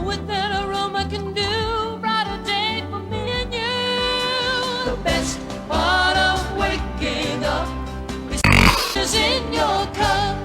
with that aroma can do. Brighter day for me and you. The best part of waking up is in your cup.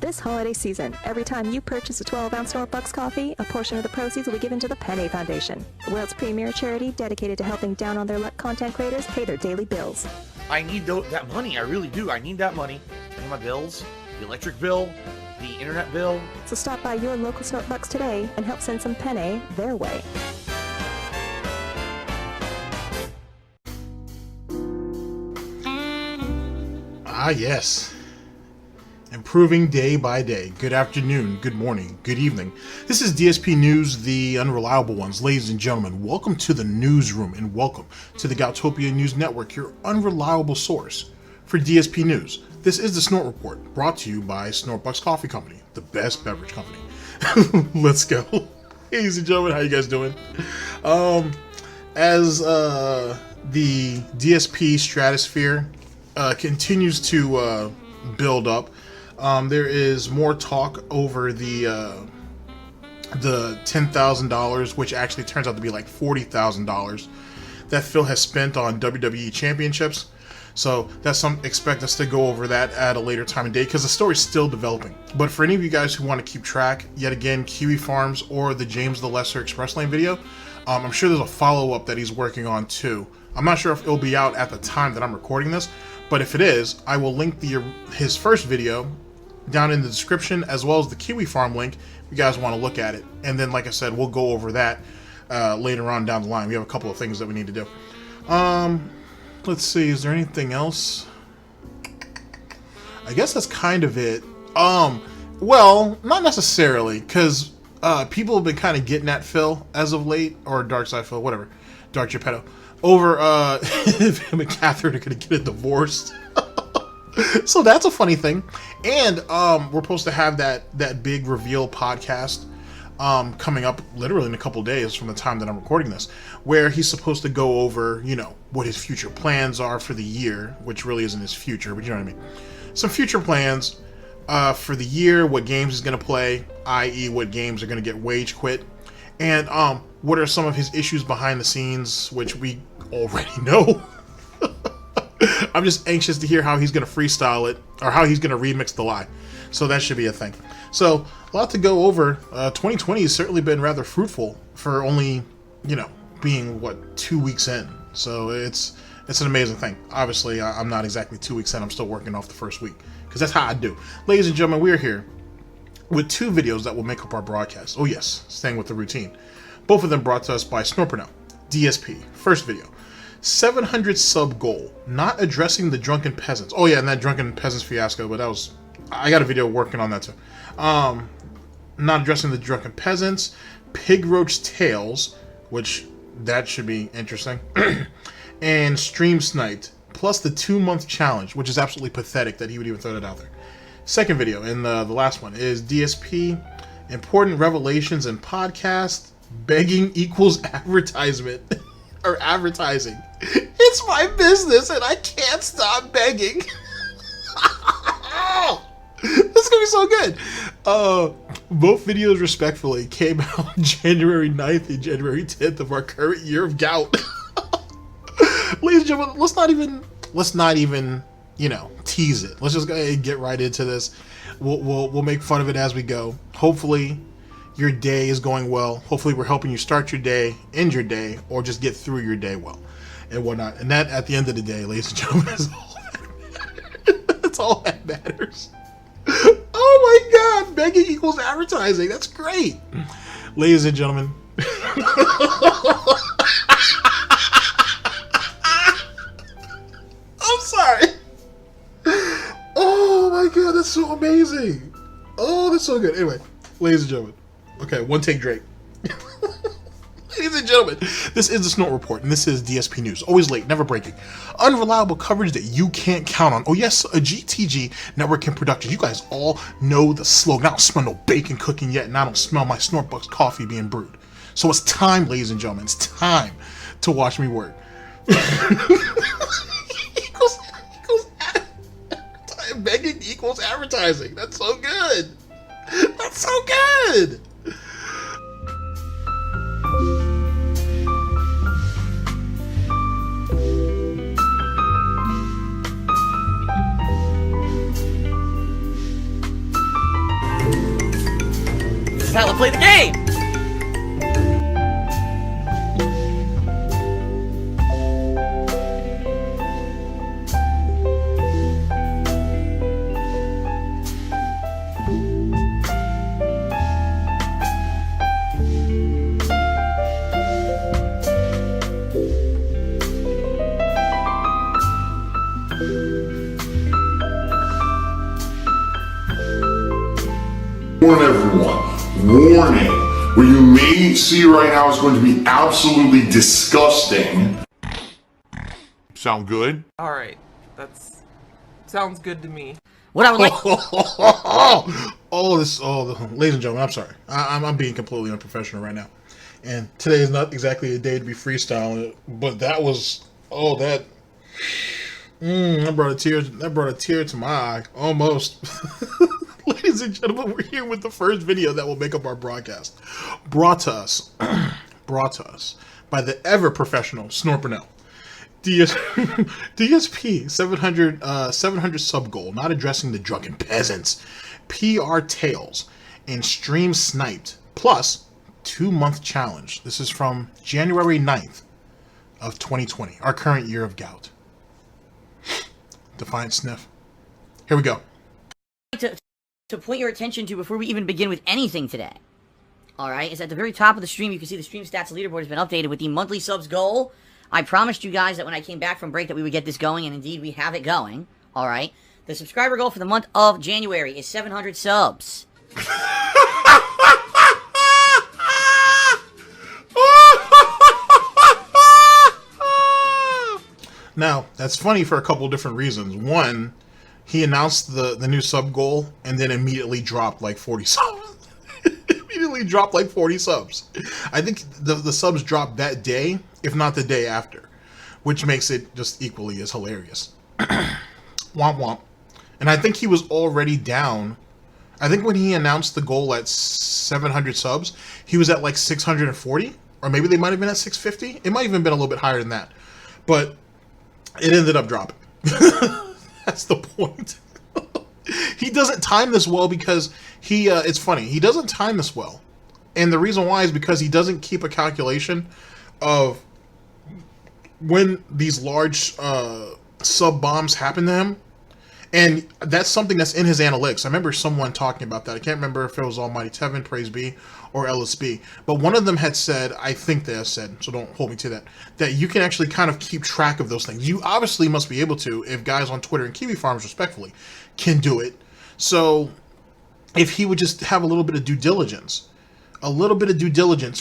This holiday season, every time you purchase a 12-ounce Snort coffee, a portion of the proceeds will be given to the Penny Foundation, the world's premier charity dedicated to helping down on their luck content creators pay their daily bills. I need that money. I really do. I need that money. Pay my bills, the electric bill, the internet bill. So stop by your local Snort today and help send some Penny their way. Ah, yes. Improving day by day. Good afternoon, good morning, good evening. This is DSP News, the unreliable ones. Ladies and gentlemen, welcome to the newsroom and welcome to the Galtopia News Network, your unreliable source for DSP News. This is the Snort Report, brought to you by Snortbucks Coffee Company, the best beverage company. Let's go. Ladies and gentlemen, how you guys doing? As the DSP stratosphere continues to build up, there is more talk over the $10,000, which actually turns out to be like $40,000 that Phil has spent on WWE championships. So that's something. Expect us to go over that at a later time and date because the story's still developing. But for any of you guys who want to keep track, yet again, Kiwi Farms or the James the Lesser Express Lane video, I'm sure there's a follow-up that he's working on too. I'm not sure if it'll be out at the time that I'm recording this, but if it is, I will link his first video down in the description, as well as the Kiwi Farm link if you guys want to look at it. And then, like I said, we'll go over that later on down the line. We have a couple of things that we need to do. Let's see, is there anything else? I guess that's kind of it. Well, not necessarily, because people have been kind of getting at Phil as of late, or Darkside Phil, whatever, Dark Geppetto, over if him and Catherine are going to get a divorce. So that's a funny thing. And we're supposed to have that big reveal podcast coming up literally in a couple days from the time that I'm recording this, where he's supposed to go over, what his future plans are for the year, which really isn't his future, but you know what I mean. Some future plans for the year, what games he's going to play, i.e. what games are going to get wage quit, and what are some of his issues behind the scenes, which we already know. I'm just anxious to hear how he's going to freestyle it, or how he's going to remix the lie. So that should be a thing. So, a lot to go over. 2020 has certainly been rather fruitful for only, being, 2 weeks in. So, it's an amazing thing. Obviously, I'm not exactly 2 weeks in. I'm still working off the first week, because that's how I do. Ladies and gentlemen, we are here with two videos that will make up our broadcast. Oh yes, staying with the routine. Both of them brought to us by Burnell, DSP. First video. 700 sub goal, not addressing the Drunken Peasants. Oh yeah, and that Drunken Peasants fiasco, but I got a video working on that too. Not addressing the Drunken Peasants, Pig Roach Tales, which that should be interesting, and Stream Sniped, plus the 2-month challenge, which is absolutely pathetic that he would even throw that out there. Second video, and the last one, is DSP, important revelations in podcast, begging equals advertisement. Or advertising. It's my business and I can't stop begging. This is gonna be so good. Both videos respectfully came out January 9th and January 10th of our current year of gout. Ladies and gentlemen, let's not even tease it. Let's just go ahead and get right into this. We'll make fun of it as we go. Hopefully your day is going well. Hopefully we're helping you start your day, end your day, or just get through your day well. and whatnot. And that, at the end of the day, ladies and gentlemen, is all that's all that matters. Oh my God, begging equals advertising. That's great, ladies and gentlemen. I'm sorry. Oh my God, that's so amazing. Oh, that's so good. Anyway, ladies and gentlemen. Okay, one take Drake. Ladies and gentlemen, this is the Snort Report, and this is DSP News. Always late, never breaking. Unreliable coverage that you can't count on. Oh yes, a GTG Networking Production. You guys all know the slogan. I don't smell no bacon cooking yet, and I don't smell my Snortbucks coffee being brewed. So it's time, ladies and gentlemen, it's time to watch me work. Begging equals advertising. That's so good. That's so good. This is how to play the game! Warn everyone. Warning. What you may see right now is going to be absolutely disgusting. Sound good? Alright, that's... sounds good to me. What I would like... Ladies and gentlemen, I'm sorry. I'm being completely unprofessional right now. And today is not exactly a day to be freestyling, but that was... that brought a tear to my eye. Almost. Ladies and gentlemen, we're here with the first video that will make up our broadcast. Brought to us by the ever-professional Snort Burnell. DSP 700 sub goal, not addressing the Drunken Peasants, PR Tales, and Stream Sniped, plus 2-month challenge. This is from January 9th of 2020, our current year of gout. Defiant sniff. Here we go. To point your attention to before we even begin with anything today. Alright, is at the very top of the stream, you can see the stream stats leaderboard has been updated with the monthly subs goal. I promised you guys that when I came back from break that we would get this going, and indeed we have it going. Alright, the subscriber goal for the month of January is 700 subs. Now, that's funny for a couple of different reasons. One, he announced the new sub goal and then immediately dropped like 40 subs. Immediately dropped like 40 subs. I think the subs dropped that day, if not the day after, which makes it just equally as hilarious. Womp womp. And I think he was already down. I think when he announced the goal at 700 subs, he was at like 640, or maybe they might have been at 650. It might have even been a little bit higher than that, but it ended up dropping. That's the point. He doesn't time this well because it's funny. He doesn't time this well. And the reason why is because he doesn't keep a calculation of when these large sub bombs happen to him. And that's something that's in his analytics. I remember someone talking about that. I can't remember if it was Almighty Tevin, Praise Be, or LSB. But one of them had said, I think they have said, so don't hold me to that, that you can actually kind of keep track of those things. You obviously must be able to if guys on Twitter and Kiwi Farms, respectfully, can do it. So if he would just have a little bit of due diligence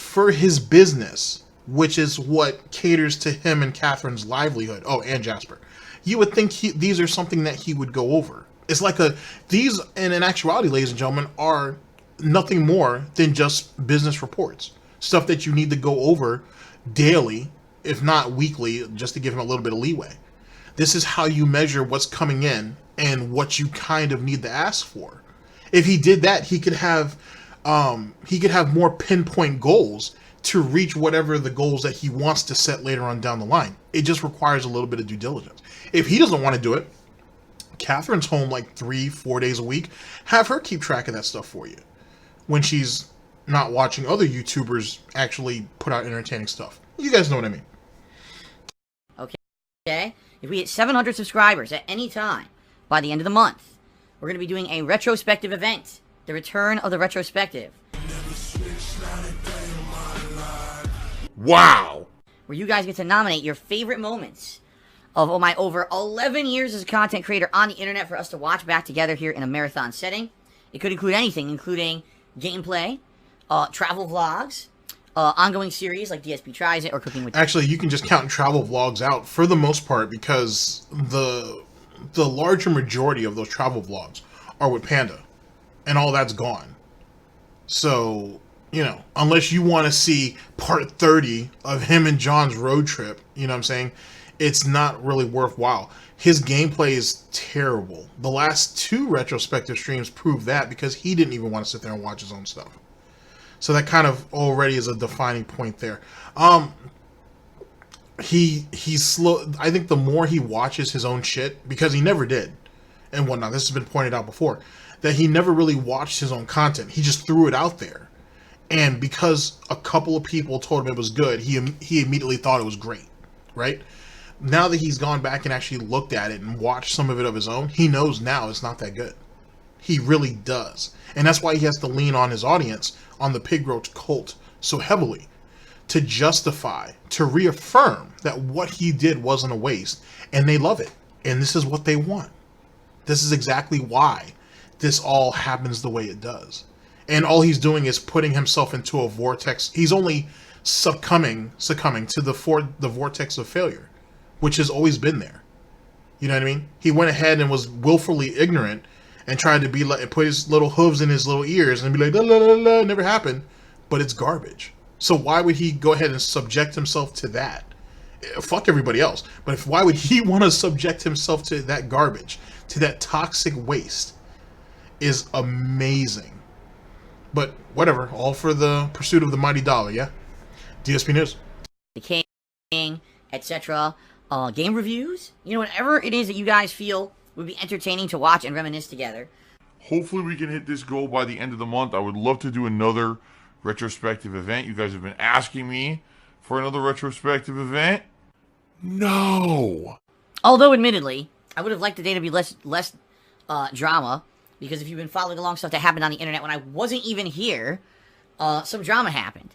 for his business, which is what caters to him and Catherine's livelihood. Oh, and Jasper. You would think these are something that he would go over. It's like these, and in actuality, ladies and gentlemen, are nothing more than just business reports. Stuff that you need to go over daily, if not weekly, just to give him a little bit of leeway. This is how you measure what's coming in and what you kind of need to ask for. If he did that, he could have more pinpoint goals to reach whatever the goals that he wants to set later on down the line. It just requires a little bit of due diligence. If he doesn't want to do it, Catherine's home like 3-4 days a week. Have her keep track of that stuff for you when she's not watching other YouTubers actually put out entertaining stuff. You guys know what I mean. Okay? If we hit 700 subscribers at any time by the end of the month, we're going to be doing a retrospective event. The return of the retrospective. Wow! Where you guys get to nominate your favorite moments of my over 11 years as a content creator on the internet for us to watch back together here in a marathon setting. It could include anything, including gameplay, travel vlogs, ongoing series like DSP Tries It or Cooking with... Actually, you can just count travel vlogs out for the most part because the larger majority of those travel vlogs are with Panda, and all that's gone. So, you know, unless you want to see part 30 of him and John's road trip, you know what I'm saying? It's not really worthwhile. His gameplay is terrible. The last 2 retrospective streams prove that because he didn't even want to sit there and watch his own stuff. So that kind of already is a defining point there. He's slow. I think the more he watches his own shit, because he never did, and whatnot, this has been pointed out before, that he never really watched his own content. He just threw it out there. And because a couple of people told him it was good, he immediately thought it was great, right? Now that he's gone back and actually looked at it and watched some of it of his own, he knows now it's not that good. He really does. And that's why he has to lean on his audience, on the Pig Roach cult, so heavily to justify, to reaffirm that what he did wasn't a waste. And they love it. And this is what they want. This is exactly why this all happens the way it does. And all he's doing is putting himself into a vortex. He's only succumbing to the vortex of failure, which has always been there. You know what I mean? He went ahead and was willfully ignorant and tried to be like, put his little hooves in his little ears and be like, la, la, la, la, never happened. But it's garbage. So why would he go ahead and subject himself to that? Fuck everybody else. But why would he want to subject himself to that garbage, to that toxic waste? Is amazing. But whatever, all for the pursuit of the mighty dollar, yeah? DSP News. The King, etc. Game reviews. You know, whatever it is that you guys feel would be entertaining to watch and reminisce together. Hopefully we can hit this goal by the end of the month. I would love to do another retrospective event. You guys have been asking me for another retrospective event. No. Although, admittedly, I would have liked the day to be less drama, because if you've been following along stuff that happened on the internet when I wasn't even here, some drama happened.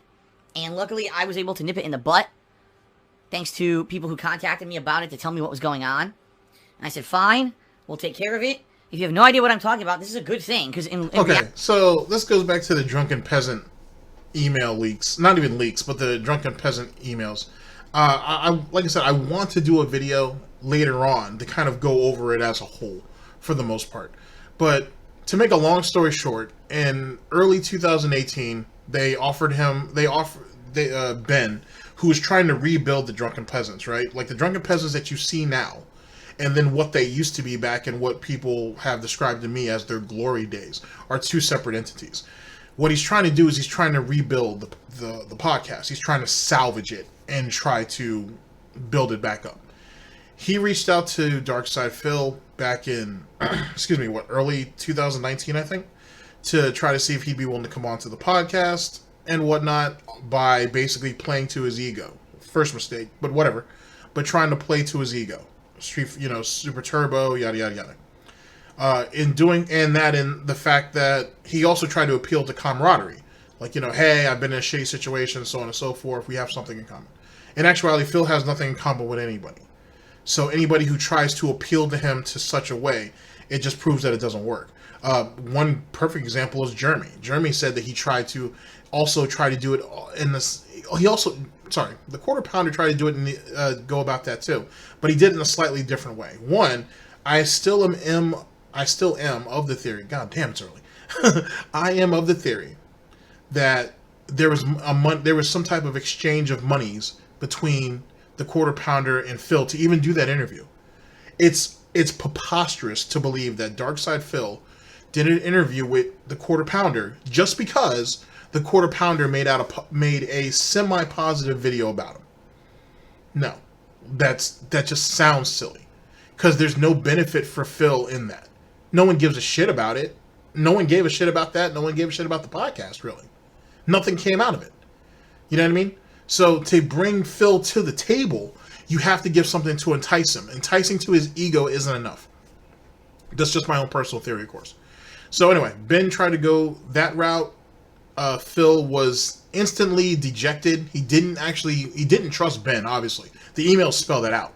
And luckily, I was able to nip it in the butt, thanks to people who contacted me about it to tell me what was going on. And I said, fine, we'll take care of it. If you have no idea what I'm talking about, this is a good thing, because okay, so this goes back to the Drunken Peasant email leaks. Not even leaks, but the Drunken Peasant emails. Like I said, I want to do a video later on to kind of go over it as a whole, for the most part. But to make a long story short, in early 2018, they offered Ben, who was trying to rebuild the Drunken Peasants, right? Like the Drunken Peasants that you see now, and then what they used to be back and what people have described to me as their glory days are 2 separate entities. What he's trying to do is he's trying to rebuild the podcast. He's trying to salvage it and try to build it back up. He reached out to Darkside Phil back in, early 2019, I think, to try to see if he'd be willing to come on to the podcast and whatnot by basically playing to his ego. First mistake, but whatever. But trying to play to his ego. Super Turbo, yada, yada, yada. In the fact that he also tried to appeal to camaraderie. Like, hey, I've been in a shitty situation, so on and so forth. We have something in common. In actuality, Phil has nothing in common with anybody. So anybody who tries to appeal to him to such a way, it just proves that it doesn't work. One perfect example is Jeremy. Jeremy said that he tried to do it in this. The Quarter Pounder tried to do it and go about that too, but he did it in a slightly different way. One, I still am of the theory. God damn, it's early. I am of the theory that there was some type of exchange of monies between the Quarter Pounder and Phil to even do that interview. It's preposterous to believe that Darkside Phil did an interview with the Quarter Pounder just because the Quarter Pounder made a semi-positive video about him. No, that just sounds silly, because there's no benefit for Phil in that. No one gives a shit about it. No one gave a shit about that. No one gave a shit about the podcast, really. Nothing came out of it. You know what I mean? So to bring Phil to the table, you have to give something to entice him. Enticing to his ego isn't enough. That's just my own personal theory, of course. So anyway, Ben tried to go that route. Phil was instantly dejected. He didn't trust Ben, obviously. The emails spell that out.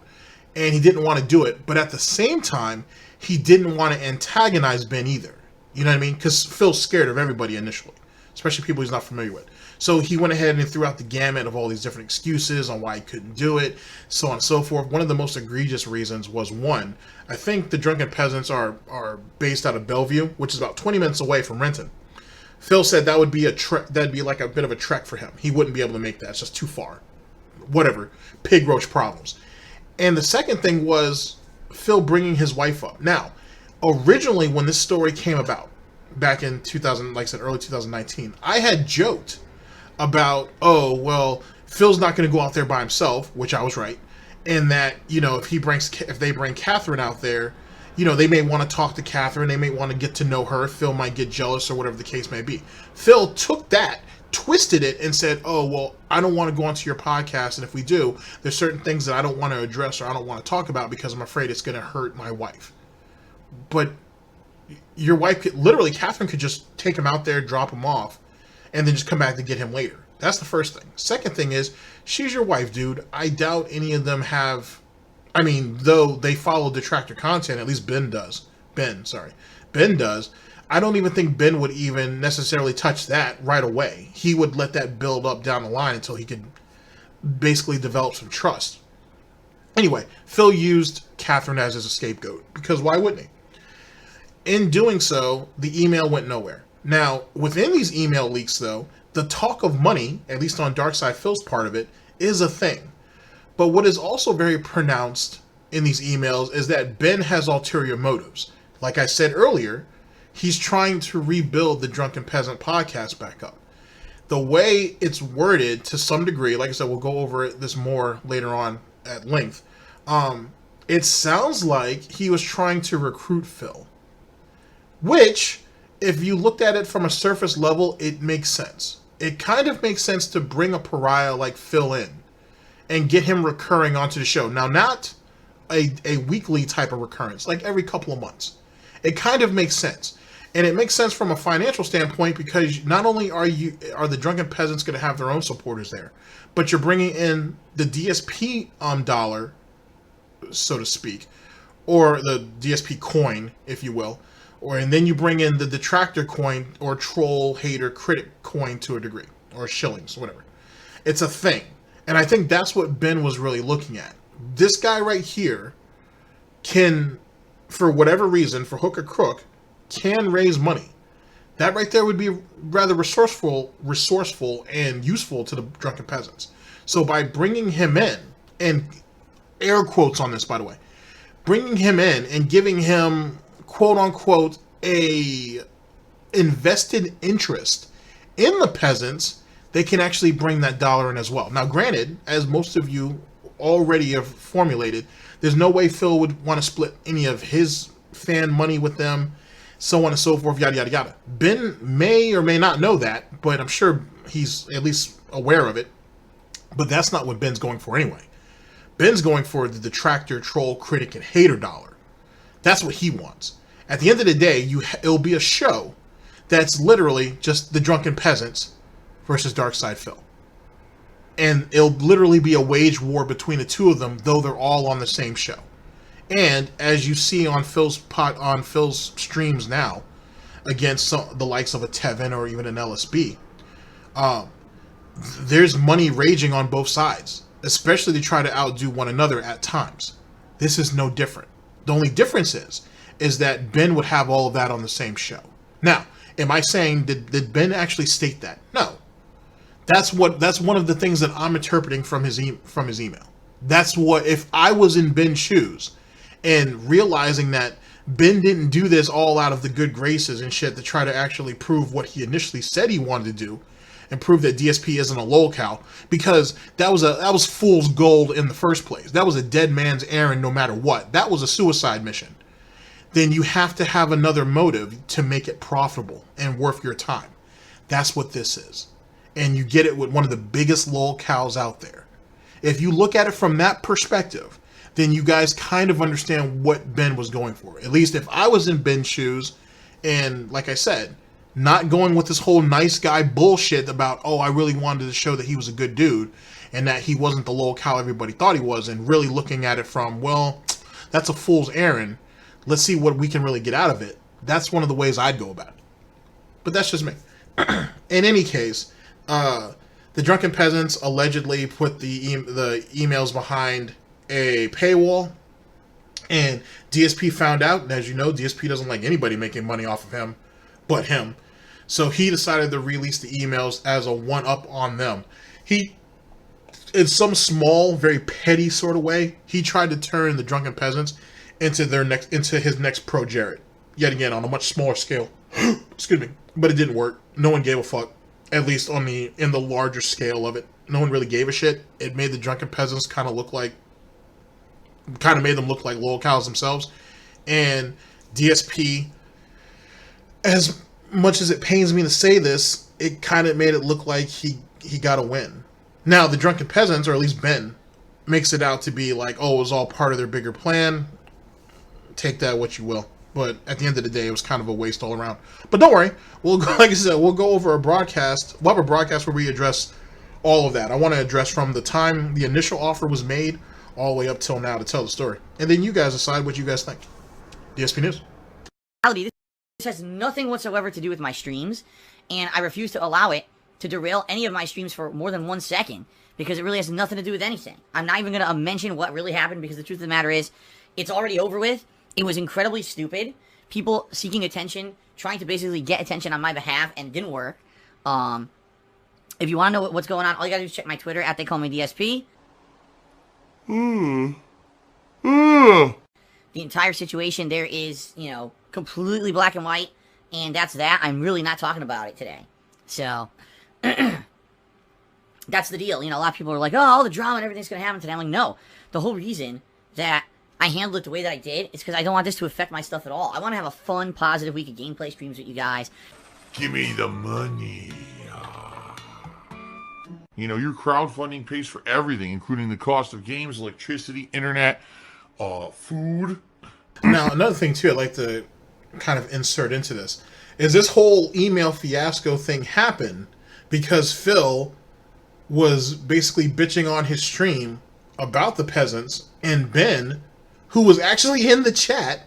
And he didn't want to do it. But at the same time, he didn't want to antagonize Ben either. You know what I mean? Because Phil's scared of everybody initially, especially people he's not familiar with. So he went ahead and threw out the gamut of all these different excuses on why he couldn't do it, so on and so forth. One of the most egregious reasons was, one, I think the Drunken Peasants are based out of Bellevue, which is about 20 minutes away from Renton. Phil said that would be that'd be like a bit of a trek for him. He wouldn't be able to make that. It's just too far. Whatever. Pig roach problems. And the second thing was Phil bringing his wife up. Now, originally when this story came about, back in 2000, like I said, early 2019, I had joked about, oh, well, Phil's not going to go out there by himself, which I was right, and that, you know, if they bring Catherine out there, you know, they may want to talk to Catherine, they may want to get to know her, Phil might get jealous or whatever the case may be. Phil took that, twisted it, and said, oh, well, I don't want to go onto your podcast, and if we do, there's certain things that I don't want to address or I don't want to talk about because I'm afraid it's going to hurt my wife. But your wife could, literally, Catherine could just take him out there, drop him off, and then just come back to get him later. That's the first thing. Second thing is, she's your wife, dude. I doubt any of them have, I mean, though they follow detractor content, at least Ben does. Ben does. I don't even think Ben would even necessarily touch that right away. He would let that build up down the line until he could basically develop some trust. Anyway, Phil used Catherine as his scapegoat, because why wouldn't he? In doing so, the email went nowhere. Now, within these email leaks, though, the talk of money, at least on Darkside Phil's part of it, is a thing. But what is also very pronounced in these emails is that Ben has ulterior motives. Like I said earlier, he's trying to rebuild the Drunken Peasant podcast back up. The way it's worded, to some degree, like I said, we'll go over this more later on at length, it sounds like he was trying to recruit Phil. Which, if you looked at it from a surface level, it makes sense. It kind of makes sense to bring a pariah like Phil in and get him recurring onto the show. Now, not a weekly type of recurrence, like every couple of months. It kind of makes sense. And it makes sense from a financial standpoint because not only are the Drunken Peasants going to have their own supporters there, but you're bringing in the DSP dollar, so to speak, or the DSP coin, if you will. And then you bring in the detractor coin or troll, hater, critic coin to a degree, or shillings, whatever. It's a thing. And I think that's what Ben was really looking at. This guy right here can, for whatever reason, for hook or crook, can raise money. That right there would be rather resourceful and useful to the Drunken Peasants. So by bringing him in, and air quotes on this, by the way, bringing him in and giving him, quote unquote, a invested interest in the peasants, they can actually bring that dollar in as well. Now, granted, as most of you already have formulated, there's no way Phil would want to split any of his fan money with them, so on and so forth, yada, yada, yada. Ben may or may not know that, but I'm sure he's at least aware of it. But that's not what Ben's going for anyway. Ben's going for the detractor, troll, critic, and hater dollar. That's what he wants. At the end of the day, it'll be a show that's literally just the Drunken Peasants versus Darkside Phil. And it'll literally be a wage war between the two of them, though they're all on the same show. And as you see on Phil's streams now, against the likes of a Tevin or even an LSB, there's money raging on both sides, especially to try to outdo one another at times. This is no different. The only difference is that Ben would have all of that on the same show. Now, am I saying did Ben actually state that? No. That's one of the things that I'm interpreting from his email. That's what, if I was in Ben's shoes and realizing that Ben didn't do this all out of the good graces and shit to try to actually prove what he initially said he wanted to do and prove that DSP isn't a lolcow, because that was fool's gold in the first place. That was a dead man's errand no matter what. That was a suicide mission. Then you have to have another motive to make it profitable and worth your time. That's what this is. And you get it with one of the biggest lolcows out there. If you look at it from that perspective, then you guys kind of understand what Ben was going for. At least if I was in Ben's shoes, and like I said, not going with this whole nice guy bullshit about, oh, I really wanted to show that he was a good dude and that he wasn't the low cal everybody thought he was, and really looking at it from, well, that's a fool's errand. Let's see what we can really get out of it. That's one of the ways I'd go about it. But that's just me. In any case, the Drunken Peasants allegedly put the emails behind a paywall, and DSP found out, and as you know, DSP doesn't like anybody making money off of him but him. So he decided to release the emails as a one-up on them. He, in some small, very petty sort of way, he tried to turn the Drunken Peasants into his next Pro Jared. Yet again, on a much smaller scale. Excuse me. But it didn't work. No one gave a fuck. At least in the larger scale of it. No one really gave a shit. It made the Drunken Peasants kind of made them look like low cows themselves. And DSP, as much as it pains me to say this, it kind of made it look like he got a win. Now, the Drunken Peasants, or at least Ben, makes it out to be like, oh, it was all part of their bigger plan. Take that what you will. But at the end of the day, it was kind of a waste all around. But don't worry. Like I said, we'll go over a broadcast. We'll have a broadcast where we address all of that. I want to address from the time the initial offer was made all the way up till now to tell the story. And then you guys decide what you guys think. DSP News. This has nothing whatsoever to do with my streams, and I refuse to allow it to derail any of my streams for more than 1 second, because it really has nothing to do with anything. I'm not even going to mention what really happened, because the truth of the matter is, it's already over with. It was incredibly stupid. People seeking attention, trying to basically get attention on my behalf, and it didn't work. If you want to know what's going on, all you gotta do is check my Twitter, @ they call me DSP. The entire situation there is, completely black and white, and that's that. I'm really not talking about it today. So, that's the deal. A lot of people are like, oh, all the drama and everything's gonna happen today. I'm like, no. The whole reason that I handled it the way that I did is because I don't want this to affect my stuff at all. I want to have a fun, positive week of gameplay streams with you guys. Give me the money. Your crowdfunding pays for everything, including the cost of games, electricity, internet, food. Now, another thing, too, I'd like to kind of insert into this whole email fiasco thing happened because Phil was basically bitching on his stream about the peasants, and Ben, who was actually in the chat,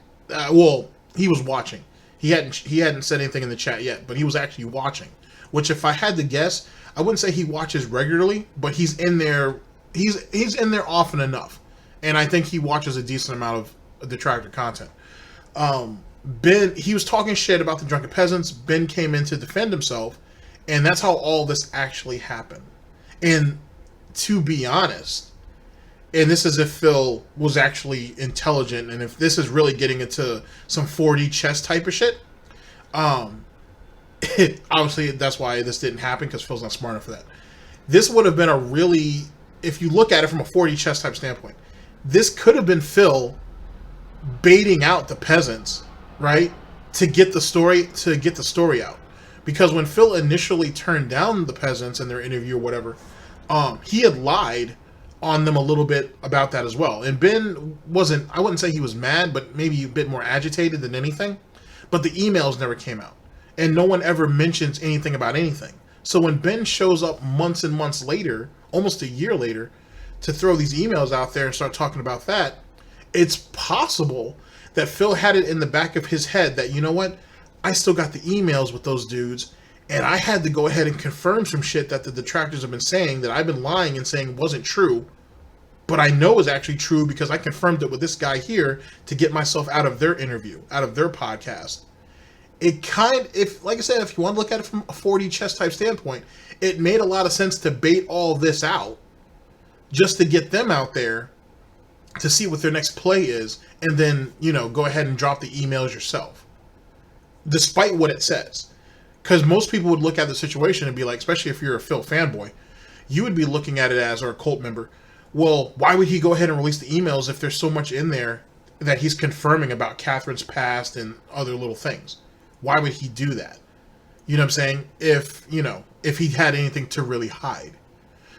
he was watching. He hadn't said anything in the chat yet, but he was actually watching. Which, if I had to guess, I wouldn't say he watches regularly, but he's in there. He's in there often enough, and I think he watches a decent amount of detractor content. Ben, he was talking shit about the Drunken Peasants. Ben came in to defend himself, and that's how all this actually happened. And to be honest, and this is if Phil was actually intelligent, and if this is really getting into some 4D chess type of shit, obviously that's why this didn't happen, because Phil's not smart enough for that. This would have been a really, if you look at it from a 4D chess type standpoint, this could have been Phil baiting out the peasants, right, to get the story out. Because when Phil initially turned down the peasants in their interview or whatever, he had lied on them a little bit about that as well. And Ben wasn't, I wouldn't say he was mad, but maybe a bit more agitated than anything. But the emails never came out. And no one ever mentions anything about anything. So when Ben shows up months and months later, almost a year later, to throw these emails out there and start talking about that, it's possible that Phil had it in the back of his head that, you know what, I still got the emails with those dudes, and I had to go ahead and confirm some shit that the detractors have been saying, that I've been lying and saying wasn't true, but I know is actually true because I confirmed it with this guy here to get myself out of their interview, out of their podcast. Like I said, if you want to look at it from a 4D chess type standpoint, it made a lot of sense to bait all this out just to get them out there to see what their next play is, and then, go ahead and drop the emails yourself, despite what it says. Because most people would look at the situation and be like, especially if you're a Phil fanboy, you would be looking at it as, or a cult member, well, why would he go ahead and release the emails if there's so much in there that he's confirming about Catherine's past and other little things? Why would he do that? You know what I'm saying? If he had anything to really hide.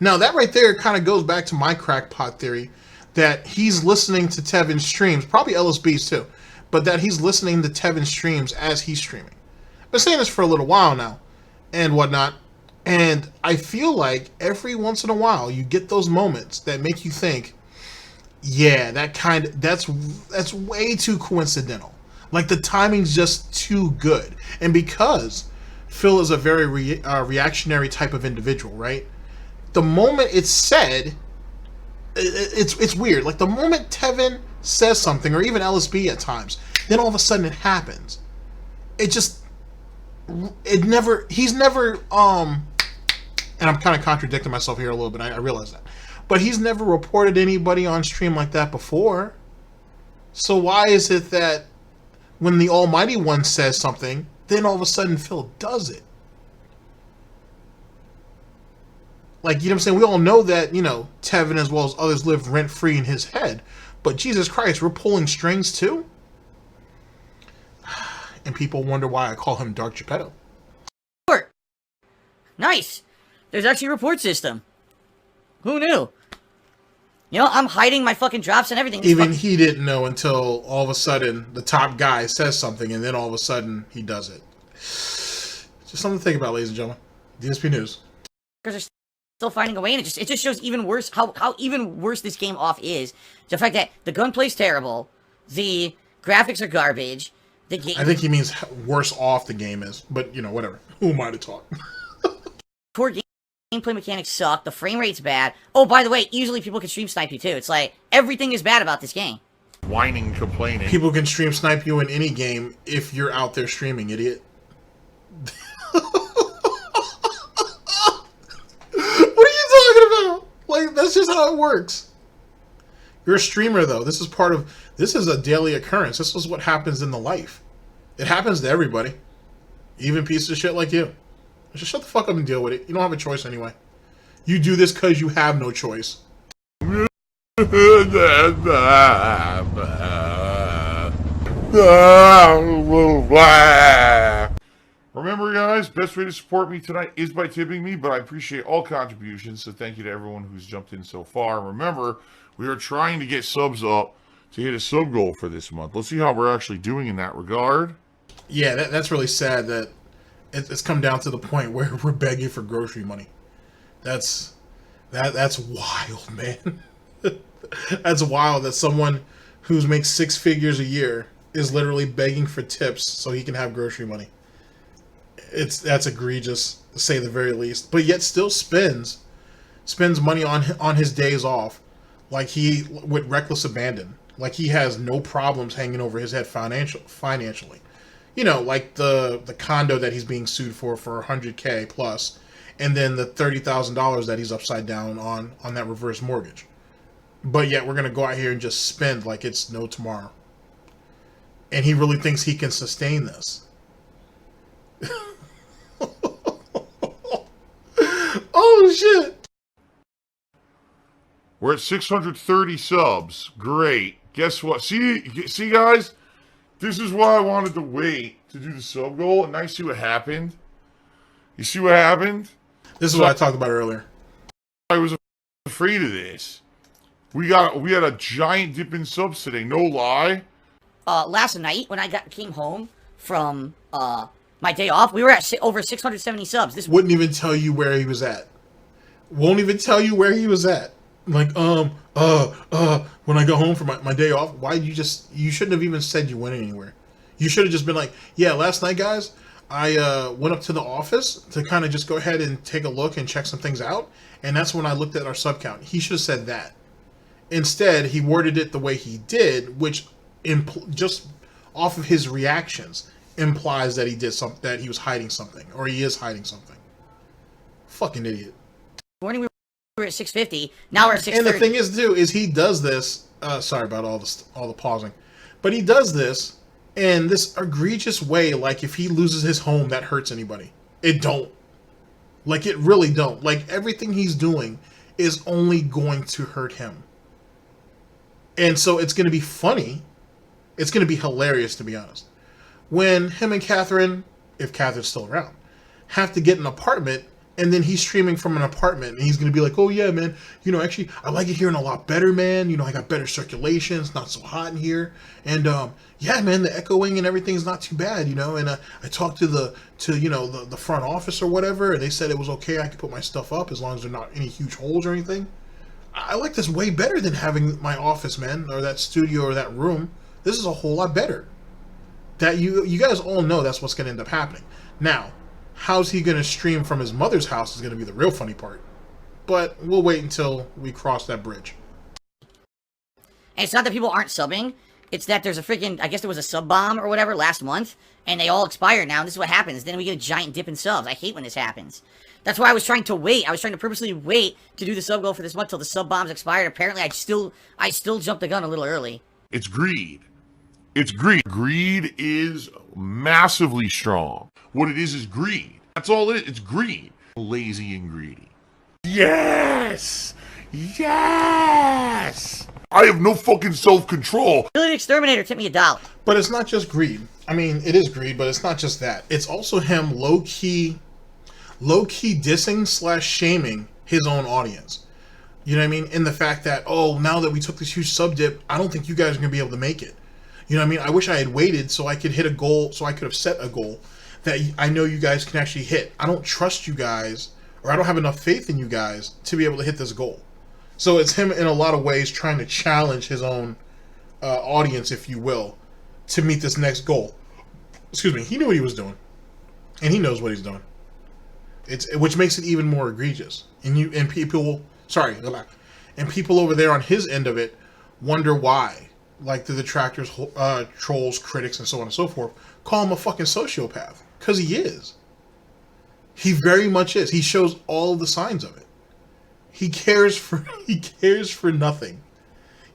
Now, that right there kind of goes back to my crackpot theory that he's listening to Tevin's streams, probably LSB's too, but that he's listening to Tevin's streams as he's streaming. I've been saying this for a little while now and whatnot, and I feel like every once in a while you get those moments that make you think, yeah, that's way too coincidental. Like, the timing's just too good. And because Phil is a very reactionary type of individual, right? The moment it's said, it's weird. Like, the moment Tevin says something, or even LSB at times, then all of a sudden it happens. He's never, and I'm kind of contradicting myself here a little bit, I realize that. But he's never reported anybody on stream like that before. So why is it that when the Almighty One says something, then all of a sudden Phil does it? Like, you know what I'm saying? We all know that, you know, Tevin as well as others live rent-free in his head. But Jesus Christ, we're pulling strings too? And people wonder why I call him Dark Geppetto. Nice. There's actually a report system. Who knew? You know, I'm hiding my fucking drops and everything. Even he didn't know until all of a sudden the top guy says something, and then all of a sudden he does it. Just something to think about, ladies and gentlemen. DSP News. Are still finding a way, and it just shows even worse how even worse this game off is. The fact that the gunplay's terrible, the graphics are garbage, the game. I think he means worse off the game is, but you know, whatever. Who am I to talk? Poor gameplay mechanics suck. The frame rate's bad. Oh, by the way, usually people can stream snipe you too. It's like everything is bad about this game. Whining, complaining. People can stream snipe you in any game if you're out there streaming, idiot. What are you talking about? Like, that's just how it works. You're a streamer, though. This is a daily occurrence. This is what happens in the life. It happens to everybody. Even pieces of shit like you. Just shut the fuck up and deal with it. You don't have a choice anyway. You do this because you have no choice. Remember, guys, best way to support me tonight is by tipping me, but I appreciate all contributions, so thank you to everyone who's jumped in so far. Remember, we are trying to get subs up to hit a sub goal for this month. Let's see how we're actually doing in that regard. Yeah, that's really sad that it's come down to the point where we're begging for grocery money. That's wild, man. That's wild that someone who makes 6 figures a year is literally begging for tips so he can have grocery money. That's egregious, to say the very least. But yet still spends money on his days off, like he with reckless abandon. Like he has no problems hanging over his head financially. You know, like the condo that he's being sued for $100K plus, and then the $30,000 that he's upside down on that reverse mortgage. But yet we're gonna go out here and just spend like it's no tomorrow. And he really thinks he can sustain this. Oh shit! We're at 630 subs. Great. Guess what? See, guys? This is why I wanted to wait to do the sub goal, and now you see what happened? You see what happened? This is what I talked about earlier. I was afraid of this. We had a giant dip in subs today, no lie. Last night when I came home from my day off, we were at over 670 subs. This wouldn't even tell you where he was at. Won't even tell you where he was at. Like, when I go home for my day off, you shouldn't have even said you went anywhere. You should have just been like, yeah, last night, guys, I went up to the office to kind of just go ahead and take a look and check some things out, and that's when I looked at our sub count. He should have said that. Instead, he worded it the way he did, which just off of his reactions implies that he did something, that he was hiding something, or he is hiding something. Fucking idiot. Morning we were at 650. Now we're at 630. And the thing is, too, is he does this. Sorry about all the pausing, but he does this in this egregious way. Like if he loses his home, that hurts anybody. It don't. Like it really don't. Like everything he's doing is only going to hurt him. And so it's going to be funny. It's going to be hilarious, to be honest. When him and Catherine, if Catherine's still around, have to get an apartment And then he's streaming from an apartment, and he's going to be like, oh, yeah, man, actually, I like it here in a lot better, man. I got better circulation. It's not so hot in here. And, yeah, man, the echoing and everything's not too bad, And I talked to the front office or whatever, and they said it was okay. I could put my stuff up as long as there are not any huge holes or anything. I like this way better than having my office, man, or that studio or that room. This is a whole lot better. That you guys all know that's what's going to end up happening. Now, how's he going to stream from his mother's house is going to be the real funny part. But we'll wait until we cross that bridge. And it's not that people aren't subbing. It's that there's a freaking, I guess there was a sub bomb or whatever last month, and they all expired now, and this is what happens. Then we get a giant dip in subs. I hate when this happens. That's why I was trying to wait. I was trying to purposely wait to do the sub goal for this month till the sub bombs expired. Apparently, I still jumped the gun a little early. It's greed. It's greed. Greed is massively strong. What it is greed. That's all it is. It's greed. Lazy and greedy. Yes! Yes! I have no fucking self-control. Ability Exterminator tipped me $1. But it's not just greed. I mean, it is greed, but it's not just that. It's also him low-key dissing / shaming his own audience. You know what I mean? In the fact that, oh, now that we took this huge sub dip, I don't think you guys are going to be able to make it. You know what I mean? I wish I had waited so I could hit a goal, so I could have set a goal that I know you guys can actually hit. I don't trust you guys, or I don't have enough faith in you guys to be able to hit this goal. So it's him in a lot of ways trying to challenge his own audience, if you will, to meet this next goal. Excuse me. He knew what he was doing, and he knows what he's doing. Which makes it even more egregious. And people over there on his end of it wonder why, like the detractors, trolls, critics, and so on and so forth, call him a fucking sociopath, because he is. He very much is. He shows all the signs of it. He cares for nothing.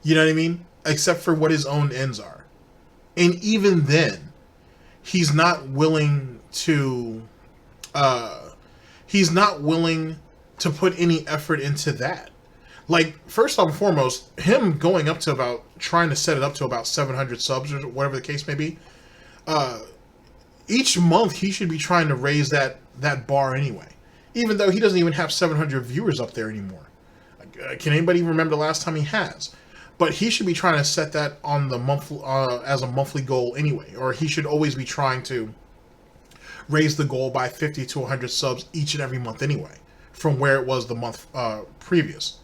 You know what I mean? Except for what his own ends are. And even then, he's not willing to put any effort into that. Like, first and foremost, him going up to about, trying to set it up to about 700 subs or whatever the case may be, each month he should be trying to raise that bar anyway. Even though he doesn't even have 700 viewers up there anymore. Can anybody remember the last time he has? But he should be trying to set that on the month as a monthly goal anyway. Or he should always be trying to raise the goal by 50 to 100 subs each and every month anyway, from where it was the month previous.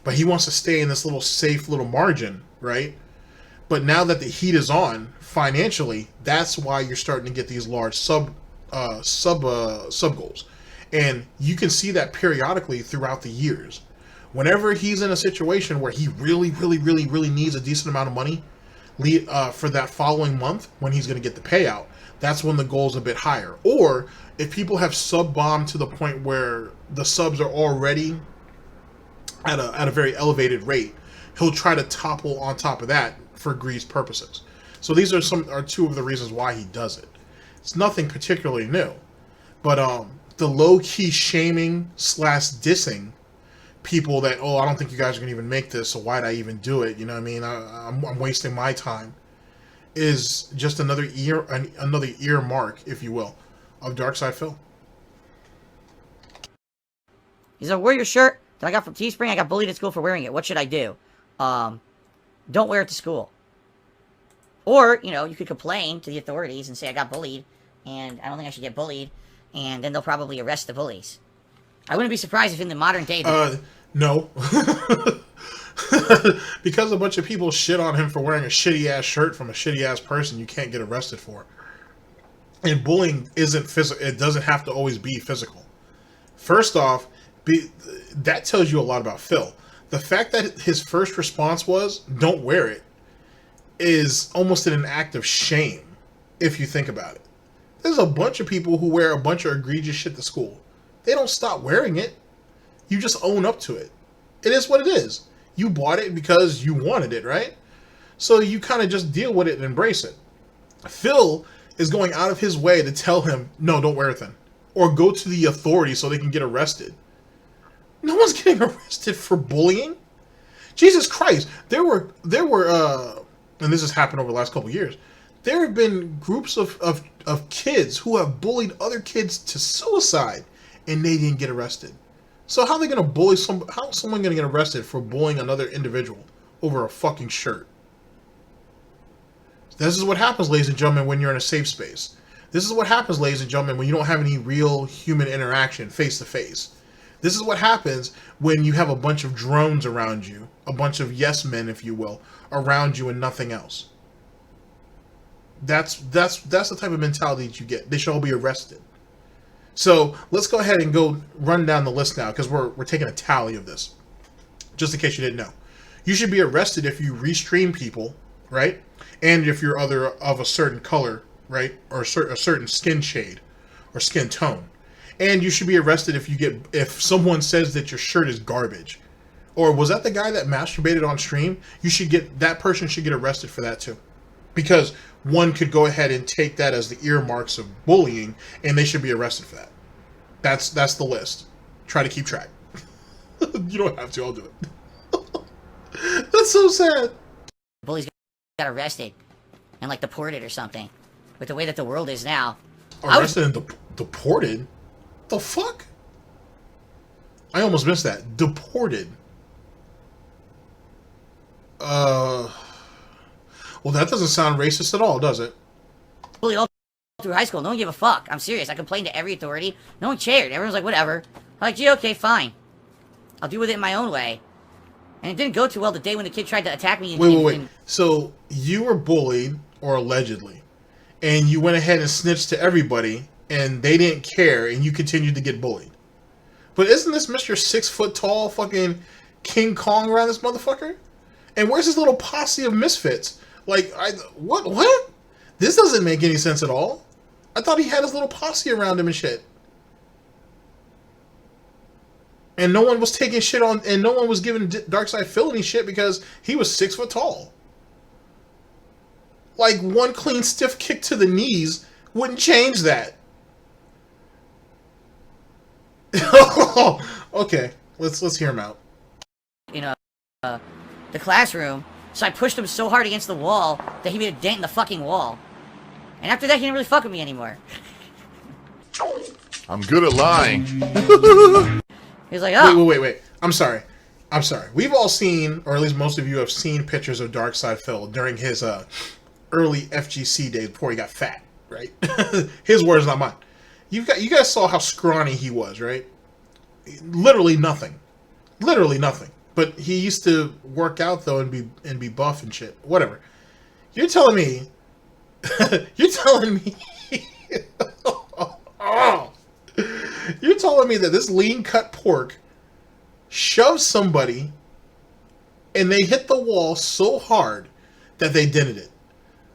But he wants to stay in this little safe little margin, right? But now that the heat is on financially, that's why you're starting to get these large sub goals. And you can see that periodically throughout the years. Whenever he's in a situation where he really, really, really, really needs a decent amount of money for that following month, when he's going to get the payout, that's when the goal's a bit higher. Or if people have sub-bombed to the point where the subs are already at a very elevated rate, he'll try to topple on top of that for greed purposes. So these are two of the reasons why he does it. It's nothing particularly new. But the low-key shaming / dissing people that, oh, I don't think you guys are going to even make this, so why'd I even do it? You know what I mean? I'm wasting my time. Is just another ear mark, if you will, of Darkside Phil. He's like, wear your shirt that I got from Teespring. I got bullied at school for wearing it. What should I do? Don't wear it to school. Or, you could complain to the authorities and say I got bullied, and I don't think I should get bullied, and then they'll probably arrest the bullies. I wouldn't be surprised if in the modern day... No. Because a bunch of people shit on him for wearing a shitty-ass shirt from a shitty-ass person you can't get arrested for. And bullying isn't physical. It doesn't have to always be physical. First off, that tells you a lot about Phil. The fact that his first response was, don't wear it, is almost an act of shame, if you think about it. There's a bunch of people who wear a bunch of egregious shit to school. They don't stop wearing it. You just own up to it. It is what it is. You bought it because you wanted it, right? So you kind of just deal with it and embrace it. Phil is going out of his way to tell him, no, don't wear it then. Or go to the authorities so they can get arrested. No one's getting arrested for bullying. Jesus Christ. There were, and this has happened over the last couple of years, there have been groups of kids who have bullied other kids to suicide and they didn't get arrested. So how are they going to bully how is someone going to get arrested for bullying another individual over a fucking shirt? This is what happens, ladies and gentlemen, when you're in a safe space. This is what happens, ladies and gentlemen, when you don't have any real human interaction face to face. This is what happens when you have a bunch of drones around you, a bunch of yes men, if you will, around you and nothing else. That's the type of mentality that you get. They should all be arrested. So let's go ahead and go run down the list now, because we're taking a tally of this, just in case you didn't know. You should be arrested if you restream people, right? And if you're of a certain color, right, or a certain skin shade or skin tone. And you should be arrested if someone says that your shirt is garbage. Or was that the guy that masturbated on stream? That person should get arrested for that too. Because one could go ahead and take that as the earmarks of bullying, and they should be arrested for that. That's the list. Try to keep track. You don't have to, I'll do it. That's so sad. Bullies got arrested and like deported or something. With the way that the world is now. Arrested and deported? The fuck? I almost missed that. Deported. Well, that doesn't sound racist at all, does it? Bullied all through high school. No one gave a fuck. I'm serious. I complained to every authority. No one cared. Everyone's like, whatever. I'm like, gee, okay, fine. I'll deal with it in my own way. And it didn't go too well the day when the kid tried to attack me. Wait. So you were bullied, or allegedly, and you went ahead and snitched to everybody, and they didn't care, and you continued to get bullied. But isn't this Mr. 6 foot tall fucking King Kong around this motherfucker? And where's his little posse of misfits? Like, what? This doesn't make any sense at all. I thought he had his little posse around him and shit. And no one was taking shit on, and no one was giving Darkside Phil any shit because he was 6 foot tall. Like, one clean stiff kick to the knees wouldn't change that. Okay, let's hear him out. You know, the classroom, so I pushed him so hard against the wall that he made a dent in the fucking wall. And after that, he didn't really fuck with me anymore. I'm good at lying. He was like, oh. Wait. I'm sorry. We've all seen, or at least most of you have seen, pictures of Darkside Phil during his early FGC days before he got fat, right? His words, not mine. You guys saw how scrawny he was, right? Literally nothing. But he used to work out though and be buff and shit. Whatever. You're telling me you're telling me that this lean cut pork shoved somebody and they hit the wall so hard that they dented it.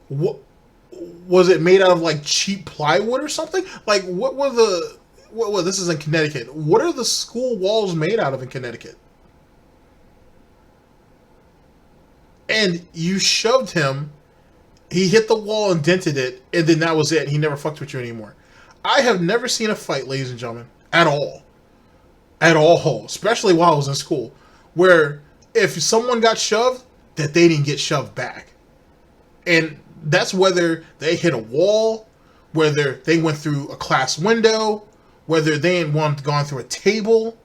What was it made out of, like cheap plywood or something? Like what this is in Connecticut. What are the school walls made out of in Connecticut? And you shoved him, he hit the wall and dented it, and then that was it. He never fucked with you anymore. I have never seen a fight, ladies and gentlemen, at all, especially while I was in school, where if someone got shoved, that they didn't get shoved back. And that's whether they hit a wall, whether they went through a class window, whether they ain't gone through a table,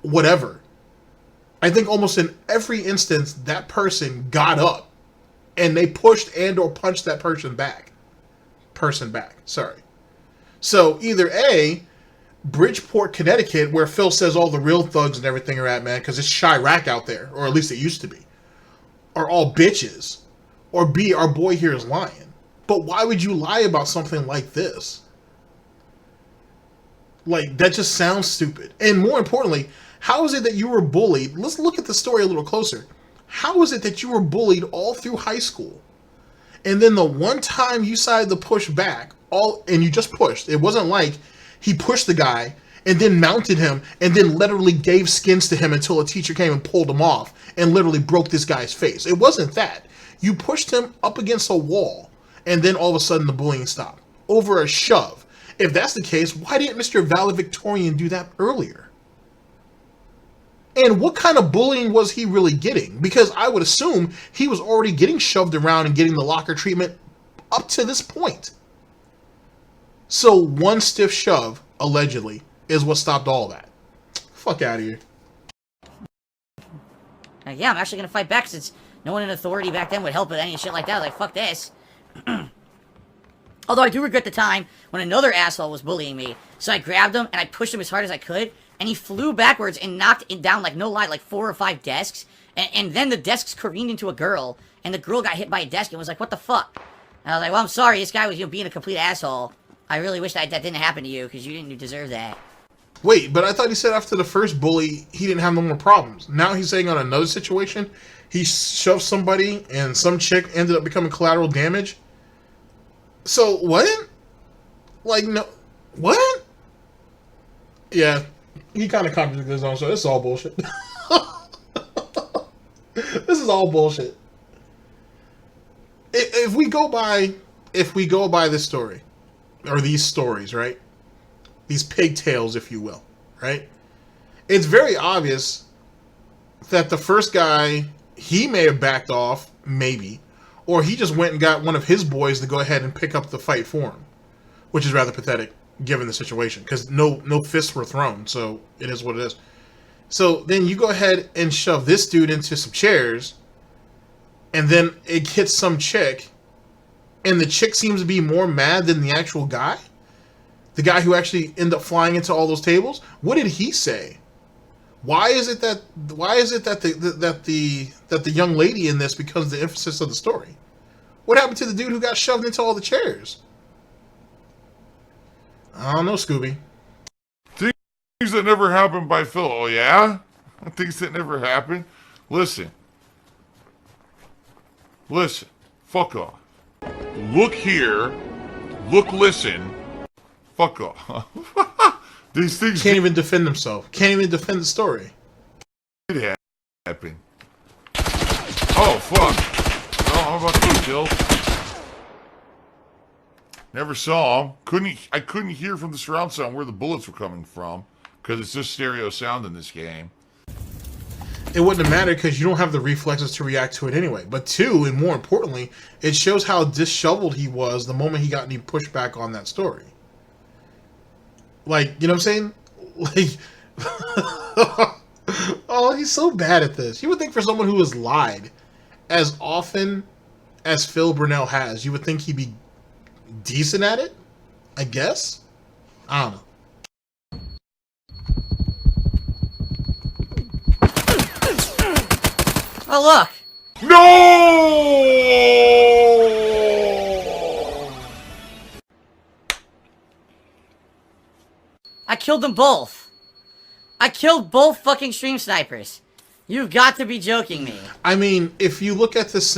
whatever. I think almost in every instance, that person got up and they pushed and or punched that person back. Sorry. So either A, Bridgeport, Connecticut, where Phil says all the real thugs and everything are at, man, because it's Chirac out there, or at least it used to be, are all bitches. Or B, our boy here is lying. But why would you lie about something like this? Like, that just sounds stupid. And more importantly, how is it that you were bullied? Let's look at the story a little closer. How is it that you were bullied all through high school? And then the one time you decided to push back, and you just pushed. It wasn't like he pushed the guy and then mounted him and then literally gave skins to him until a teacher came and pulled him off and literally broke this guy's face. It wasn't that. You pushed him up against a wall and then all of a sudden the bullying stopped over a shove. If that's the case, why didn't Mr. Valedictorian do that earlier? And what kind of bullying was he really getting? Because I would assume he was already getting shoved around and getting the locker treatment up to this point. So one stiff shove, allegedly, is what stopped all that. Fuck out of here. Yeah, I'm actually gonna fight back since no one in authority back then would help with any shit like that. I was like, fuck this. Although I do regret the time when another asshole was bullying me. So I grabbed him and I pushed him as hard as I could, and he flew backwards and knocked it down, like, no lie, like 4 or 5 desks. And then the desks careened into a girl, and the girl got hit by a desk and was like, what the fuck? And I was like, well, I'm sorry, this guy was, being a complete asshole. I really wish that didn't happen to you, because you didn't deserve that. Wait, but I thought he said after the first bully, he didn't have no more problems. Now he's saying on another situation, he shoved somebody and some chick ended up becoming collateral damage. So, what? Like, no. What? Yeah, he kind of contradicted his own show. This is all bullshit. This is all bullshit. If we go by this story, or these stories, right? These pigtails, if you will, right? It's very obvious that the first guy, he may have backed off, maybe, or he just went and got one of his boys to go ahead and pick up the fight for him, which is rather pathetic given the situation, because no fists were thrown, so it is what it is. So then you go ahead and shove this dude into some chairs, and then it hits some chick, and the chick seems to be more mad than the actual guy? The guy who actually ended up flying into all those tables? What did he say? Why is it that the young lady in this becomes the emphasis of the story? What happened to the dude who got shoved into all the chairs? I don't know, Scooby. Things that never happened by Phil. Oh, yeah? Things that never happened? Listen. Fuck off. Look here. Look, listen. Fuck off. These things Can't even defend himself. Can't even defend the story. did happen. Oh, fuck. Oh, how about this, Bill? Never saw him. I couldn't hear from the surround sound where the bullets were coming from, because it's just stereo sound in this game. It wouldn't have mattered because you don't have the reflexes to react to it anyway. But two, and more importantly, it shows how disheveled he was the moment he got any pushback on that story. Like, you know what I'm saying? Like, oh, he's so bad at this. You would think for someone who has lied as often as Phil Burnell has, you would think he'd be decent at it, I guess? I don't know. Oh, look! No! I killed them both. I killed both fucking stream snipers. You've got to be joking me. I mean, if you look at this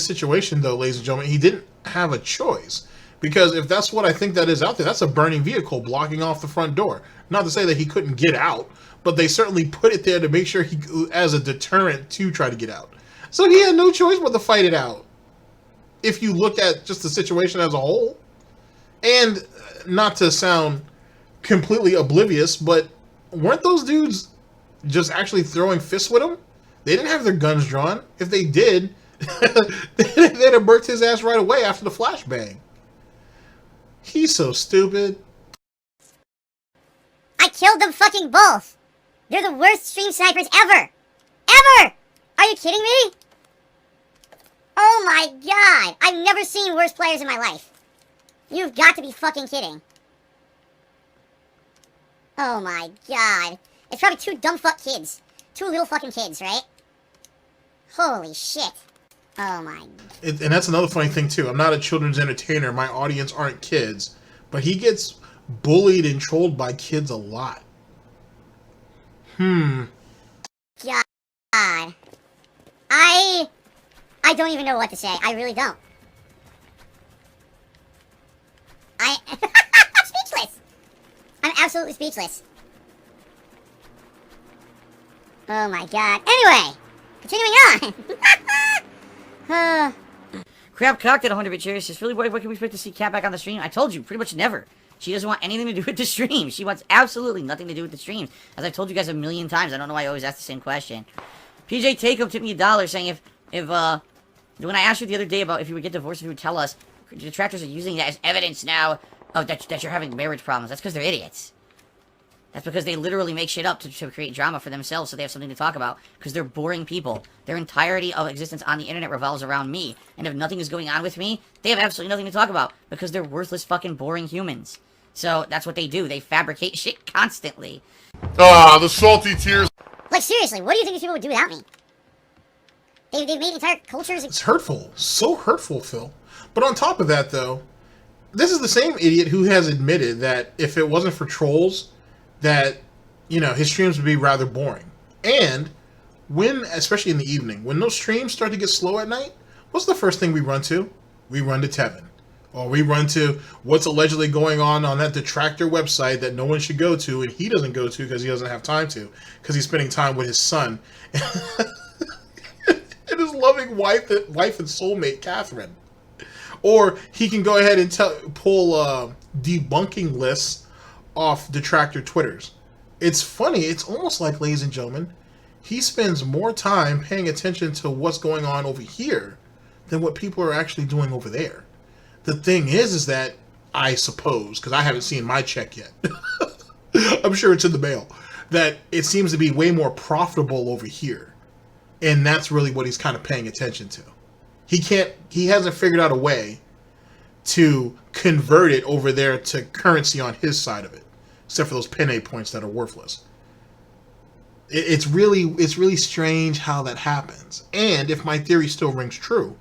situation, though, ladies and gentlemen, he didn't have a choice. Because if that's what I think that is out there, that's a burning vehicle blocking off the front door. Not to say that he couldn't get out, but they certainly put it there to make sure he, as a deterrent to try to get out. So he had no choice but to fight it out. If you look at just the situation as a whole, and not to sound completely oblivious, but weren't those dudes just actually throwing fists with him? They didn't have their guns drawn. If they did, they'd have burnt his ass right away after the flashbang. He's so stupid. I killed them fucking both. They're the worst stream snipers ever. Ever! Are you kidding me? Oh my god. I've never seen worse players in my life. You've got to be fucking kidding. Oh my god. It's probably two dumb fuck kids. Two little fucking kids, right? Holy shit. Oh my. And that's another funny thing too. I'm not a children's entertainer. My audience aren't kids. But he gets bullied and trolled by kids a lot. God. I don't even know what to say. I really don't. I'm speechless. I'm absolutely speechless. Oh my god. Anyway, continuing on. Crab cocked at 100-bit cheers. Just really, what can we expect to see Cat back on the stream? I told you, pretty much never. She doesn't want anything to do with the stream. She wants absolutely nothing to do with the stream. As I've told you guys a million times, I don't know why I always ask the same question. PJ Takeup tipped me $1 saying when I asked you the other day about if you would get divorced, if you would tell us, detractors are using that as evidence now of that you're having marriage problems. That's because they're idiots. That's because they literally make shit up to create drama for themselves so they have something to talk about, because they're boring people. Their entirety of existence on the internet revolves around me, and if nothing is going on with me, they have absolutely nothing to talk about, because they're worthless fucking boring humans. So that's what they do. They fabricate shit constantly. Ah, the salty tears. Like, seriously, what do you think these people would do without me? They've made entire cultures... It's hurtful. So hurtful, Phil. But on top of that, though, this is the same idiot who has admitted that if it wasn't for trolls, that, you know, his streams would be rather boring. And when, especially in the evening, when those streams start to get slow at night, what's the first thing we run to? We run to Tevin. Or we run to what's allegedly going on that detractor website that no one should go to, and he doesn't go to because he doesn't have time to, because he's spending time with his son and his loving wife and soulmate, Catherine. Or he can go ahead and pull debunking lists off detractor Twitters. It's funny. It's almost like, ladies and gentlemen, he spends more time paying attention to what's going on over here than what people are actually doing over there. The thing is that, I suppose, because I haven't seen my check yet, I'm sure it's in the mail, that it seems to be way more profitable over here. And that's really what he's kind of paying attention to. He hasn't figured out a way to convert it over there to currency on his side of it, except for those penne points that are worthless. It's really strange how that happens. And if my theory still rings true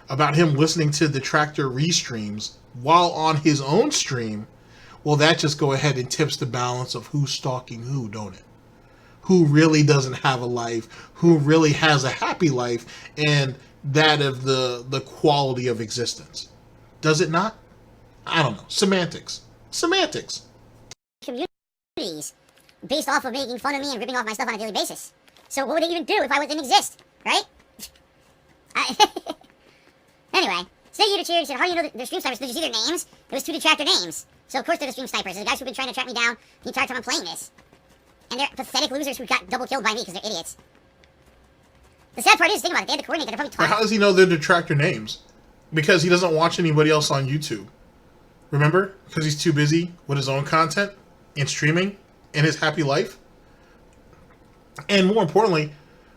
about him listening to the detractor restreams while on his own stream, well, that just go ahead and tips the balance of who's stalking who, don't it? Who really doesn't have a life, who really has a happy life, and that of the quality of existence. Does it not? I don't know. Semantics. communities based off of making fun of me and ripping off my stuff on a daily basis. So what would they even do if I didn't exist, right? Anyway, Snake Eater Cheer said, how do you know they're stream snipers? Did you see their names? It was 2 detractor names. So of course they're the stream snipers. They're the guys who've been trying to track me down the entire time I'm playing this. And they're pathetic losers who got double killed by me because they're idiots. The sad part is, think about it, they had to coordinate, they're probably talking. How does he know their detractor names? Because he doesn't watch anybody else on YouTube. Remember? Because he's too busy with his own content and streaming and his happy life. And more importantly,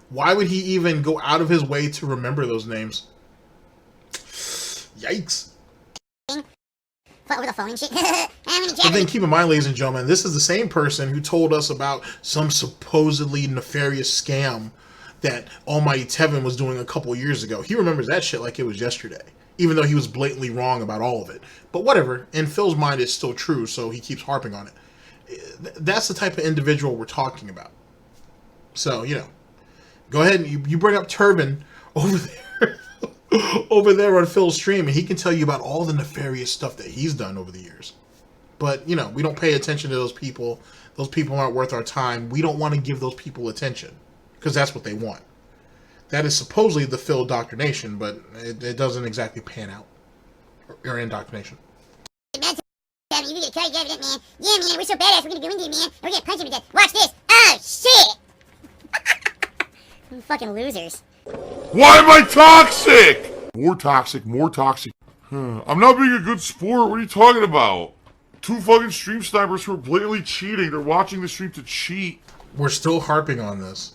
why would he even go out of his way to remember those names? Yikes. Over the phone and shit. But then keep in mind, ladies and gentlemen, this is the same person who told us about some supposedly nefarious scam that Almighty Tevin was doing a couple years ago. He remembers that shit like it was yesterday, even though he was blatantly wrong about all of it. But whatever, in Phil's mind it's still true, so he keeps harping on it. That's the type of individual we're talking about. So, you know, go ahead and you bring up Turban over there. Over there on Phil's stream, and he can tell you about all the nefarious stuff that he's done over the years. But, you know, we don't pay attention to those people. Those people aren't worth our time. We don't want to give those people attention, because that's what they want. That is supposedly the Phil indoctrination, but it doesn't exactly pan out. Or indoctrination. You get a carry, man. Yeah, man, we're so badass, we're gonna go into it, man. We're gonna punch him to death. Watch this. Oh, shit! You fucking losers. Why am I toxic? More toxic, more toxic. I'm not being a good sport. What are you talking about? 2 fucking stream snipers who are blatantly cheating. They're watching the stream to cheat. We're still harping on this.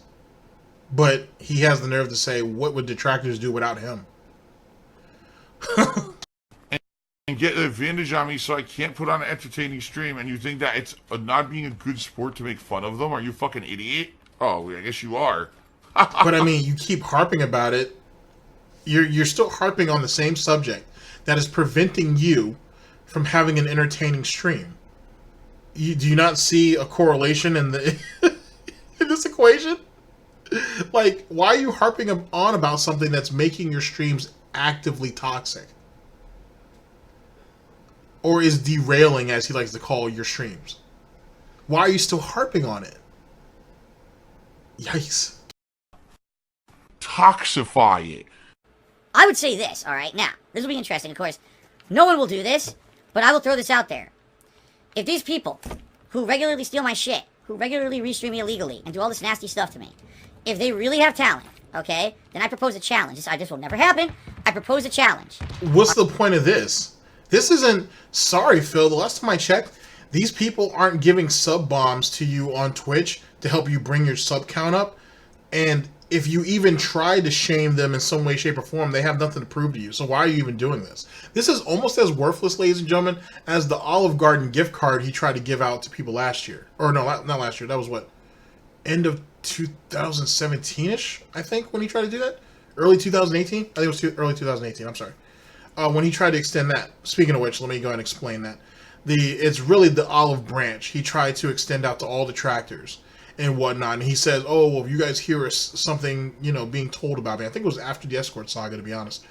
But he has the nerve to say, what would detractors do without him? And get an advantage on me so I can't put on an entertaining stream, and you think that it's not being a good sport to make fun of them? Are you a fucking idiot? Oh, I guess you are. But I mean, you keep harping about it. You're still harping on the same subject that is preventing you from having an entertaining stream. Do you not see a correlation in the in this equation? Like, why are you harping on about something that's making your streams actively toxic? Or is derailing, as he likes to call your streams? Why are you still harping on it? Yikes. Toxify it. I would say this, alright? Now, this will be interesting, of course. No one will do this, but I will throw this out there. If these people who regularly steal my shit, who regularly restream me illegally, and do all this nasty stuff to me, if they really have talent, okay, then I propose a challenge. This will never happen. I propose a challenge. What's the point of this? This isn't... Sorry, Phil. The last time I checked, These people aren't giving sub bombs to you on Twitch to help you bring your sub count up. And if you even try to shame them in some way, shape, or form, they have nothing to prove to you. So why are you even doing this? This is almost as worthless, ladies and gentlemen, as the Olive Garden gift card he tried to give out to people last year. Or no, not last year. That was what? End of 2017-ish, I think, when he tried to do that? Early 2018? I think it was early 2018. I'm sorry. When he tried to extend that. Speaking of which, let me go ahead and explain that. It's really the olive branch he tried to extend out to all detractors and whatnot. And he says, oh, well, if you guys hear something, being told about me, I think it was after the Escort saga, to be honest.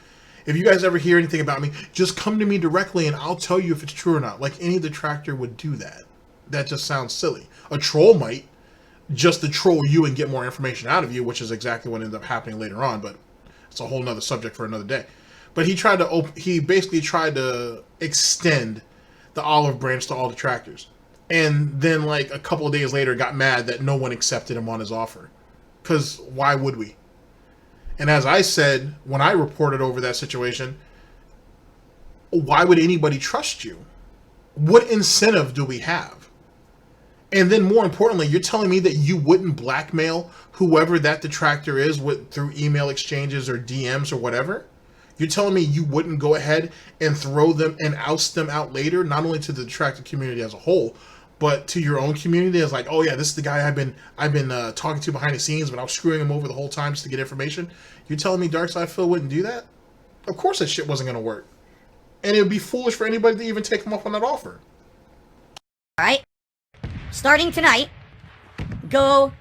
If you guys ever hear anything about me, just come to me directly and I'll tell you if it's true or not. Like any detractor would do that. That just sounds silly. A troll might, just to troll you and get more information out of you, which is exactly what ended up happening later on, but it's a whole nother subject for another day. But he basically tried to extend the olive branch to all detractors. And then like a couple of days later got mad that no one accepted him on his offer. Because why would we? And as I said, when I reported over that situation, why would anybody trust you? What incentive do we have? And then more importantly, you're telling me that you wouldn't blackmail whoever that detractor is through email exchanges or DMs or whatever? You're telling me you wouldn't go ahead and throw them and oust them out later, not only to the detractor community as a whole, but to your own community as like, oh yeah, this is the guy I've been talking to behind the scenes, but I was screwing him over the whole time just to get information. You're telling me Darkside Phil wouldn't do that? Of course that shit wasn't going to work. And it would be foolish for anybody to even take him up on that offer. Alright? Starting tonight, go,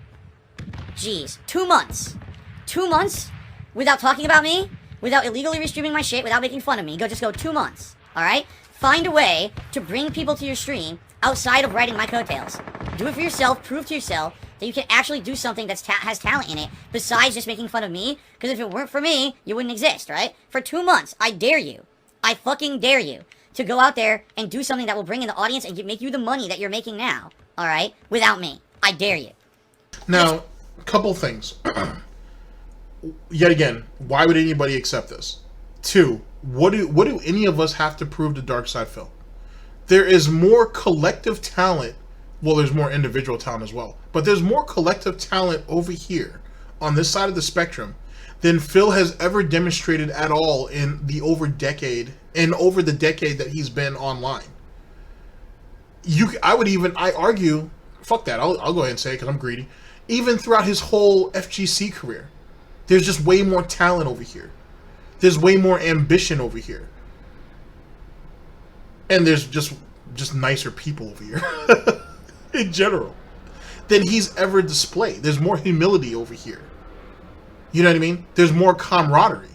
2 months. 2 months without talking about me, without illegally restreaming my shit, without making fun of me. Just go 2 months, alright? Find a way to bring people to your stream outside of writing my coattails. Do it for yourself, prove to yourself that you can actually do something that has talent in it, besides just making fun of me, because if it weren't for me, you wouldn't exist, right? For 2 months, I dare you. I fucking dare you to go out there and do something that will bring in the audience and make you the money that you're making now, alright? Without me. I dare you. Now, a couple things. Yet again, why would anybody accept this? 2, what do any of us have to prove to Darkside Phil? There is more collective talent. Well, there's more individual talent as well. But there's more collective talent over here on this side of the spectrum than Phil has ever demonstrated at all in the over the decade that he's been online. I argue, fuck that, I'll go ahead and say it because I'm greedy. Even throughout his whole FGC career, there's just way more talent over here. There's way more ambition over here. And there's just nicer people over here in general than he's ever displayed. There's more humility over here. You know what I mean? There's more camaraderie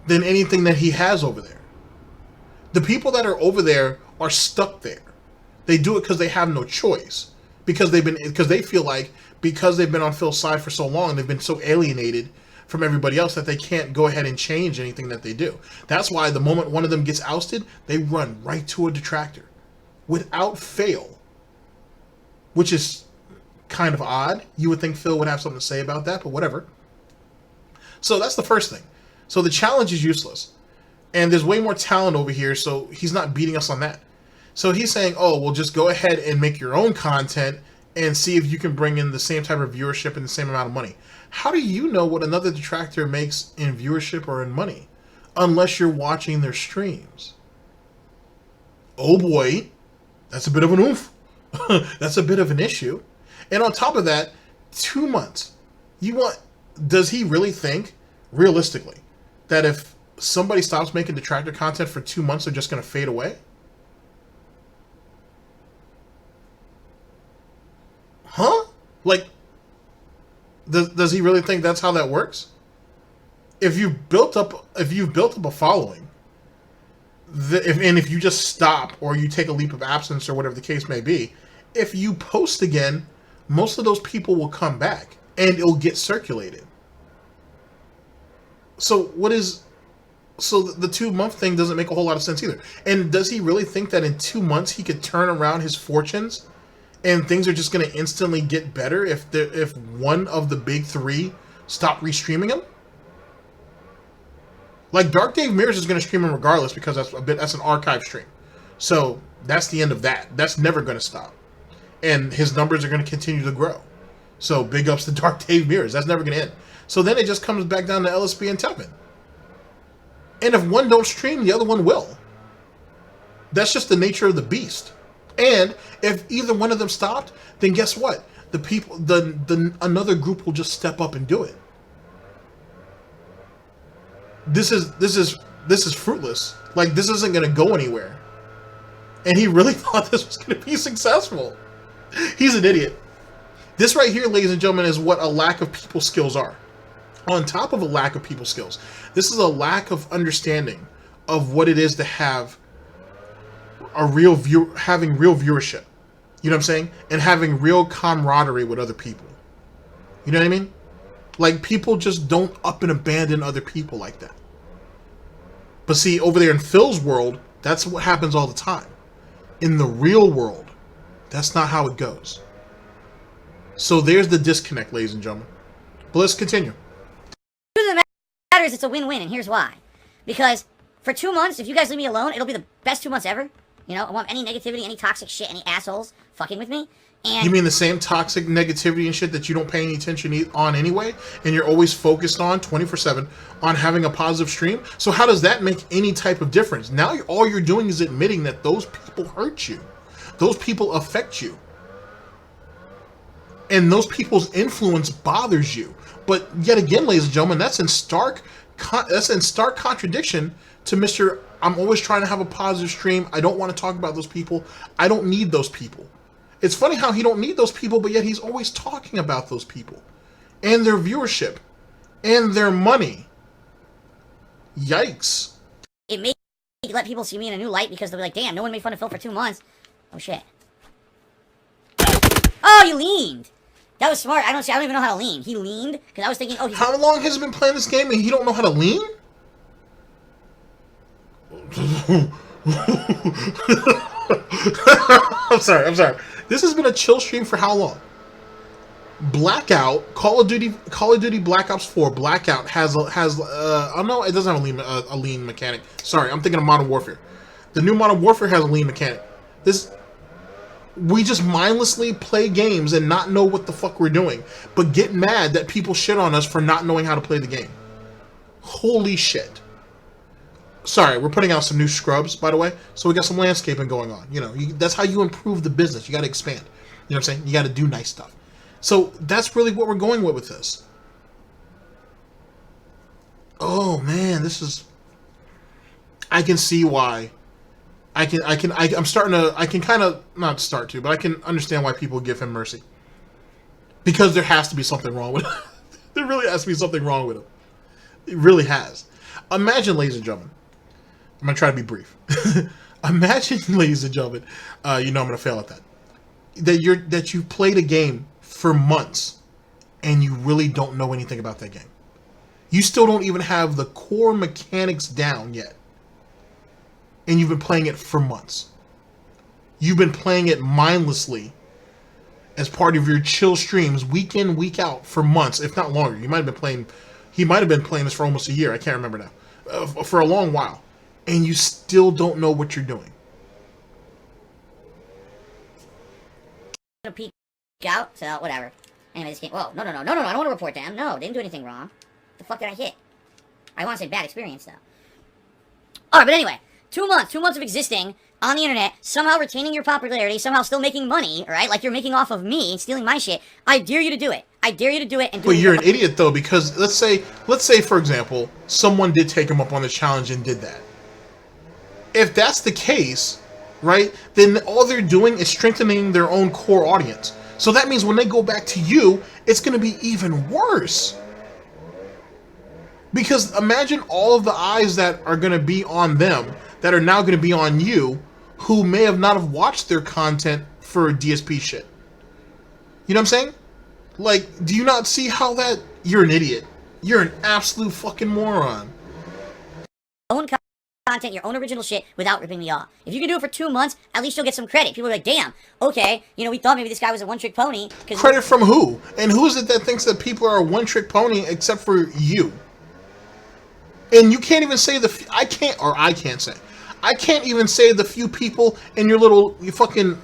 than anything that he has over there. The people that are over there are stuck there. They do it because they have no choice. Because they feel like because they've been on Phil's side for so long, they've been so alienated from everybody else that they can't go ahead and change anything that they do. That's why the moment one of them gets ousted, they run right to a detractor without fail, which is kind of odd. You would think Phil would have something to say about that, but whatever. So that's the first thing. So the challenge is useless. And there's way more talent over here, so he's not beating us on that. So he's saying, oh, well, just go ahead and make your own content and see if you can bring in the same type of viewership and the same amount of money. How do you know what another detractor makes in viewership or in money? Unless you're watching their streams. Oh boy, that's a bit of an oomph. That's a bit of an issue. And on top of that, 2 months. Does he really think, realistically, that if somebody stops making detractor content for 2 months, they're just going to fade away? Huh? Like, does he really think that's how that works? If you've built up a following, if you just stop or you take a leap of absence or whatever the case may be, if you post again, most of those people will come back and it'll get circulated. So the 2 month thing doesn't make a whole lot of sense either. And does he really think that in 2 months he could turn around his fortunes and things are just going to instantly get better if one of the big three stop restreaming him? Like Dark Dave Mears is going to stream him regardless because that's an archive stream. So That's the end of that. That's never going to stop. And his numbers are going to continue to grow. So big ups to Dark Dave Mirrors. That's never going to end. So then it just comes back down to LSP and Tubman. And if one don't stream, the other one will. That's just the nature of the beast. And if either one of them stopped, then guess what? The people, another group will just step up and do it. This is fruitless. Like, this isn't going to go anywhere. And he really thought this was going to be successful. He's an idiot. This right here, ladies and gentlemen, is what a lack of people skills are. On top of a lack of people skills, this is a lack of understanding of what it is to have a real having real viewership. You know what I'm saying? And having real camaraderie with other people. You know what I mean? Like, people just don't up and abandon other people like that. But see, over there in Phil's world, that's what happens all the time. In the real world, that's not how it goes. So there's the disconnect, ladies and gentlemen. But let's continue. The truth of the matter is it's a win-win, and here's why. Because for 2 months, if you guys leave me alone, it'll be the best 2 months ever. You know, I want any negativity, any toxic shit, any assholes fucking with me. And you mean the same toxic negativity and shit that you don't pay any attention on anyway, and you're always focused on 24/7 on having a positive stream? So how does that make any type of difference? Now all you're doing is admitting that those people hurt you. Those people affect you. And those people's influence bothers you. But yet again, ladies and gentlemen, that's in stark contradiction to Mr. I'm always trying to have a positive stream. I don't want to talk about those people. I don't need those people. It's funny how he don't need those people, but yet he's always talking about those people and their viewership and their money. Yikes. it may let people see me in a new light because they'll be like, damn, no one made fun of Phil for 2 months. Oh, shit. Oh, you leaned. That was smart. I don't even know how to lean. He leaned because I was thinking, oh, he's... How long has he been playing this game and he don't know how to lean? I'm sorry. This has been a chill stream for how long? Blackout, Call of Duty Black Ops 4 Blackout has oh no, it doesn't have a lean mechanic. Sorry, I'm thinking of Modern Warfare. The new Modern Warfare has a lean mechanic. We just mindlessly play games and not know what the fuck we're doing, but get mad that people shit on us for not knowing how to play the game. Holy shit. Sorry, we're putting out some new scrubs, by the way, so we got some landscaping going on. You know, that's how you improve the business. You got to expand. You know what I'm saying? You got to do nice stuff. So that's really what we're going with this. Oh man, this is... I can see why. I can kind of not start to, but I can understand why people give him mercy. Because there has to be something wrong with him. There really has to be something wrong with him. It really has. Imagine, ladies and gentlemen. I'm gonna try to be brief. Imagine, ladies and gentlemen, you know I'm gonna fail at that. That you played a game for months and you really don't know anything about that game. You still don't even have the core mechanics down yet. And you've been playing it for months. You've been playing it mindlessly as part of your chill streams week in, week out for months, if not longer. He might have been playing this for almost a year. I can't remember now. For a long while. And you still don't know what you're doing. Peek out, so whatever. Anyway, this game... Whoa, no, I don't want to report them. No, they didn't do anything wrong. The fuck did I hit? I want to say bad experience, though. Alright, but anyway. 2 months. 2 months of existing on the internet, somehow retaining your popularity, somehow still making money, right? Like you're making off of me and stealing my shit. I dare you to do it. I dare you to do it and do it. But you're an idiot, though, because let's say, for example, someone did take him up on the challenge and did that. If that's the case, right, then all they're doing is strengthening their own core audience. So that means when they go back to you, it's going to be even worse. Because imagine all of the eyes that are going to be on them that are now going to be on you who may have not have watched their content for DSP shit. You know what I'm saying? Like, do you not see how that... You're an idiot. You're an absolute fucking moron. Own content, your own original shit, without ripping me off. If you can do it for 2 months, at least you'll get some credit. People are like, damn, okay, you know, we thought maybe this guy was a one-trick pony. Credit from who? And who is it that thinks that people are a one-trick pony except for you? And you can't even say I can't say. I can't even say the few people in your little fucking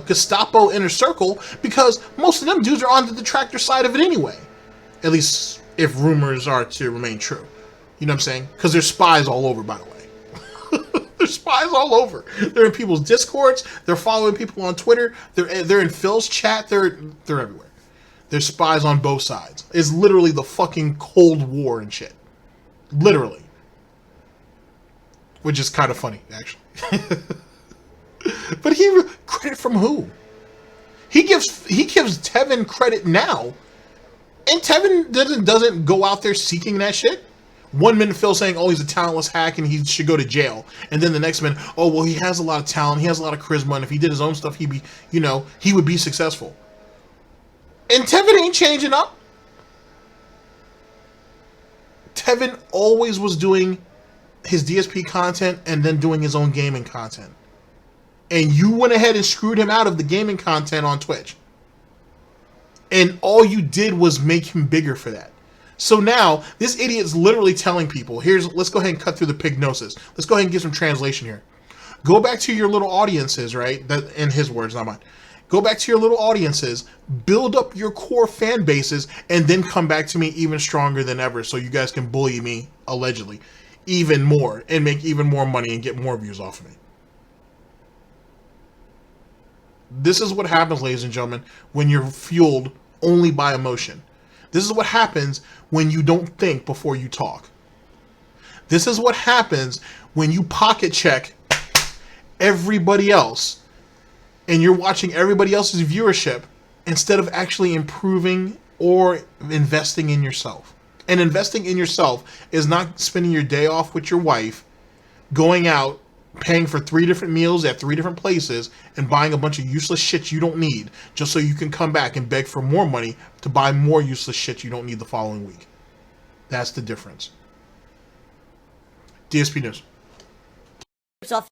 Gestapo inner circle, because most of them dudes are on the detractor side of it anyway. At least if rumors are to remain true. You know what I'm saying? Because there's spies all over, by the way. There's spies all over. They're in people's Discords. They're following people on Twitter. They're in Phil's chat. They're everywhere. There's spies on both sides. It's literally the fucking Cold War and shit. Literally. Which is kind of funny, actually. But credit from who? He gives Tevin credit now, and Tevin doesn't go out there seeking that shit. 1 minute Phil saying, oh, he's a talentless hack and he should go to jail, and then the next minute, oh well, he has a lot of talent, he has a lot of charisma, and if he did his own stuff, he would be successful. And Tevin ain't changing up. Tevin always was doing his DSP content and then doing his own gaming content. And you went ahead and screwed him out of the gaming content on Twitch. And all you did was make him bigger for that. So now, this idiot's literally telling people, let's go ahead and cut through the pignosis. Let's go ahead and get some translation here. Go back to your little audiences, right? That, in his words, not mine. Go back to your little audiences, build up your core fan bases, and then come back to me even stronger than ever so you guys can bully me, allegedly, even more, and make even more money and get more views off of me. This is what happens, ladies and gentlemen, when you're fueled only by emotion. This is what happens when you don't think before you talk. This is what happens when you pocket check everybody else and you're watching everybody else's viewership instead of actually improving or investing in yourself. And investing in yourself is not spending your day off with your wife, going out, paying for 3 different meals at 3 different places, and buying a bunch of useless shit you don't need just so you can come back and beg for more money to buy more useless shit you don't need the following week. That's the difference. DSP News. Off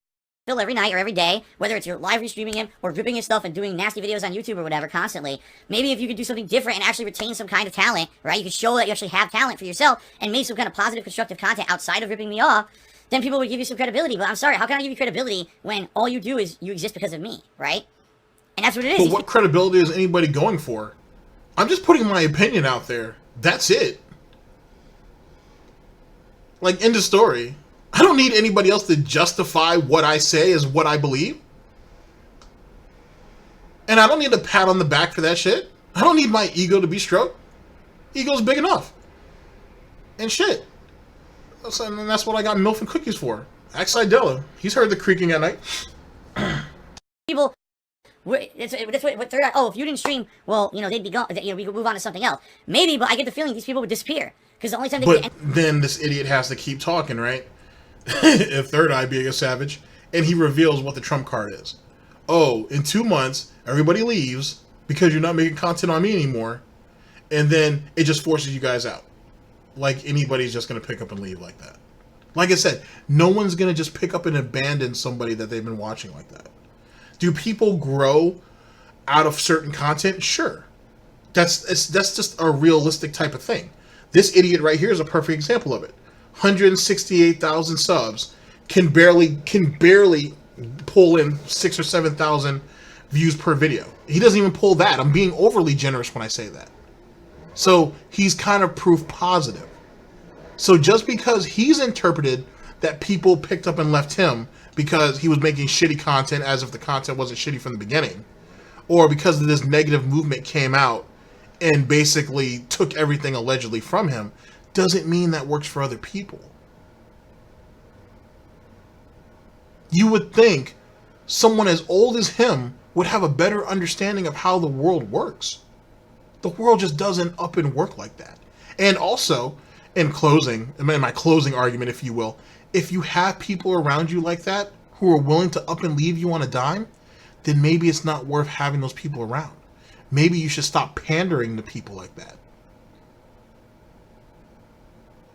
Phil every night or every day, whether it's you're live restreaming him or ripping his stuff and doing nasty videos on YouTube or whatever constantly. Maybe if you could do something different and actually retain some kind of talent, right? You could show that you actually have talent for yourself and make some kind of positive, constructive content outside of ripping me off. Then people would give you some credibility. But I'm sorry, how can I give you credibility when all you do is you exist because of me, right? And that's what it is. But what credibility is anybody going for? I'm just putting my opinion out there. That's it. Like, end of story. I don't need anybody else to justify what I say as what I believe. And I don't need a pat on the back for that shit. I don't need my ego to be stroked. Ego's big enough. And shit. And that's what I got MILF and cookies for. Ask Idella. He's heard the creaking at night. People, if you didn't stream, well, they'd be gone. We could move on to something else. Maybe, but I get the feeling these people would disappear because the only time they. But then this idiot has to keep talking, right? If Third Eye being a savage, and he reveals what the trump card is. Oh, in 2 months, everybody leaves because you're not making content on me anymore, and then it just forces you guys out. Like anybody's just going to pick up and leave like that. Like I said, no one's going to just pick up and abandon somebody that they've been watching like that. Do people grow out of certain content? Sure. That's just a realistic type of thing. This idiot right here is a perfect example of it. 168,000 subs can barely pull in 6,000 or 7,000 views per video. He doesn't even pull that. I'm being overly generous when I say that. So he's kind of proof positive. So just because he's interpreted that people picked up and left him because he was making shitty content as if the content wasn't shitty from the beginning, or because of this negative movement came out and basically took everything allegedly from him, doesn't mean that works for other people. You would think someone as old as him would have a better understanding of how the world works. The world just doesn't up and work like that. And also, in my closing argument, if you will, if you have people around you like that who are willing to up and leave you on a dime, then maybe it's not worth having those people around. Maybe you should stop pandering to people like that.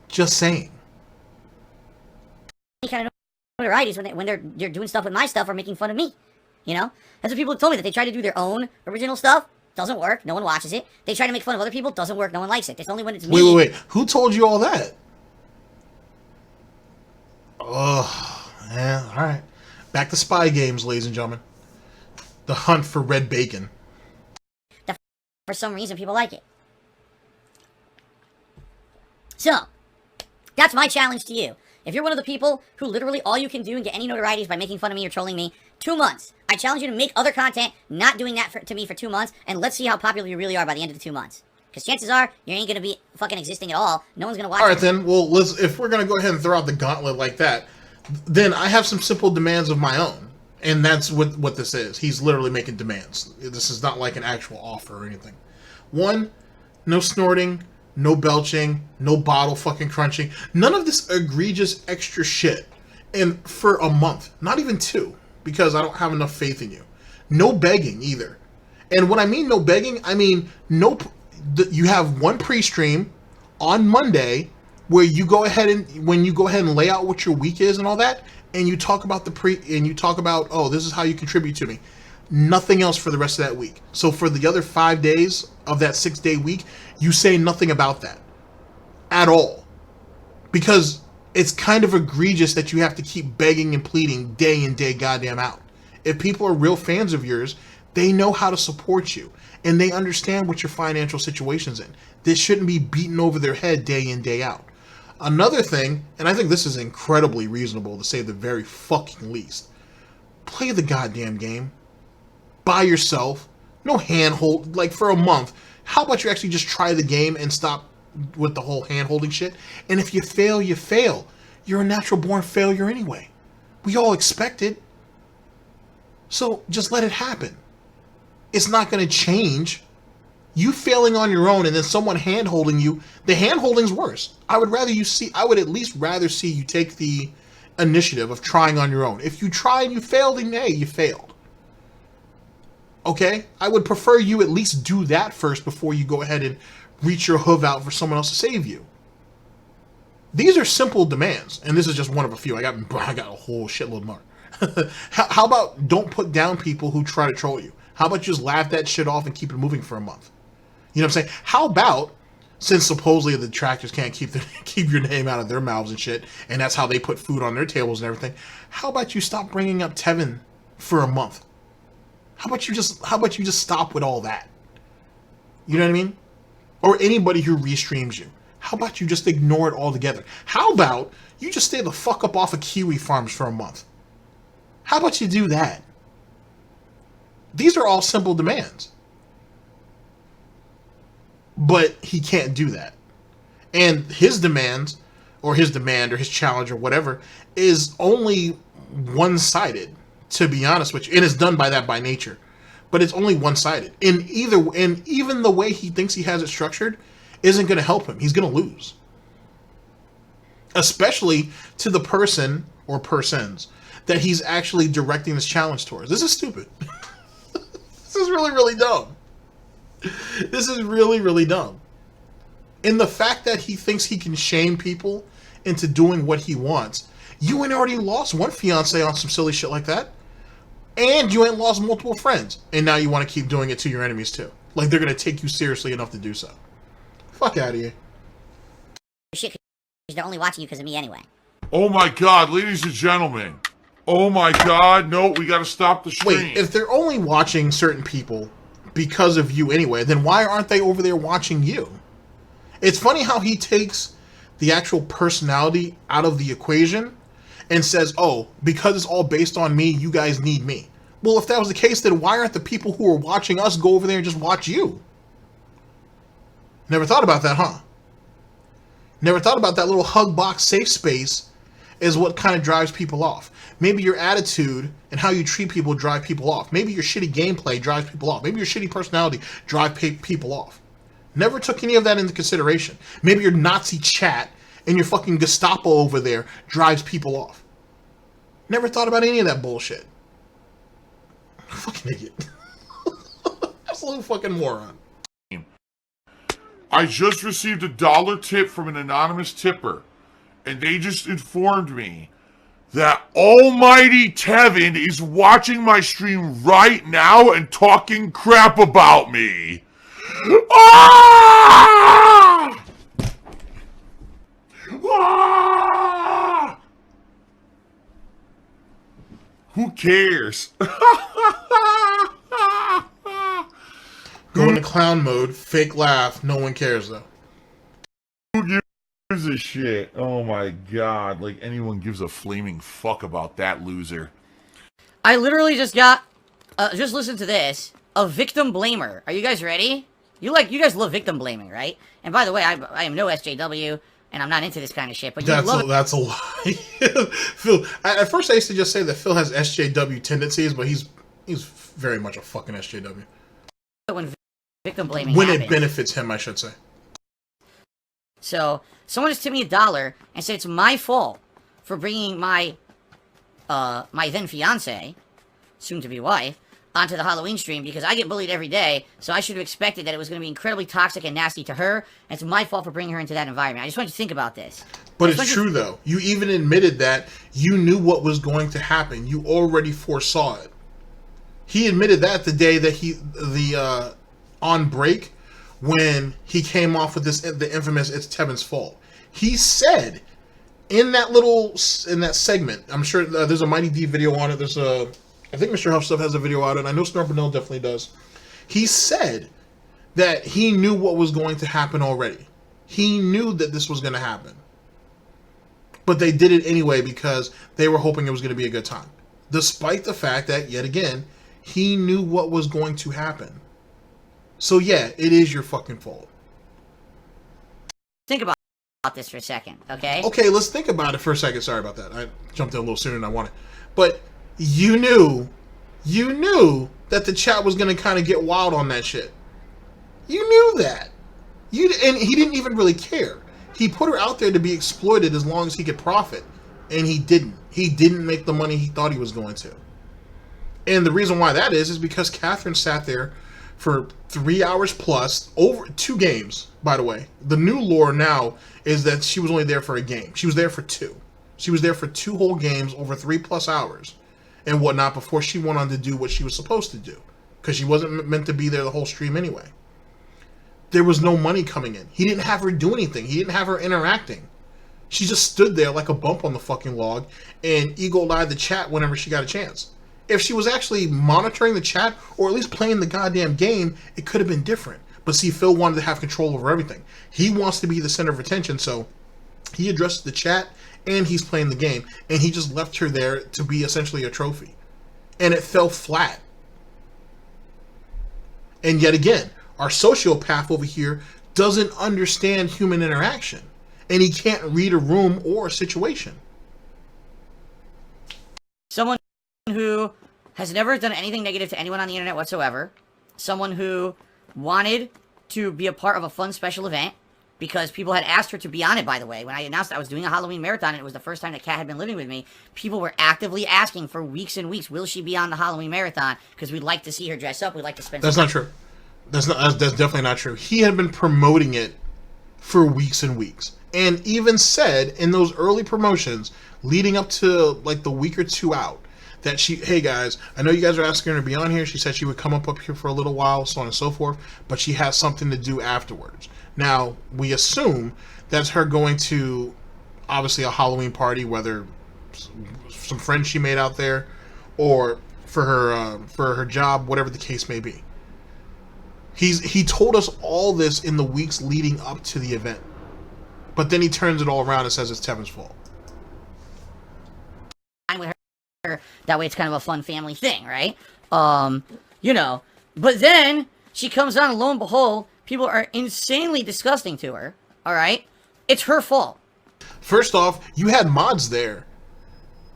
Just saying. Kind of notorieties when they're doing stuff with my stuff or making fun of me. That's what people have told me, that they try to do their own original stuff. Doesn't work. No one watches it. They try to make fun of other people. Doesn't work. No one likes it. It's only when it's me. Wait. Who told you all that? Ugh. Yeah, all right. Back to spy games, ladies and gentlemen. The hunt for red bacon. For some reason, people like it. So, that's my challenge to you. If you're one of the people who literally all you can do and get any notoriety is by making fun of me or trolling me, 2 months. I challenge you to make other content, not doing that to me for 2 months, and let's see how popular you really are by the end of the 2 months. Because chances are, you ain't going to be fucking existing at all. No one's going to watch All right, it. then. Well, if we're going to go ahead and throw out the gauntlet like that, then I have some simple demands of my own. And that's what this is. He's literally making demands. This is not like an actual offer or anything. 1, no snorting, no belching, no bottle fucking crunching. None of this egregious extra shit. And for a month. Not even 2. Because I don't have enough faith in you. No begging either. And when I mean no begging, I mean you have one pre-stream on Monday where you go ahead and lay out what your week is and all that, and you talk about oh, this is how you contribute to me. Nothing else for the rest of that week. So for the other 5 days of that 6-day week, you say nothing about that at all. Because it's kind of egregious that you have to keep begging and pleading day in, day goddamn out. If people are real fans of yours, they know how to support you. And they understand what your financial situation's in. This shouldn't be beaten over their head day in, day out. Another thing, and I think this is incredibly reasonable to say the very fucking least, play the goddamn game. By yourself. No handhold, like for a month. How about you actually just try the game and stop with the whole hand-holding shit? And if you fail, you fail. You're a natural-born failure anyway. We all expect it. So just let it happen. It's not going to change. You failing on your own and then someone hand-holding you, the hand-holding's worse. I would at least rather see you take the initiative of trying on your own. If you try and you fail, then hey, you failed. Okay? I would prefer you at least do that first before you go ahead and reach your hoof out for someone else to save you. These are simple demands, and this is just one of a few. I got a whole shitload more. How about don't put down people who try to troll you? How about you just laugh that shit off and keep it moving for a month? You know what I'm saying? How about, since supposedly the detractors can't keep your name out of their mouths and shit, and that's how they put food on their tables and everything, how about you stop bringing up Tevin for a month? How about you just stop with all that? You know what I mean? Or anybody who restreams you. How about you just ignore it altogether? How about you just stay the fuck up off of kiwi farms for a month? How about you do that? These are all simple demands. But he can't do that. And his demands, or his demand, or his challenge, or whatever, is only one-sided, to be honest with you. And it's done by nature. But it's only one-sided. And even the way he thinks he has it structured isn't going to help him. He's going to lose. Especially to the person, or persons, that he's actually directing this challenge towards. This is stupid. This is really, really dumb. This is really, really dumb. And the fact that he thinks he can shame people into doing what he wants. You ain't already lost one fiance on some silly shit like that. And you ain't lost multiple friends. And now you want to keep doing it to your enemies too. Like they're going to take you seriously enough to do so. Fuck out of here. Shit, because they're only watching you because of me anyway. Oh my god, ladies and gentlemen. Oh my god, no, we gotta stop the stream. Wait, if they're only watching certain people because of you anyway, then why aren't they over there watching you? It's funny how he takes the actual personality out of the equation and says, oh, because it's all based on me, you guys need me. Well, if that was the case, then why aren't the people who are watching us go over there and just watch you? Never thought about that, huh? Never thought about that little hug box safe space is what kind of drives people off. Maybe your attitude and how you treat people drive people off. Maybe your shitty gameplay drives people off. Maybe your shitty personality drives people off. Never took any of that into consideration. Maybe your Nazi chat and your fucking Gestapo over there drives people off. Never thought about any of that bullshit. Fucking idiot. Absolute fucking moron. I just received a $1 tip from an anonymous tipper, and they just informed me that almighty Tevin is watching my stream right now and talking crap about me. Ah! Ah! Who cares? Go into clown mode, fake laugh. No one cares though. Who gives a shit? Oh my god! Like anyone gives a flaming fuck about that loser. I literally just got, just listen to this, a victim blamer. Are you guys ready? You guys love victim blaming, right? And by the way, I am no SJW, and I'm not into this kind of shit, but That's a lie. Phil, at first I used to just say that Phil has SJW tendencies, but he's very much a fucking SJW. When victim blaming When happens. it benefits him, I should say. So, someone just tipped me $1 and said it's my fault for bringing my then fiance, soon to be wife, onto the Halloween stream because I get bullied every day, so I should have expected that it was going to be incredibly toxic and nasty to her, and it's my fault for bringing her into that environment. I just want you to think about this. But it's true, though. You even admitted that you knew what was going to happen. You already foresaw it. He admitted that the day that on break, when he came off with the infamous "It's Tevin's fault." He said in that segment, I'm sure there's a Mighty D video on it. I think Mr. Huff Stuff has a video on it. I know Snort Burnell definitely does. He said that he knew what was going to happen already. He knew that this was going to happen. But they did it anyway because they were hoping it was going to be a good time. Despite the fact that, yet again, he knew what was going to happen. So yeah, it is your fucking fault. Think about this for a second, okay? Okay, let's think about it for a second. Sorry about that. I jumped in a little sooner than I wanted. But you knew that the chat was going to kind of get wild on that shit. You knew that. And he didn't even really care. He put her out there to be exploited as long as he could profit. And he didn't. He didn't make the money he thought he was going to. And the reason why that is because Catherine sat there for 3 hours plus, over 2 games, by the way. The new lore now is that she was only there for a game. She was there for 2. She was there for 2 whole games over 3+ hours and whatnot before she went on to do what she was supposed to do. Because she wasn't meant to be there the whole stream anyway. There was no money coming in. He didn't have her do anything. He didn't have her interacting. She just stood there like a bump on the fucking log and eagle-eyed the chat whenever she got a chance. If she was actually monitoring the chat or at least playing the goddamn game, it could have been different. But see, Phil wanted to have control over everything. He wants to be the center of attention, so he addressed the chat and he's playing the game. And he just left her there to be essentially a trophy. And it fell flat. And yet again, our sociopath over here doesn't understand human interaction. And he can't read a room or a situation. Someone who has never done anything negative to anyone on the internet whatsoever. Someone who wanted to be a part of a fun special event because people had asked her to be on it, by the way. When I announced I was doing a Halloween marathon and it was the first time that Kat had been living with me, people were actively asking for weeks and weeks, will she be on the Halloween marathon? Because we'd like to see her dress up. We'd like to spend That's some not true. That's definitely not true. He had been promoting it for weeks and weeks. And even said in those early promotions leading up to like the week or 2 out, that hey guys, I know you guys are asking her to be on here. She said she would come up here for a little while, so on and so forth, but she has something to do afterwards. Now, we assume that's her going to, obviously, a Halloween party, whether some friends she made out there, or for her job, whatever the case may be. He told us all this in the weeks leading up to the event. But then he turns it all around and says it's Tevin's fault. with her. That way it's kind of a fun family thing, right? But then she comes on and lo and behold, people are insanely disgusting to her, alright? It's her fault. First off, you had mods there.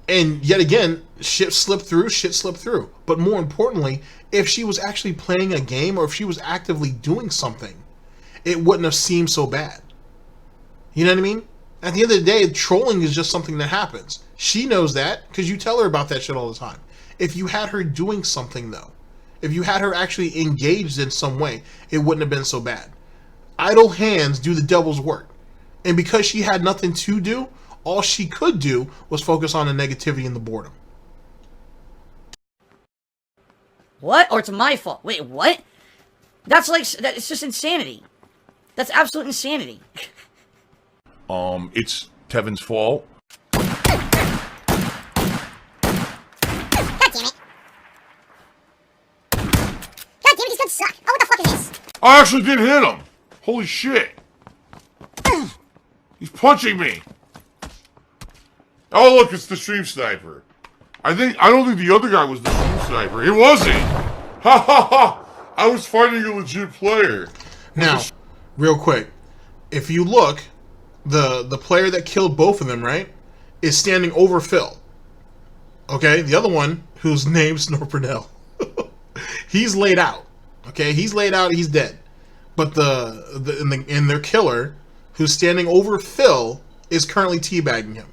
And yet again, shit slipped through. But more importantly, if she was actually playing a game or if she was actively doing something, it wouldn't have seemed so bad. You know what I mean? At the end of the day, trolling is just something that happens. She knows that because you tell her about that shit all the time. If you had her doing something, though, if you had her actually engaged in some way, it wouldn't have been so bad. Idle hands do the devil's work. And because she had nothing to do, all she could do was focus on the negativity and the boredom. What? Or it's my fault. Wait, what? That's it's just insanity. That's absolute insanity. It's Tevin's fault. fucking suck. Oh, what the fuck is this? I actually did hit him. Holy shit. He's punching me. Oh, look, it's the stream sniper. I don't think the other guy was the stream sniper. It wasn't. Ha ha ha. I was fighting a legit player. Now, real quick, if you look, the player that killed both of them, right, is standing over Phil. Okay, the other one, whose name's Burnell, he's laid out. Okay, he's laid out. He's dead. But their killer, who's standing over Phil, is currently teabagging him.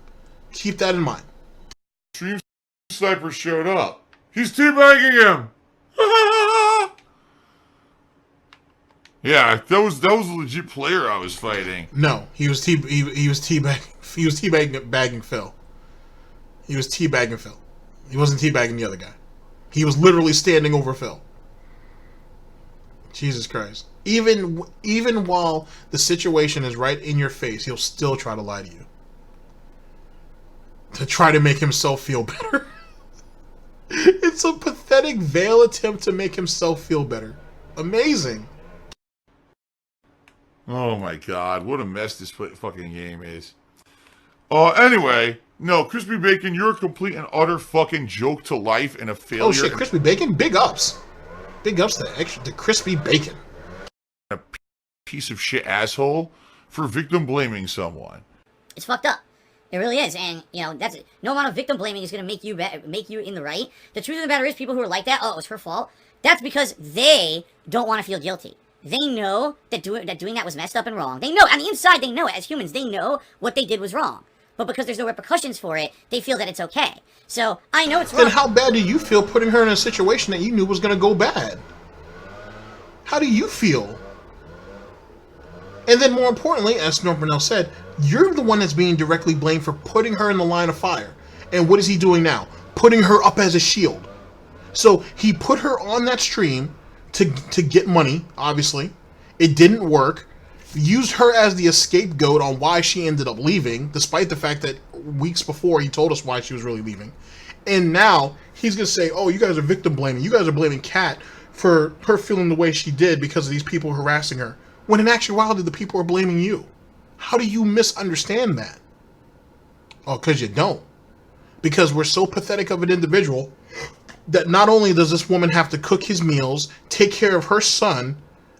Keep that in mind. Stream sniper showed up. He's teabagging him. Yeah, that was a legit player I was fighting. No, he was teabagging Phil. He was teabagging Phil. He wasn't teabagging the other guy. He was literally standing over Phil. Jesus Christ. Even while the situation is right in your face, he'll still try to lie to you. To try to make himself feel better. It's a pathetic veiled attempt to make himself feel better. Amazing. Oh my god, what a mess this fucking game is. Anyway, no, Crispy Bacon, you're a complete and utter fucking joke to life and a failure. Oh shit, Crispy Bacon? Big ups. Big ups to Crispy Bacon. A piece of shit asshole for victim blaming someone. It's fucked up. It really is, and that's it. No amount of victim blaming is going to make you in the right. The truth of the matter is, people who are like that, oh, it was her fault. That's because they don't want to feel guilty. They know that doing that was messed up and wrong. They know on the inside. They know it. As humans, they know what they did was wrong. But because there's no repercussions for it, they feel that it's okay. So I know it's wrong. Then how bad do you feel putting her in a situation that you knew was going to go bad? How do you feel? And then more importantly, as Burnell said, you're the one that's being directly blamed for putting her in the line of fire. And what is he doing now? Putting her up as a shield. So he put her on that stream to get money, obviously. It didn't work. Used her as the scapegoat on why she ended up leaving, despite the fact that weeks before he told us why she was really leaving. And now he's going to say, oh, you guys are victim blaming. You guys are blaming Kat for her feeling the way she did because of these people harassing her. When in actuality, the people are blaming you. How do you misunderstand that? Oh, because you don't. Because we're so pathetic of an individual that not only does this woman have to cook his meals, take care of her son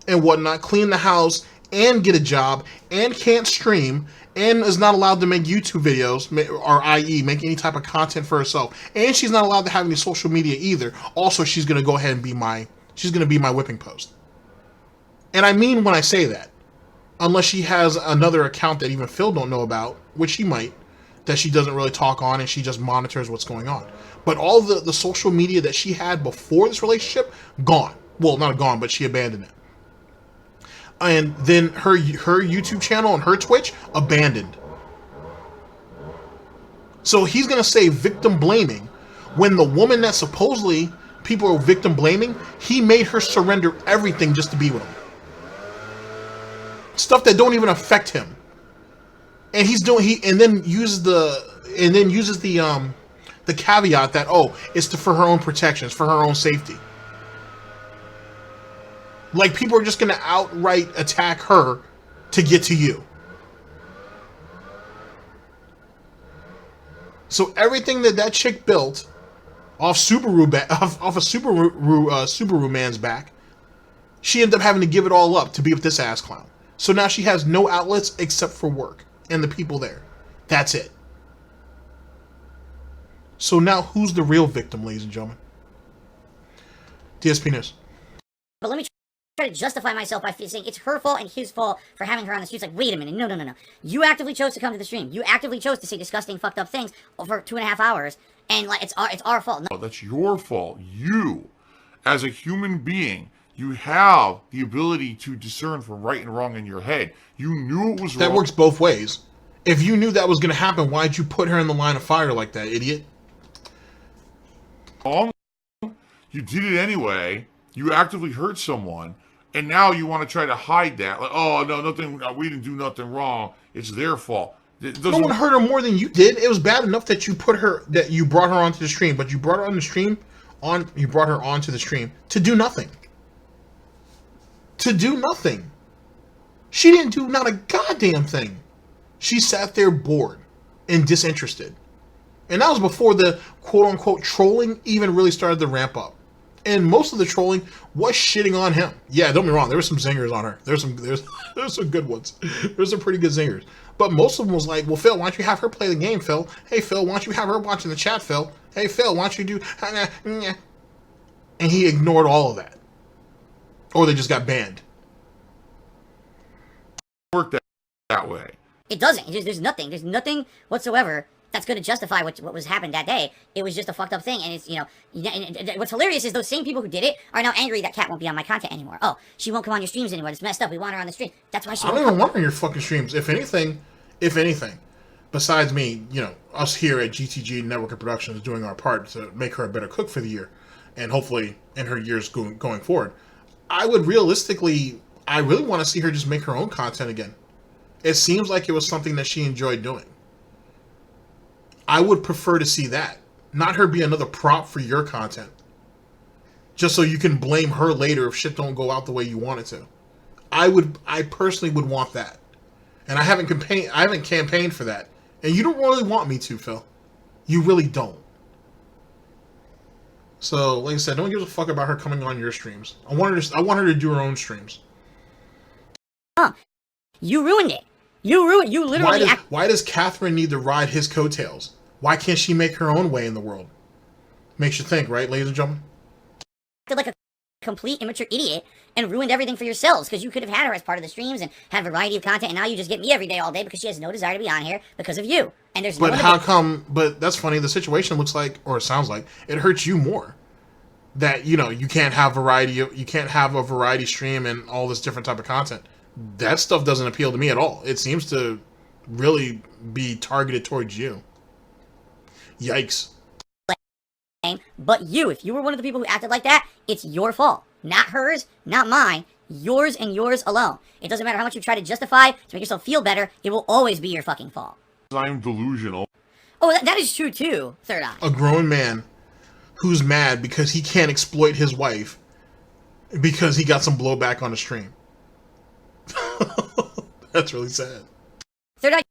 and whatnot, clean the house, and get a job, and can't stream, and is not allowed to make YouTube videos, or i.e. make any type of content for herself, and she's not allowed to have any social media either. Also, she's going to go ahead and be my whipping post. And I mean when I say that. Unless she has another account that even Phil don't know about, which she might, that she doesn't really talk on and she just monitors what's going on. But all the social media that she had before this relationship, gone. Well, not gone, but she abandoned it. And then her YouTube channel and her Twitch, abandoned. So he's going to say victim blaming when the woman that supposedly people are victim blaming, he made her surrender everything just to be with him. Stuff that don't even affect him. And then uses the caveat that, oh, it's for her own protection, it's for her own safety. Like people are just going to outright attack her to get to you. So everything that chick built off a Subaru man's back, she ended up having to give it all up to be with this ass clown. So now she has no outlets except for work and the people there. That's it. So now who's the real victim, ladies and gentlemen? DSP News. But let me try to justify myself by saying it's her fault and his fault for having her on the streets. Like, wait a minute, no. You actively chose to come to the stream. You actively chose to say disgusting, fucked up things for 2.5 hours, and like it's our fault. No, that's your fault. You, as a human being, you have the ability to discern from right and wrong in your head. You knew it was wrong. That works both ways. If you knew that was going to happen, why'd you put her in the line of fire like that, idiot? You did it anyway. You actively hurt someone, and now you want to try to hide that. Like, oh no, nothing. We didn't do nothing wrong. It's their fault. No one hurt her more than you did. It was bad enough that you brought her onto the stream, but you brought her on the stream. You brought her onto the stream to do nothing. to do nothing. She didn't do not a goddamn thing. She sat there bored and disinterested. And that was before the quote-unquote trolling even really started to ramp up. And most of the trolling was shitting on him. Yeah, don't be wrong. There were some zingers on her. There's some good ones. There's some pretty good zingers. But most of them was like, well, Phil, why don't you have her play the game, Phil? Hey, Phil, why don't you have her watching the chat, Phil? Hey, Phil, why don't you do... And he ignored all of that. Or they just got banned. Work that way. It doesn't. There's nothing whatsoever that's going to justify what was happened that day. It was just a fucked up thing, and it's, and what's hilarious is those same people who did it are now angry that Kat won't be on my content anymore. Oh, she won't come on your streams anymore. It's messed up. We want her on the stream. That's why she. I don't even want her on your fucking streams. If anything, besides me, us here at GTG Network of Productions doing our part to make her a better cook for the year, and hopefully in her years going forward, I really want to see her just make her own content again. It seems like it was something that she enjoyed doing. I would prefer to see that. Not her be another prop for your content. Just so you can blame her later if shit don't go out the way you want it to. I personally would want that. And I haven't campaigned for that. And you don't really want me to, Phil. You really don't. So, like I said, don't give a fuck about her coming on your streams. I want her to do her own streams. You ruined it. You literally... Why does Catherine need to ride his coattails? Why can't she make her own way in the world? Makes you think, right, ladies and gentlemen? Acted like a complete immature idiot and ruined everything for yourselves, because you could have had her as part of the streams and had a variety of content, and now you just get me every day all day because she has no desire to be on here because of you. And there's But how come... But that's funny. The situation looks like, or it sounds like, it hurts you more. That, you can't have a variety stream and all this different type of content. That stuff doesn't appeal to me at all. It seems to really be targeted towards you. Yikes. But if you were one of the people who acted like that, it's your fault. Not hers, not mine. Yours and yours alone. It doesn't matter how much you try to justify to make yourself feel better, it will always be your fucking fault. I'm delusional. Oh, that is true too, Third Eye. A grown man who's mad because he can't exploit his wife because he got some blowback on the stream. That's really sad. Third Eye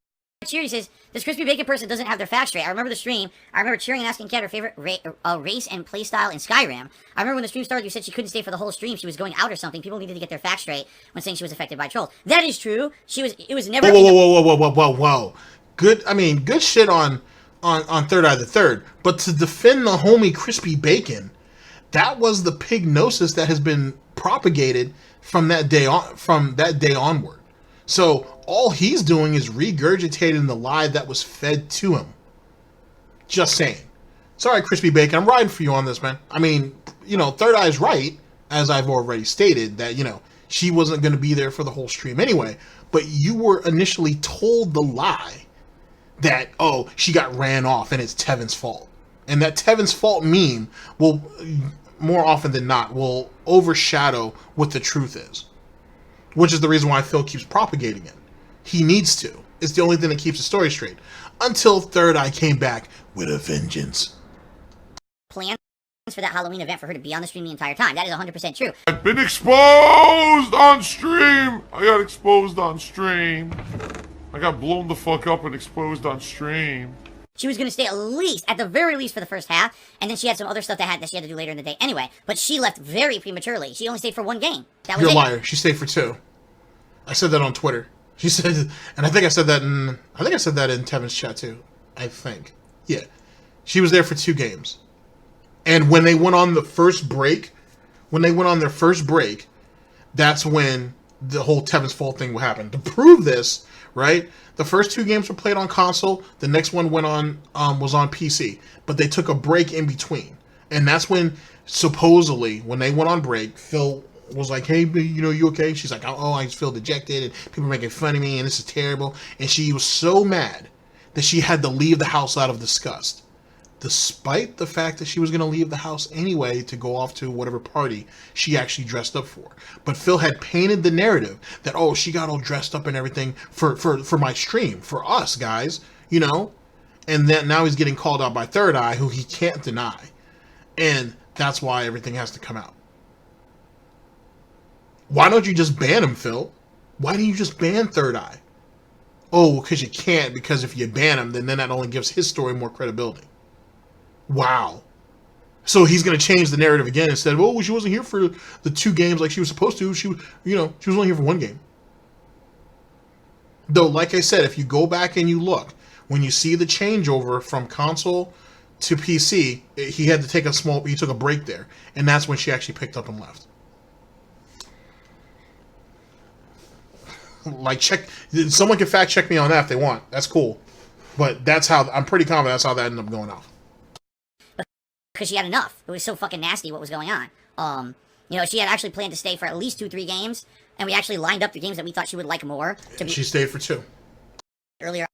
Cheer says, this crispy bacon person doesn't have their facts straight. I remember the stream. I remember cheering and asking Kat her favorite race and playstyle in Skyrim. I remember when the stream started, you said she couldn't stay for the whole stream. She was going out or something. People needed to get their facts straight when saying she was affected by trolls. That is true. It was never... Whoa. Good shit on Third Eye the Third. But to defend the homie Crispy Bacon, that was the pignosis that has been propagated from that day onward. So all he's doing is regurgitating the lie that was fed to him. Just saying. Sorry, Crispy Bacon, I'm riding for you on this, man. Third Eye's right, as I've already stated, that, she wasn't going to be there for the whole stream anyway. But you were initially told the lie that, oh, she got ran off and it's Tevin's fault. And that Tevin's fault meme will, more often than not, will overshadow what the truth is. Which is the reason why Phil keeps propagating it. He needs to. It's the only thing that keeps the story straight. Until Third Eye came back with a vengeance. Plans for that Halloween event for her to be on the stream the entire time. That is 100% true. I've been exposed on stream. I got exposed on stream. I got blown the fuck up and exposed on stream. She was going to stay at the very least for the first half, and then she had some other stuff that she had to do later in the day anyway. But she left very prematurely. She only stayed for one game. That was You're a liar. She stayed for 2. I said that on Twitter. She said, and I think I said that in Tevin's chat too. I think. Yeah. She was there for 2 games. And when they went on their first break, that's when the whole Tevin's fault thing happened. To prove this, right? The first 2 games were played on console. The next one was on PC. But they took a break in between. And that's when, supposedly, when they went on break, Phil was like, hey, you okay? She's like, oh, I just feel dejected, and people are making fun of me, and this is terrible. And she was so mad that she had to leave the house out of disgust. Despite the fact that she was going to leave the house anyway to go off to whatever party she actually dressed up for. But Phil had painted the narrative that, oh, she got all dressed up and everything for my stream, for us, guys, And then now he's getting called out by Third Eye, who he can't deny. And that's why everything has to come out. Why don't you just ban him, Phil? Why didn't you just ban Third Eye? Oh, because you can't, because if you ban him, then that only gives his story more credibility. Wow. So he's going to change the narrative again and said, well, she wasn't here for the 2 games like she was supposed to. She was only here for 1 game. Though, like I said, if you go back and you look, when you see the changeover from console to PC, he had to take he took a break there. And that's when she actually picked up and left. Like, someone can fact check me on that if they want. That's cool. But I'm pretty confident that's how that ended up going off. Because she had enough. It was so fucking nasty what was going on. She had actually planned to stay for at least 2-3 games, and we actually lined up the games that we thought she would like more. She stayed for 2. Earlier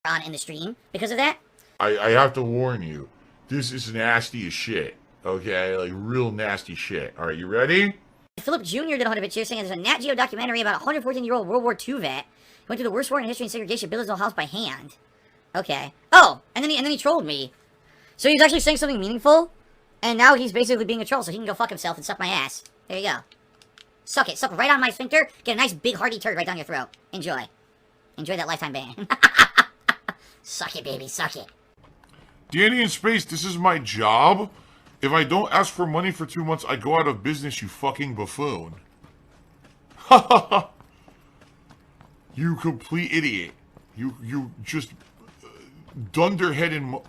on in the stream because of that. I have to warn you, this is nasty as shit. Okay, like real nasty shit. All right, you ready? Philip Jr. did 100 bits here saying there's a Nat Geo documentary about a 114-year-old World War II vet who went through the worst war in history and segregation, built his own house by hand. Okay. Oh, and then he trolled me. So he's actually saying something meaningful, and now he's basically being a troll, so he can go fuck himself and suck my ass. There you go. Suck it. Suck right on my sphincter. Get a nice big hearty turd right down your throat. Enjoy. Enjoy that lifetime ban. Suck it, baby. Suck it. Danny in Space, this is my job. If I don't ask for money for 2 months, I go out of business, you fucking buffoon. You complete idiot. You just dunderhead and...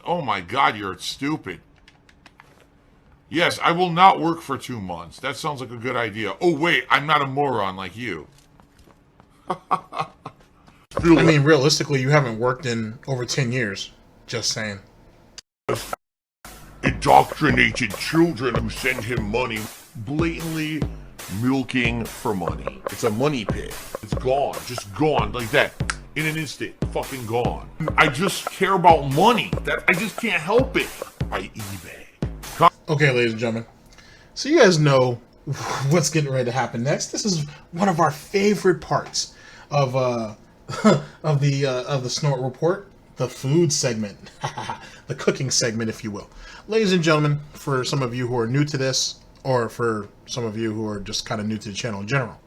Oh my god, you're stupid. Yes, I will not work for 2 months. That sounds like a good idea. Oh wait, I'm not a moron like you. I mean, realistically, you haven't worked in over 10 years. Just saying. Indoctrinated children who send him money, blatantly milking for money. It's a money pit. It's gone, just gone like that. In an instant, fucking gone. I just care about money. I just can't help it. I eBay. Okay, ladies and gentlemen. So you guys know what's getting ready to happen next. This is one of our favorite parts of the Snort Report, the food segment, the cooking segment, if you will. Ladies and gentlemen, for some of you who are new to this, or for some of you who are just kind of new to the channel in general,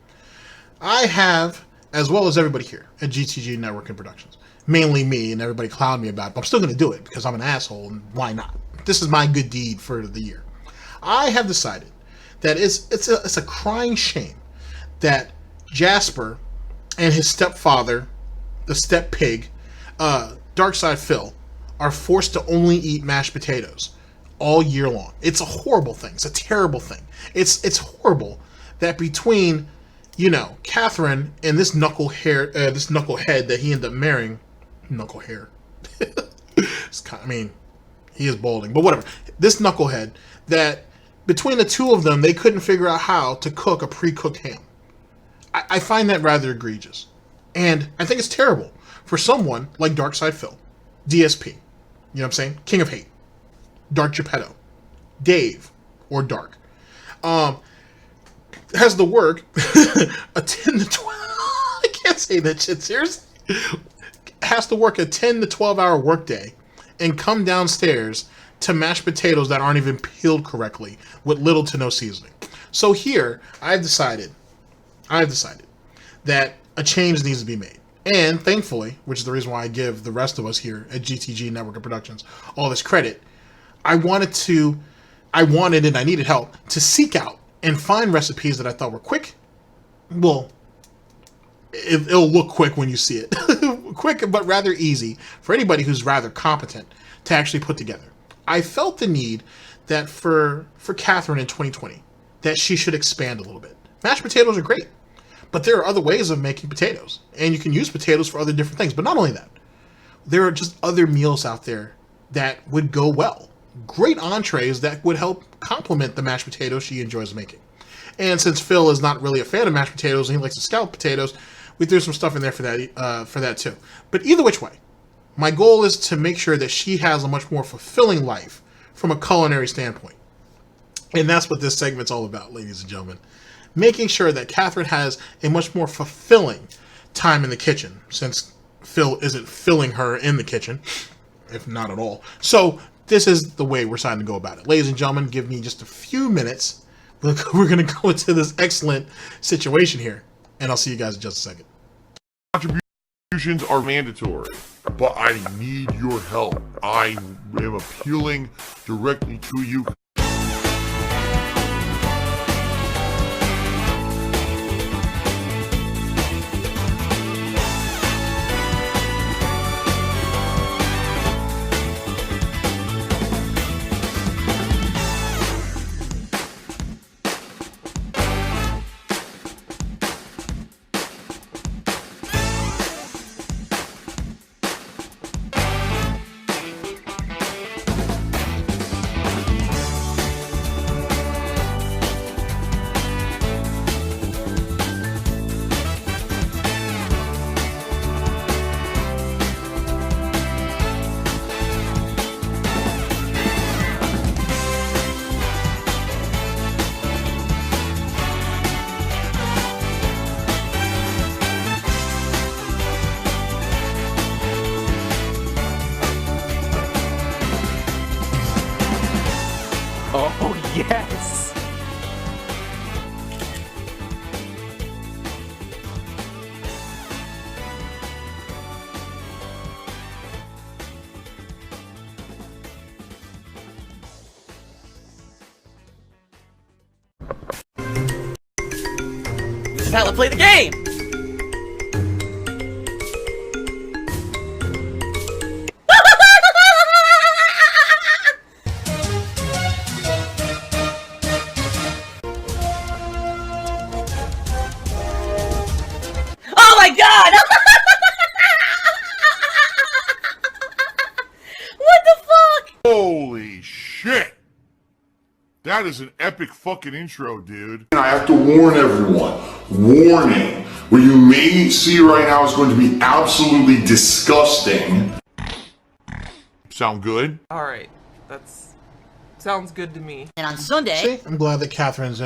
I have, as well as everybody here at GTG Network and Productions, mainly me, and everybody clown me about it, but I'm still going to do it because I'm an asshole, and why not? This is my good deed for the year. I have decided that it's a crying shame that Jasper and his stepfather, the step pig, Darkside Phil, are forced to only eat mashed potatoes all year long. It's a horrible thing. It's a terrible thing. It's horrible that between, Catherine and this knucklehead that he ended up marrying, knucklehair. He is balding, but whatever. This knucklehead, that between the two of them, they couldn't figure out how to cook a pre-cooked ham. I find that rather egregious. And I think it's terrible for someone like Darkside Phil, DSP, you know what I'm saying? King of Hate, Dark Geppetto, Dave, or Dark, has the work a 10 to 12, I can't say that shit, seriously, has to work a 10 to 12 hour workday and come downstairs to mash potatoes that aren't even peeled correctly with little to no seasoning. So here, I've decided that a change needs to be made. And thankfully, which is the reason why I give the rest of us here at GTG Network of Productions all this credit, I wanted and I needed help to seek out and find recipes that I thought were quick. Well, it'll look quick when you see it. Quick, but rather easy for anybody who's rather competent to actually put together. I felt the need that for Catherine in 2020, that she should expand a little bit. Mashed potatoes are great, but there are other ways of making potatoes, and you can use potatoes for other different things. But not only that, there are just other meals out there that would go well. Great entrees that would help complement the mashed potatoes she enjoys making. And since Phil is not really a fan of mashed potatoes and he likes to scallop potatoes, we threw some stuff in there for that too. But either which way, my goal is to make sure that she has a much more fulfilling life from a culinary standpoint. And that's what this segment's all about, ladies and gentlemen. Making sure that Catherine has a much more fulfilling time in the kitchen, since Phil isn't filling her in the kitchen, if not at all. So this is the way we're deciding to go about it. Ladies and gentlemen, give me just a few minutes we're gonna go into this excellent situation here, and I'll see you guys in just a second. Contributions are mandatory, but I need your help. I am appealing directly to you. Oh, yes! This is how I play the game! Oh my god! What the fuck? Holy shit! That is an epic fucking intro, dude. And I have to warn everyone. Warning. What you may see right now is going to be absolutely disgusting. Sound good? Alright, that's... sounds good to me. And on Sunday... See, I'm glad that Catherine's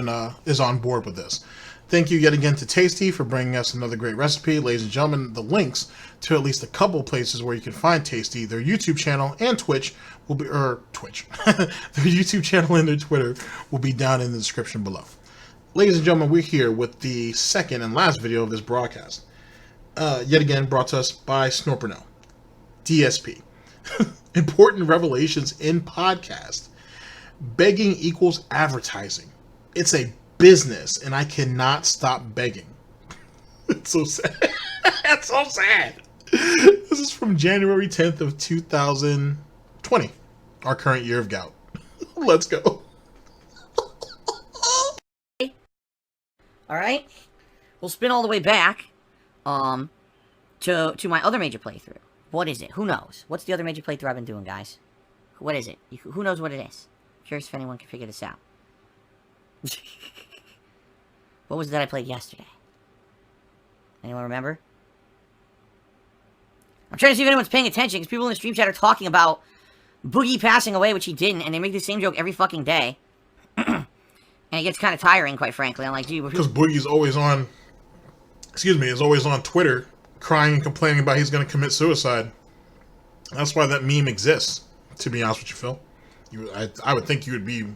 is on board with this. Thank you yet again to Tasty for bringing us another great recipe. Ladies and gentlemen, the links to at least a couple places where you can find Tasty, their YouTube channel and Twitch will be, their YouTube channel and their Twitter will be down in the description below. Ladies and gentlemen, we're here with the second and last video of this broadcast. Yet again brought to us by Burnell, DSP. Important revelations in podcast. Begging equals advertising. It's a business, and I cannot stop begging. It's so sad. It's so sad. This is from January 10th of 2020, our current year of gout. Let's go. Alright? We'll spin all the way back to my other major playthrough. What is it? Who knows? What's the other major playthrough I've been doing, guys? What is it? Who knows what it is? Curious if anyone can figure this out. What was it that I played yesterday? Anyone remember? I'm trying to see if anyone's paying attention, because people in the stream chat are talking about Boogie passing away, which he didn't, and they make the same joke every fucking day. And it gets kind of tiring, quite frankly. I'm like, gee, because Boogie's always on, is always on Twitter, crying and complaining about he's going to commit suicide. That's why that meme exists, to be honest with you, Phil. I would think you would be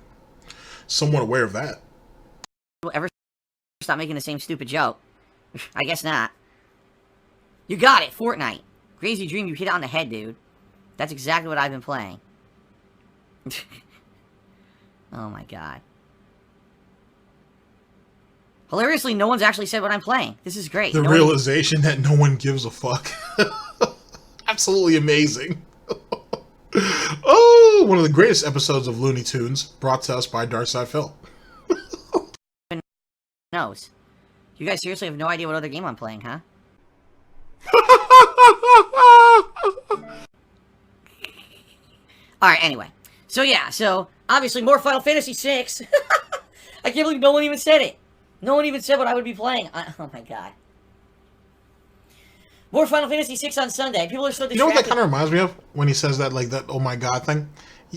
somewhat aware of that. Ever stop making the same stupid joke? I guess not. You got it, Fortnite. Crazy Dream, you hit it on the head, dude. That's exactly what I've been playing. Oh my god. Hilariously, no one's actually said what I'm playing. This is great. The realization that no one gives a fuck. Absolutely amazing. Oh, one of the greatest episodes of Looney Tunes, brought to us by Darkside Phil. Knows. You guys seriously have no idea what other game I'm playing, huh? Alright, anyway. So yeah, obviously more Final Fantasy VI. I can't believe no one even said it. No one even said what I would be playing. Oh my god. More Final Fantasy VI on Sunday. People are so distracted. You know what that kind of reminds me of? When he says that, like, that oh my god thing?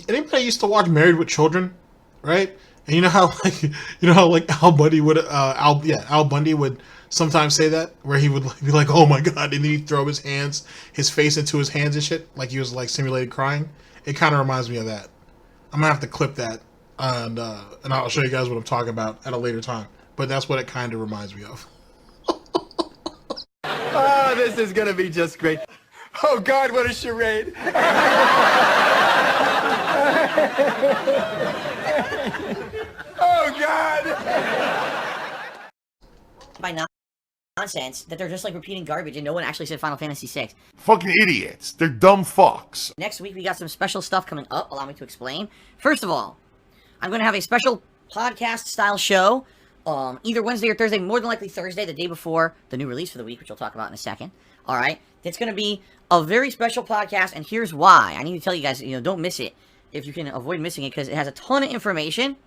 Anybody used to watch Married with Children? Right? And you know how, Al Bundy would, Al Bundy would sometimes say that? Where he would be like, oh my god, and then he'd throw his face into his hands and shit, like he was, like, simulated crying. It kind of reminds me of that. I'm gonna have to clip that and I'll show you guys what I'm talking about at a later time. But that's what it kind of reminds me of. Oh, this is gonna be just great. Oh God, what a charade! Oh God! By nonsense that they're just like repeating garbage and no one actually said Final Fantasy VI. Fucking idiots. They're dumb fucks. Next week we got some special stuff coming up. Allow me to explain. First of all, I'm going to have a special podcast style show either Wednesday or Thursday, more than likely Thursday, the day before the new release for the week, which we'll talk about in a second. All right. It's going to be a very special podcast, and here's why. I need to tell you guys, don't miss it if you can avoid missing it, because it has a ton of information.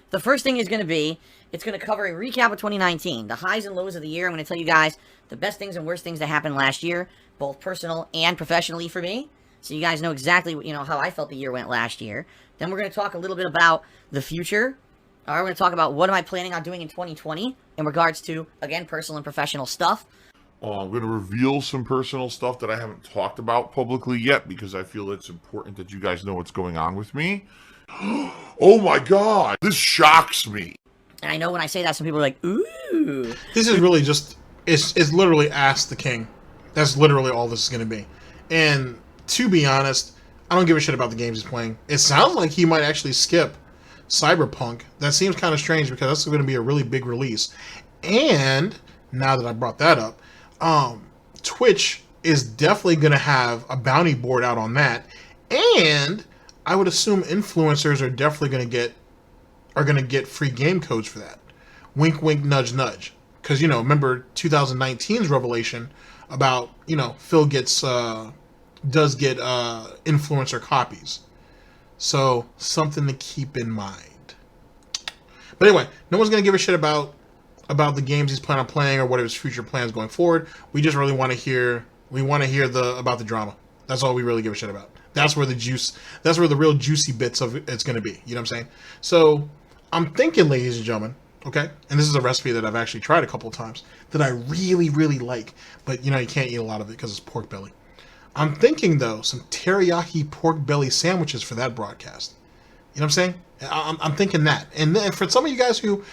The first thing is going to be, it's going to cover a recap of 2019, the highs and lows of the year. I'm going to tell you guys the best things and worst things that happened last year, both personal and professionally for me. So you guys know exactly, how I felt the year went last year. Then we're going to talk a little bit about the future. All right, we're going to talk about what am I planning on doing in 2020 in regards to, again, personal and professional stuff. I'm going to reveal some personal stuff that I haven't talked about publicly yet because I feel it's important that you guys know what's going on with me. Oh my God, this shocks me. And I know when I say that, some people are like, ooh. This is really just, it's literally Ask the King. That's literally all this is going to be. And to be honest, I don't give a shit about the games he's playing. It sounds like he might actually skip Cyberpunk. That seems kind of strange because that's going to be a really big release. And now that I brought that up, Twitch is definitely going to have a bounty board out on that. And I would assume influencers are definitely going to get free game codes for that. Wink, wink, nudge, nudge. Because, remember 2019's revelation about, Phil does get influencer copies. So, something to keep in mind. But anyway, no one's going to give a shit about the games he's planning on playing or what his future plans going forward. We just really want to hear about the drama. That's all we really give a shit about. That's where the real juicy bits of it's going to be. You know what I'm saying? So, I'm thinking, ladies and gentlemen, okay? And this is a recipe that I've actually tried a couple of times that I really, really like. But, you can't eat a lot of it because it's pork belly. I'm thinking, though, some teriyaki pork belly sandwiches for that broadcast. You know what I'm saying? I'm thinking that. And then for some of you guys who,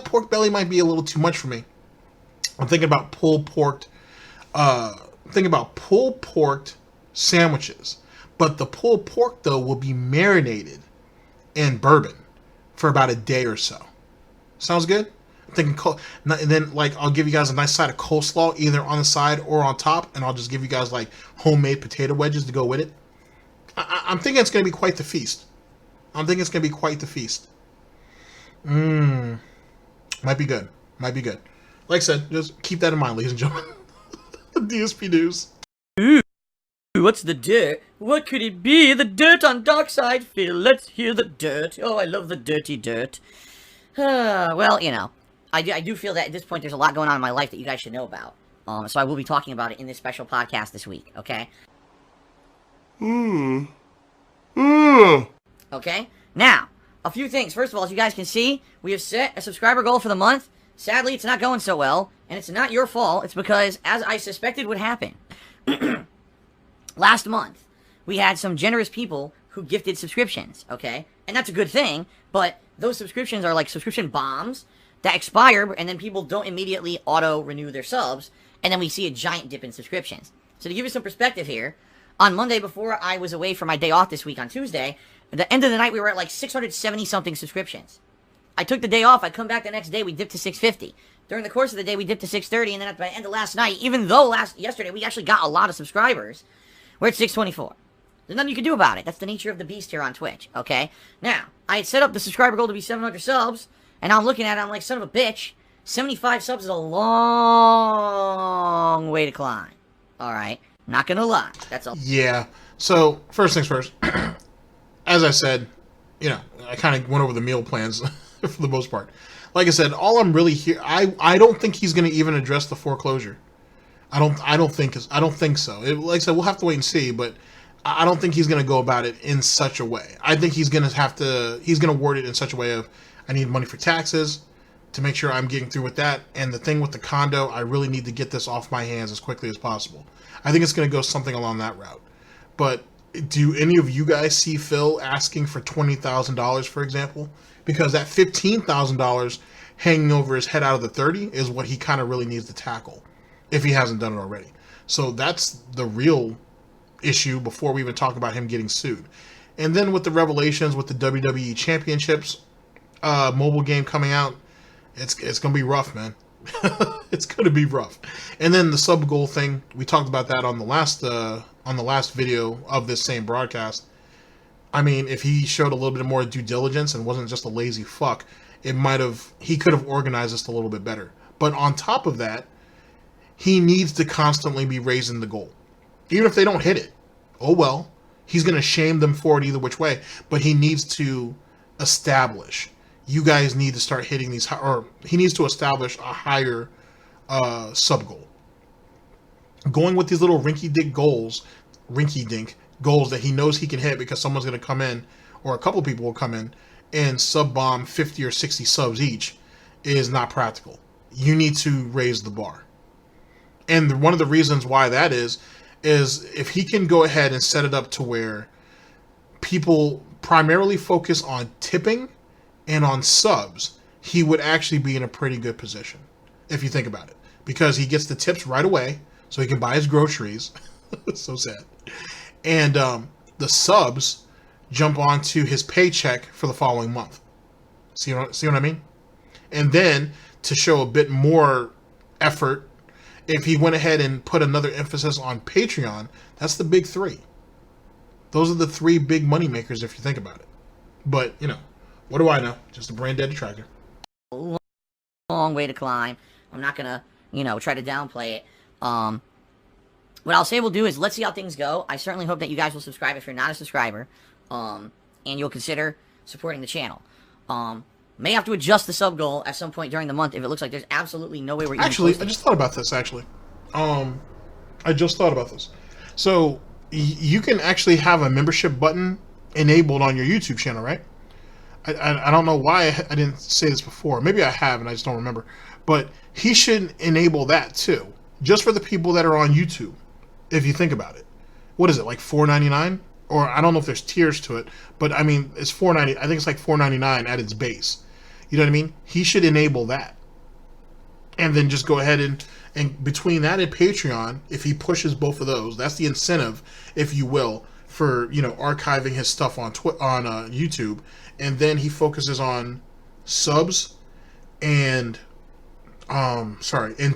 pork belly might be a little too much for me. I'm thinking about pulled pork sandwiches. But the pulled pork, though, will be marinated in bourbon for about a day or so. Sounds good? I'm thinking, and then I'll give you guys a nice side of coleslaw either on the side or on top, and I'll just give you guys homemade potato wedges to go with it. I'm thinking it's going to be quite the feast. Might be good. Like I said, just keep that in mind, ladies and gentlemen. DSP news. Ooh, what's the dirt? What could it be? The dirt on Darkside Phil. Let's hear the dirt. Oh, I love the dirty dirt. Well, I do feel that at this point there's a lot going on in my life that you guys should know about. So I will be talking about it in this special podcast this week, okay? Okay? Now, a few things. First of all, as you guys can see, we have set a subscriber goal for the month. Sadly, it's not going so well, and it's not your fault. It's because, as I suspected would happen, last month, we had some generous people who gifted subscriptions, okay? And that's a good thing, but those subscriptions are like subscription bombs that expire, and then people don't immediately auto-renew their subs, and then we see a giant dip in subscriptions. So to give you some perspective here, on Monday, before I was away for my day off this week on Tuesday, at the end of the night, we were at 670-something subscriptions. I took the day off, I come back the next day, we dipped to 650. During the course of the day, we dipped to 630, and then at the end of last night, even though yesterday we actually got a lot of subscribers, we're at 624. There's nothing you can do about it. That's the nature of the beast here on Twitch, okay? Now, I had set up the subscriber goal to be 700 subs, and now I'm looking at it, I'm like, son of a bitch, 75 subs is a long way to climb. Alright? Not gonna lie. That's all. Yeah. So, first things first. As I said, I kind of went over the meal plans for the most part. Like I said, all I'm really here, I don't think he's going to even address the foreclosure. I don't think so. Like I said, we'll have to wait and see, but I don't think he's going to go about it in such a way. I think he's going to word it in such a way of, I need money for taxes to make sure I'm getting through with that. And the thing with the condo, I really need to get this off my hands as quickly as possible. I think it's going to go something along that route. But do any of you guys see Phil asking for $20,000, for example? Because that $15,000 hanging over his head out of the 30 is what he kind of really needs to tackle, if he hasn't done it already. So that's the real issue before we even talk about him getting sued. And then with the revelations with the WWE Championships mobile game coming out, it's gonna be rough, man. It's gonna be rough. And then the sub goal thing, we talked about that on the last video of this same broadcast. I mean, if he showed a little bit more due diligence and wasn't just a lazy fuck, he could have organized this a little bit better. But on top of that, he needs to constantly be raising the goal. Even if they don't hit it, oh well. He's going to shame them for it either which way. But he needs to establish. You guys need to start hitting these, or he needs to establish a higher sub goal. Going with these little rinky-dink goals that he knows he can hit because someone's going to come in, or a couple people will come in, and sub-bomb 50 or 60 subs each is not practical. You need to raise the bar. And one of the reasons why that is if he can go ahead and set it up to where people primarily focus on tipping and on subs, he would actually be in a pretty good position, if you think about it. Because he gets the tips right away, so he can buy his groceries. So sad. And the subs jump onto his paycheck for the following month. See what I mean? And then, to show a bit more effort, if he went ahead and put another emphasis on Patreon, that's the big three. Those are the three big money makers if you think about it. But, what do I know? Just a brain dead detractor. Long way to climb. I'm not gonna, try to downplay it. What I'll say we'll do is let's see how things go. I certainly hope that you guys will subscribe if you're not a subscriber, and you'll consider supporting the channel. May have to adjust the sub goal at some point during the month if it looks like there's absolutely no way we're even Actually, I just thought about this, So, you can actually have a membership button enabled on your YouTube channel, right? I don't know why I didn't say this before. Maybe I have and I just don't remember. But he should enable that too. Just for the people that are on YouTube, if you think about it. What is it, like $4.99? Or I don't know if there's tiers to it, but I mean, it's $4.90. I think it's like $4.99 at its base. You know what I mean? He should enable that. And then just go ahead and between that and Patreon, if he pushes both of those, that's the incentive, if you will, for, archiving his stuff on YouTube. And then he focuses on subs and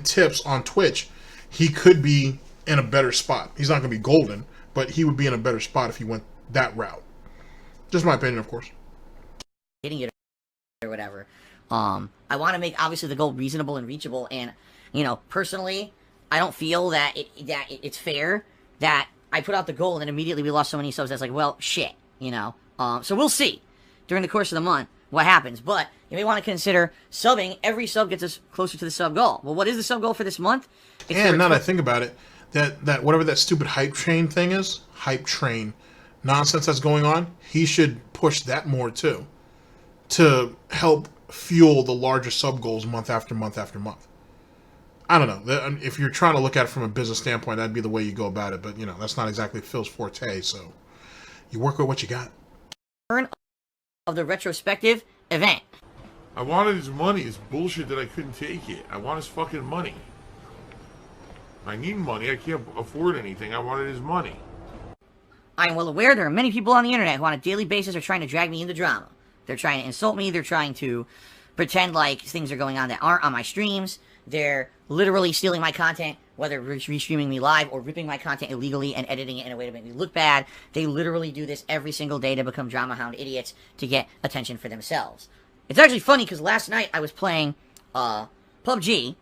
tips on Twitch. He could be in a better spot. He's not going to be golden, but he would be in a better spot if he went that route. Just my opinion, of course. hitting it or whatever. I want to make obviously the goal reasonable and reachable, and personally, I don't feel that it's fair that I put out the goal and then immediately we lost so many subs. That's like, well, shit, So we'll see during the course of the month what happens. But you may want to consider subbing. Every sub gets us closer to the sub goal. Well, what is the sub goal for this month? And now that I think about it, that whatever that stupid hype train thing is, hype train nonsense that's going on, he should push that more too, to help fuel the larger sub goals month after month after month. I don't know. If you're trying to look at it from a business standpoint, that'd be the way you go about it. But, that's not exactly Phil's forte. So you work with what you got. Of the retrospective event. I wanted his money. It's bullshit that I couldn't take it. I want his fucking money. I need money. I can't afford anything. I wanted his money. I am well aware there are many people on the internet who on a daily basis are trying to drag me into drama. They're trying to insult me. They're trying to pretend like things are going on that aren't on my streams. They're literally stealing my content, whether restreaming me live or ripping my content illegally and editing it in a way to make me look bad. They literally do this every single day to become drama hound idiots to get attention for themselves. It's actually funny because last night I was playing PUBG.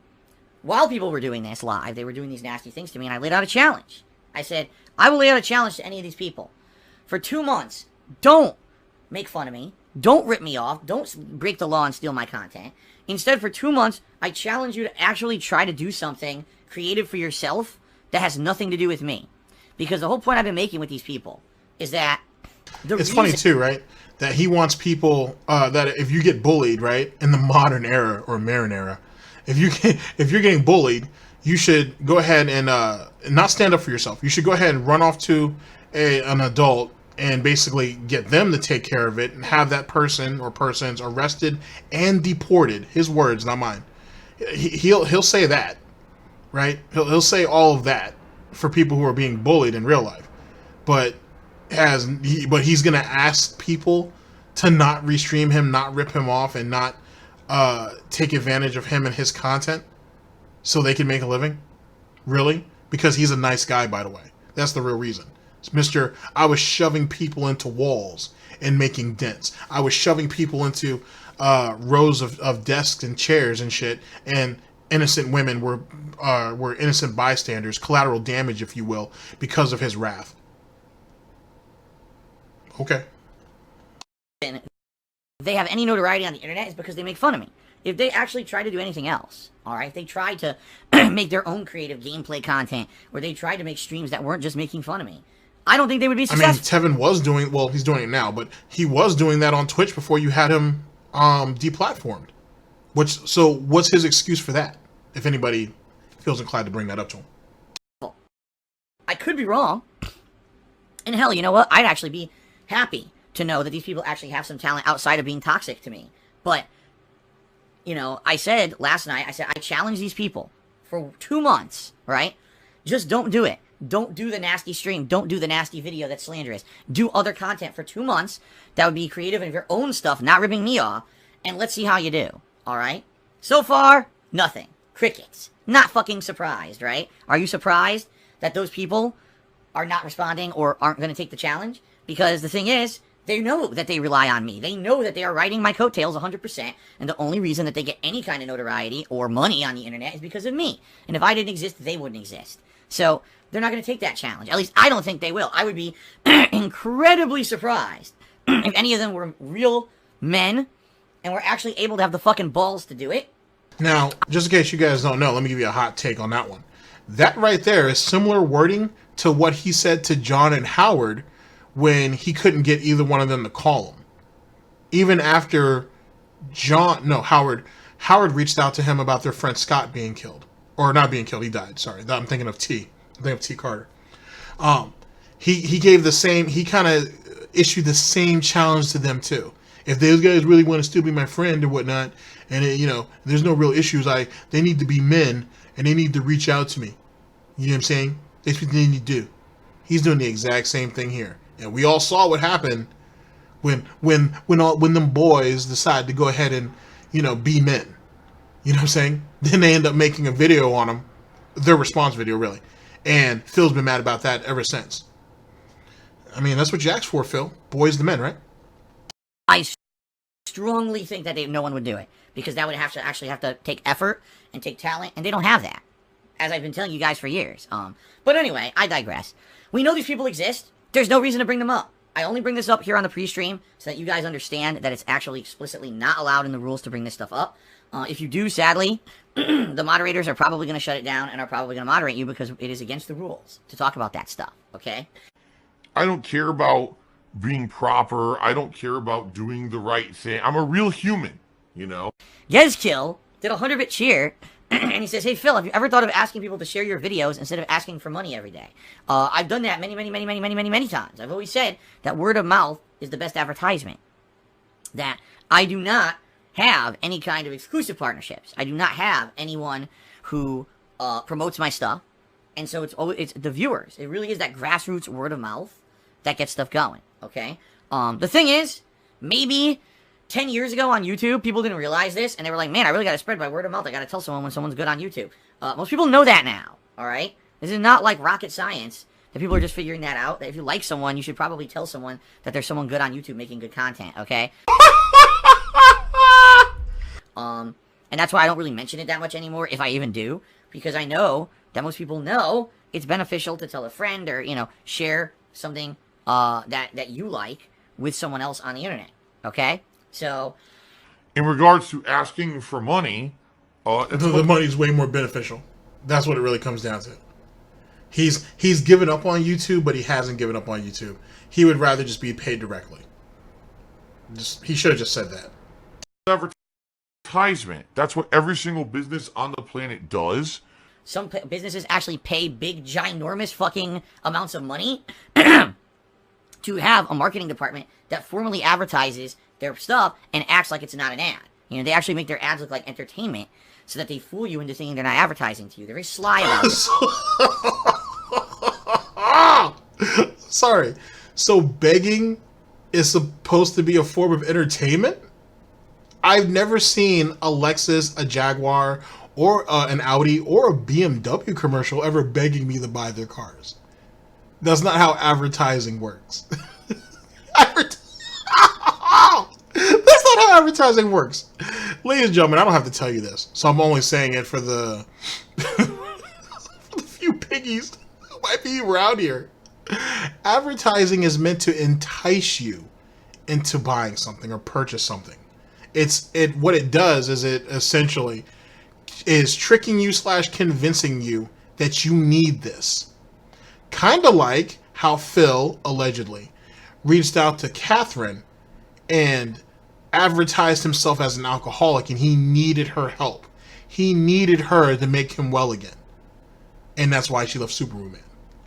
While people were doing this live, they were doing these nasty things to me, and I laid out a challenge. I said, I will lay out a challenge to any of these people. For 2 months, don't make fun of me. Don't rip me off. Don't break the law and steal my content. Instead, for 2 months, I challenge you to actually try to do something creative for yourself that has nothing to do with me. Because the whole point I've been making with these people is that it's funny too, right? That he wants people that if you get bullied, right, in the modern era or Marin era, if you're getting bullied, you should go ahead and not stand up for yourself. You should go ahead and run off to an adult and basically get them to take care of it and have that person or persons arrested and deported. His words, not mine. He'll say that, right? He'll say all of that for people who are being bullied in real life, but he's gonna ask people to not restream him, not rip him off, and not take advantage of him and his content so they can make a living. Really? Because he's a nice guy, by the way. That's the real reason. It's Mr. I was shoving people into walls and making dents. I was shoving people into rows of desks and chairs and shit, and innocent women were innocent bystanders, collateral damage, if you will, because of his wrath. Okay. They have any notoriety on the internet is because they make fun of me. If they actually try to do anything else, alright, if they try to make their own creative gameplay content, or they tried to make streams that weren't just making fun of me, I don't think they would be successful. I mean, Tevin was doing, well, he's doing it now, but he was doing that on Twitch before you had him deplatformed. So what's his excuse for that, if anybody feels inclined to bring that up to him? I could be wrong. And hell, you know what? I'd actually be happy to know that these people actually have some talent outside of being toxic to me. But, you know, I said last night, I challenge these people for 2 months, right? Just don't do it. Don't do the nasty stream. Don't do the nasty video that's slanderous. Do other content for 2 months that would be creative and your own stuff, not ripping me off. And let's see how you do, alright? So far, nothing. Crickets. Not fucking surprised, right? Are you surprised that those people are not responding or aren't going to take the challenge? Because the thing is, they know that they rely on me. They know that they are riding my coattails 100%, and the only reason that they get any kind of notoriety or money on the internet is because of me. And if I didn't exist, they wouldn't exist. So, they're not going to take that challenge. At least, I don't think they will. I would be incredibly surprised if any of them were real men and were actually able to have the fucking balls to do it. Now, just in case you guys don't know, let me give you a hot take on that one. That right there is similar wording to what he said to John and Howard when he couldn't get either one of them to call him. Even after Howard reached out to him about their friend Scott being killed. Or not being killed, he died, sorry. I'm thinking of T. I'm thinking of T. Carter. He gave the same, he kind of issued the same challenge to them too. If those guys really want to still be my friend or whatnot, and there's no real issues, they need to be men, and they need to reach out to me. You know what I'm saying? That's what they need to do. He's doing the exact same thing here. And we all saw what happened when them boys decide to go ahead and, be men. You know what I'm saying? Then they end up making a video on them, their response video really. And Phil's been mad about that ever since. I mean, that's what you asked for, Phil. Boys the men, right? I strongly think that no one would do it. Because that would have to take effort and take talent, and they don't have that. As I've been telling you guys for years. But anyway, I digress. We know these people exist. There's no reason to bring them up. I only bring this up here on the pre-stream so that you guys understand that it's actually explicitly not allowed in the rules to bring this stuff up. If you do, sadly, the moderators are probably going to shut it down and are probably going to moderate you because it is against the rules to talk about that stuff, okay? I don't care about being proper. I don't care about doing the right thing. I'm a real human, Yezkill did a 100-bit cheer, and he says, hey, Phil, have you ever thought of asking people to share your videos instead of asking for money every day? I've done that many times. I've always said that word of mouth is the best advertisement. That I do not have any kind of exclusive partnerships. I do not have anyone who promotes my stuff. And so it's the viewers. It really is that grassroots word of mouth that gets stuff going, okay? The thing is, maybe 10 years ago on YouTube, people didn't realize this, and they were like, man, I really got to spread my word of mouth. I got to tell someone when someone's good on YouTube. Most people know that now, all right? This is not like rocket science that people are just figuring that out. That if you like someone, you should probably tell someone that there's someone good on YouTube making good content, okay? And that's why I don't really mention it that much anymore, if I even do, because I know that most people know it's beneficial to tell a friend or, share something that you like with someone else on the internet, okay? So, in regards to asking for money, the money's way more beneficial. That's what it really comes down to. He's given up on YouTube, but he hasn't given up on YouTube. He would rather just be paid directly. He should have just said that. Advertisement. That's what every single business on the planet does. Some businesses actually pay big, ginormous fucking amounts of money to have a marketing department that formally advertises their stuff and acts like it's not an ad. You know, they actually make their ads look like entertainment so that they fool you into thinking they're not advertising to you. They're very sly about it. Sorry. So begging is supposed to be a form of entertainment? I've never seen a Lexus, a Jaguar, or an Audi, or a BMW commercial ever begging me to buy their cars. That's not how advertising works. That's not how advertising works. Ladies and gentlemen, I don't have to tell you this, so I'm only saying it for the, for the few piggies who might be around here. Advertising is meant to entice you into buying something or purchase something. What it does is it essentially is tricking you / convincing you that you need this. Kind of like how Phil, allegedly, reached out to Catherine and advertised himself as an alcoholic, and he needed her help. He needed her to make him well again. And that's why she left Superwoman.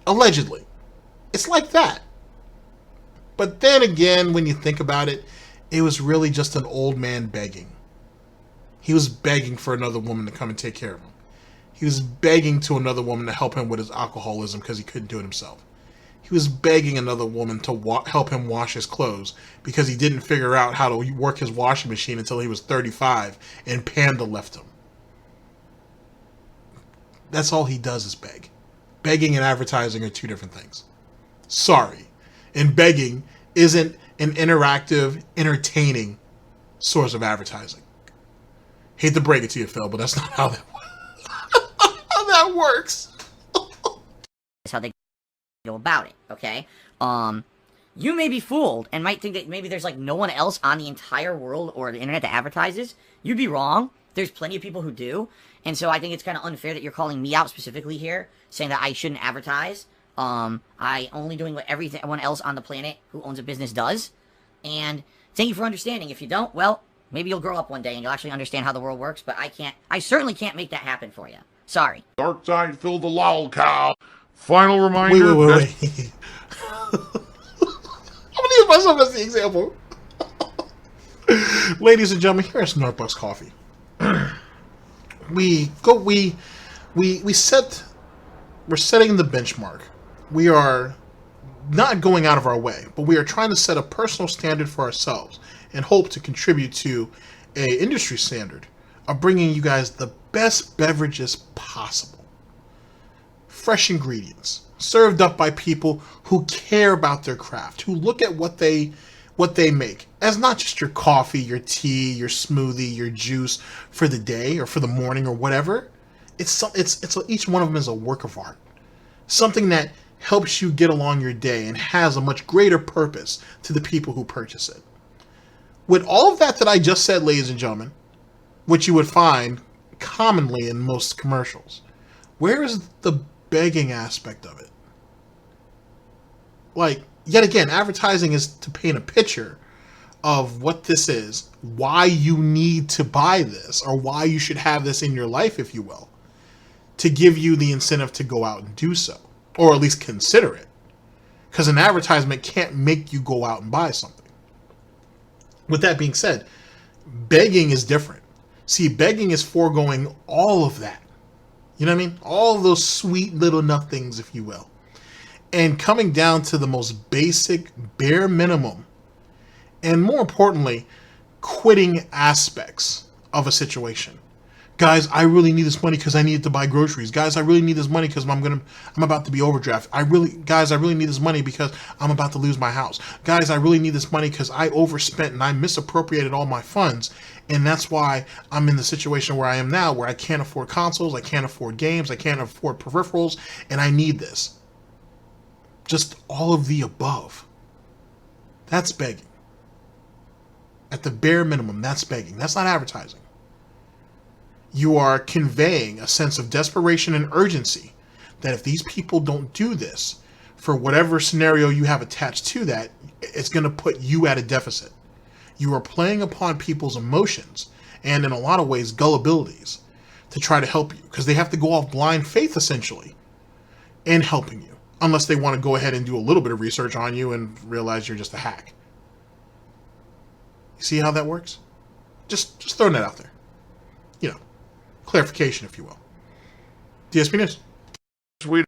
Allegedly. It's like that. But then again, when you think about it, it was really just an old man begging. He was begging for another woman to come and take care of him. He was begging to another woman to help him with his alcoholism because he couldn't do it himself. He was begging another woman to help him wash his clothes because he didn't figure out how to work his washing machine until he was 35 and Panda left him. That's all he does is beg. Begging and advertising are two different things. Sorry. And begging isn't an interactive, entertaining source of advertising. Hate to break it to you, Phil, but that's not how that works. That's how they go about it, okay? You may be fooled and might think that maybe there's like no one else on the entire world or the internet that advertises. You'd be wrong. There's plenty of people who do. And so I think it's kind of unfair that you're calling me out specifically here, saying that I shouldn't advertise. I only doing what everyone else on the planet who owns a business does. And thank you for understanding. If you don't, well, maybe you'll grow up one day and you'll actually understand how the world works, but I certainly can't make that happen for you. Sorry. Dark side, Phil the lol cow. Final reminder. Wait. I'm gonna use myself as the example. Ladies and gentlemen, here at Snartbucks Coffee, we're setting the benchmark. We are not going out of our way, but we are trying to set a personal standard for ourselves and hope to contribute to an industry standard of bringing you guys the best beverages possible. Fresh ingredients, served up by people who care about their craft, who look at what they make as not just your coffee, your tea, your smoothie, your juice for the day or for the morning or whatever. It's each one of them is a work of art. Something that helps you get along your day and has a much greater purpose to the people who purchase it. With all of that I just said, ladies and gentlemen, which you would find commonly in most commercials, where is the begging aspect of it? Like, yet again, advertising is to paint a picture of what this is, why you need to buy this, or why you should have this in your life, if you will, to give you the incentive to go out and do so, or at least consider it. Because an advertisement can't make you go out and buy something. With that being said, begging is different. See, begging is foregoing all of that. You know what I mean? All of those sweet little nothings, if you will. And coming down to the most basic, bare minimum, and more importantly, quitting aspects of a situation. Guys, I really need this money because I need to buy groceries. Guys, I really need this money because I'm about to be overdraft. Guys, I really need this money because I'm about to lose my house. Guys, I really need this money because I overspent and I misappropriated all my funds. And that's why I'm in the situation where I am now, where I can't afford consoles, I can't afford games, I can't afford peripherals, and I need this. Just all of the above. That's begging. At the bare minimum, that's begging. That's not advertising. You are conveying a sense of desperation and urgency that if these people don't do this, for whatever scenario you have attached to that, it's going to put you at a deficit. You are playing upon people's emotions and in a lot of ways gullibilities to try to help you, because they have to go off blind faith essentially in helping you, unless they want to go ahead and do a little bit of research on you and realize you're just a hack. You see how that works? Just throwing that out there. You know, clarification, if you will. DSP News. The way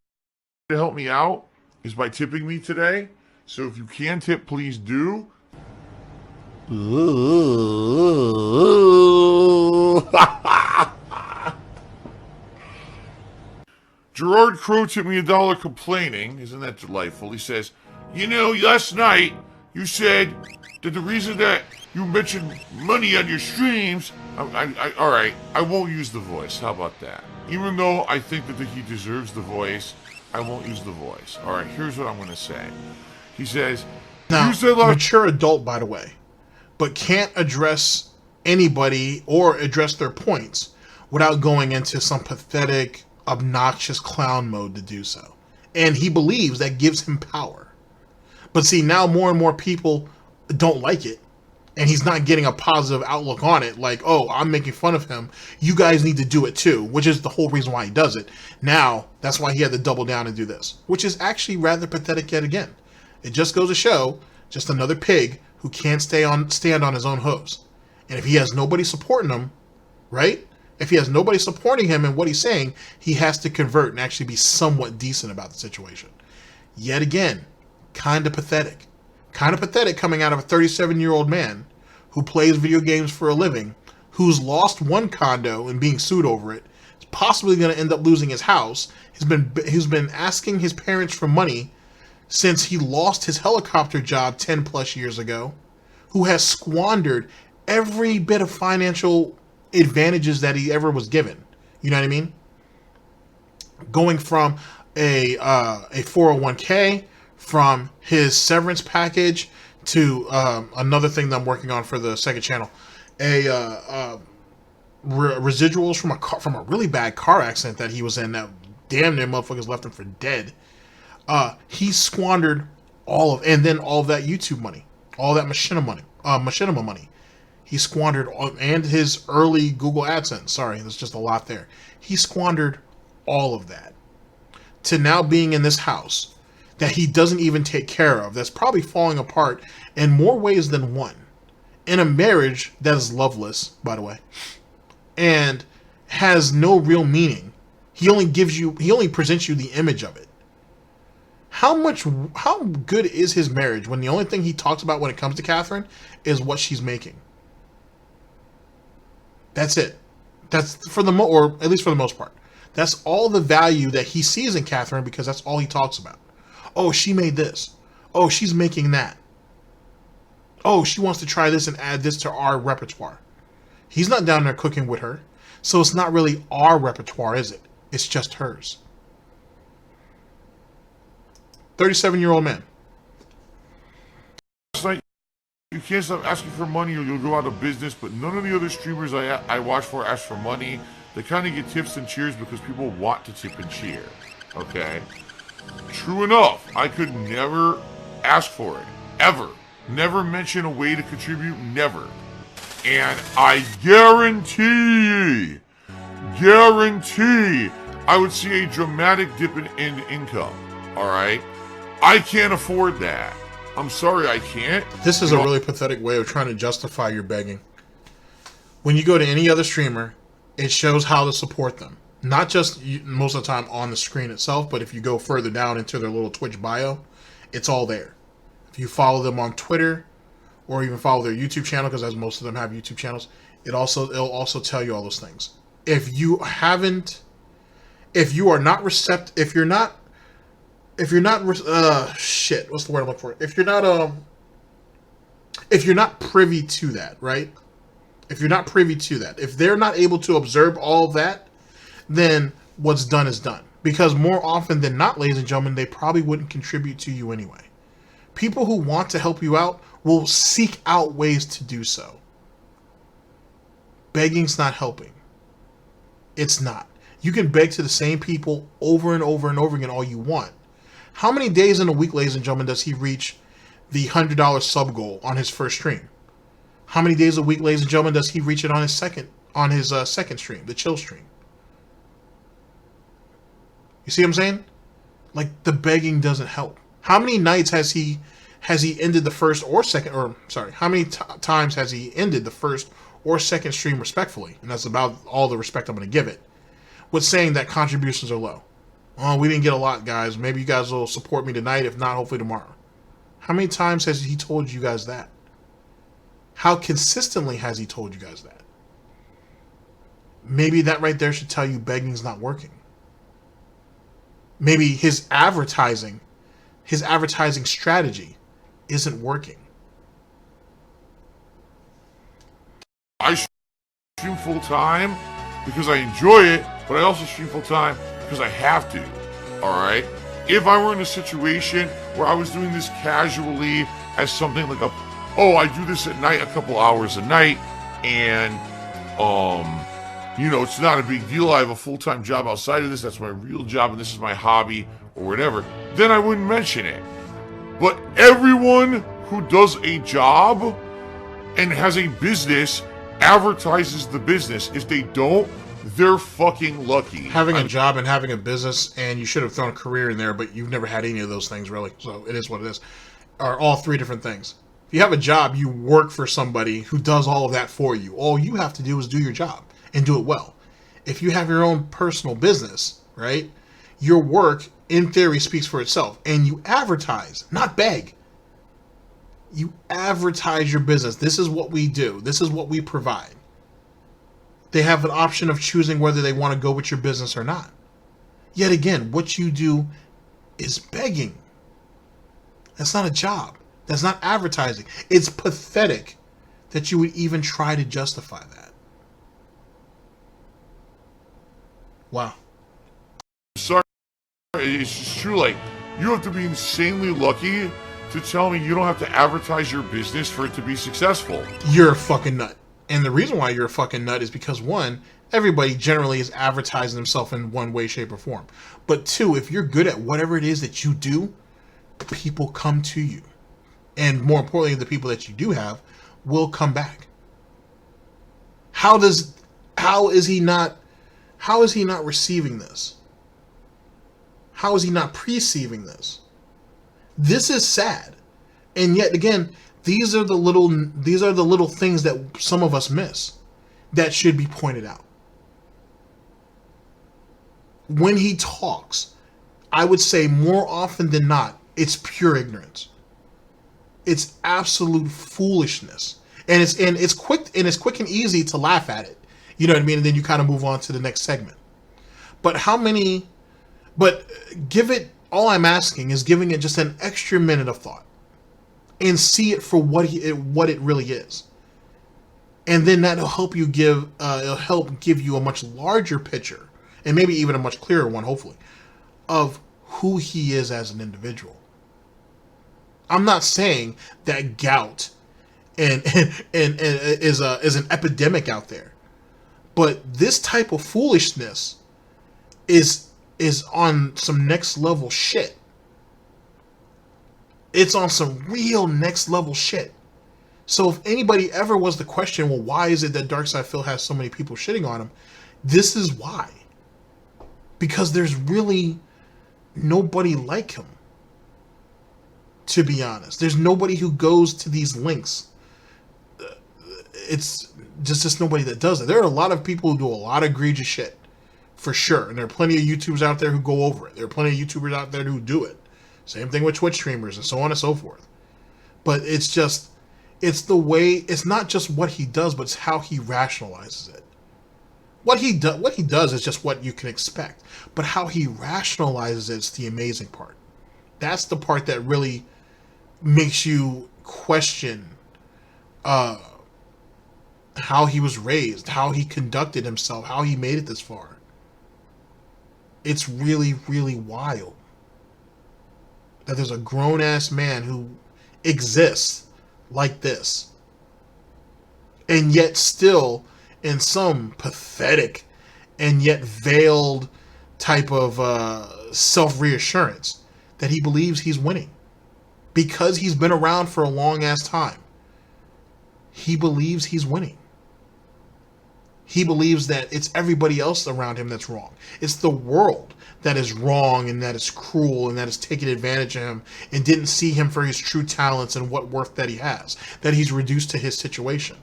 to help me out is by tipping me today. So if you can tip, please do. Gerard Crow tipped me $1 complaining. Isn't that delightful? He says, you know, last night you said that the reason that you mentioned money on your streams, all right, I won't use the voice. How about that? Even though I think that he deserves the voice, I won't use the voice. All right, here's what I'm going to say. He says, now, you said mature adult, by the way, but can't address anybody or address their points without going into some pathetic, obnoxious clown mode to do so. And he believes that gives him power. But see, now more and more people don't like it, and he's not getting a positive outlook on it. Like, oh, I'm making fun of him. You guys need to do it too, which is the whole reason why he does it. Now, that's why he had to double down and do this, which is actually rather pathetic yet again. It just goes to show, just another pig who can't stand on his own hooves. And if he has nobody supporting him, right? If he has nobody supporting him in what he's saying, he has to convert and actually be somewhat decent about the situation. Yet again, kind of pathetic. Kind of pathetic coming out of a 37-year-old man who plays video games for a living, who's lost one condo and being sued over it, is possibly going to end up losing his house. He's been asking his parents for money since he lost his helicopter job 10 plus years ago, who has squandered every bit of financial advantages that he ever was given. You know what I mean? Going from a 401k, from his severance package to another thing that I'm working on for the second channel, residuals from a really bad car accident that he was in that damn near motherfuckers left him for dead. He squandered all of, and then all of that YouTube money, all that machinima money. He squandered, and his early Google AdSense. Sorry, there's just a lot there. He squandered all of that to now being in this house that he doesn't even take care of, that's probably falling apart in more ways than one, in a marriage that is loveless, by the way, and has no real meaning. He only presents you the image of it. How good is his marriage when the only thing he talks about when it comes to Catherine is what she's making? That's it. That's or at least for the most part. That's all the value that he sees in Catherine, because that's all he talks about. Oh, she made this. Oh, she's making that. Oh, she wants to try this and add this to our repertoire. He's not down there cooking with her. So it's not really our repertoire, is it? It's just hers. 37-year-old man. You can't stop asking for money or you'll go out of business, but none of the other streamers I watch for ask for money. They kind of get tips and cheers because people want to tip and cheer. Okay? True enough, I could never ask for it. Ever. Never mention a way to contribute. Never. And I guarantee, I would see a dramatic dip in income. Alright? I can't afford that. I'm sorry, I can't. This is a really pathetic way of trying to justify your begging. When you go to any other streamer, it shows how to support them. Not just most of the time on the screen itself, but if you go further down into their little Twitch bio, it's all there. If you follow them on Twitter, or even follow their YouTube channel, because as most of them have YouTube channels, it'll also tell you all those things. If you are not receptive, if you're not what's the word I'm looking for? If you're not privy to that, right? If you're not privy to that, if they're not able to observe all of that, then what's done is done. Because more often than not, ladies and gentlemen, they probably wouldn't contribute to you anyway. People who want to help you out will seek out ways to do so. Begging's not helping. It's not. You can beg to the same people over and over and over again all you want. How many days in a week, ladies and gentlemen, does he reach the $100 sub goal on his first stream? How many days a week, ladies and gentlemen, does he reach it on his second stream, the chill stream? You see what I'm saying? Like, the begging doesn't help. How many nights has he ended the first or second, or sorry, how many times has he ended the first or second stream respectfully? And that's about all the respect I'm going to give it. With saying that contributions are low. Oh, we didn't get a lot, guys. Maybe you guys will support me tonight. If not, hopefully tomorrow. How many times has he told you guys that? How consistently has he told you guys that? Maybe that right there should tell you begging's not working. Maybe his advertising strategy isn't working. I stream full time because I enjoy it, but I also stream full time because I have to. Alright? If I were in a situation where I was doing this casually as something like I do this at night, a couple hours a night, and it's not a big deal. I have a full-time job outside of this. That's my real job, and this is my hobby, or whatever. Then I wouldn't mention it. But everyone who does a job and has a business advertises the business. If they don't, they're fucking lucky. Having a job and having a business, and you should have thrown a career in there, but you've never had any of those things, really. So it is what it is. Are all three different things. If you have a job, you work for somebody who does all of that for you. All you have to do is do your job and do it well. If you have your own personal business, right, your work, in theory, speaks for itself. And you advertise, not beg. You advertise your business. This is what we do. This is what we provide. They have an option of choosing whether they want to go with your business or not. Yet again, what you do is begging. That's not a job. That's not advertising. It's pathetic that you would even try to justify that. Wow. Sorry, it's just true. Like, you have to be insanely lucky to tell me you don't have to advertise your business for it to be successful. You're a fucking nut. And the reason why you're a fucking nut is because, one, everybody generally is advertising themselves in one way, shape, or form. But two, if you're good at whatever it is that you do, people come to you. And more importantly, the people that you do have will come back. How is he not receiving this? How is he not perceiving this? This is sad. And yet again, these are the little things that some of us miss that should be pointed out. When he talks, I would say more often than not, it's pure ignorance. It's absolute foolishness. And it's quick and easy to laugh at it. You know what I mean? And then you kind of move on to the next segment. But give it, all I'm asking is giving it just an extra minute of thought and see it for what it really is. And then that'll help you give you a much larger picture, and maybe even a much clearer one, hopefully, of who he is as an individual. I'm not saying that gout and is an epidemic out there. But this type of foolishness is on some next level shit. It's on some real next level shit. So if anybody ever was to question, well, why is it that Darkside Phil has so many people shitting on him? This is why. Because there's really nobody like him. To be honest, there's nobody who goes to these links. It's just nobody that does it. There are a lot of people who do a lot of egregious shit, for sure. And there are plenty of YouTubers out there who go over it. There are plenty of YouTubers out there who do it. Same thing with Twitch streamers and so on and so forth. But it's the way, it's not just what he does, but it's how he rationalizes it. What he does is just what you can expect. But how he rationalizes it's the amazing part. That's the part that really makes you question how he was raised, how he conducted himself, how he made it this far. It's really, really wild that there's a grown-ass man who exists like this, and yet still in some pathetic and yet veiled type of self-reassurance that he believes he's winning because he's been around for a long-ass time. He believes he's winning. He believes that it's everybody else around him that's wrong. It's the world that is wrong and that is cruel and that is taking advantage of him and didn't see him for his true talents and what worth that he has, that he's reduced to his situation.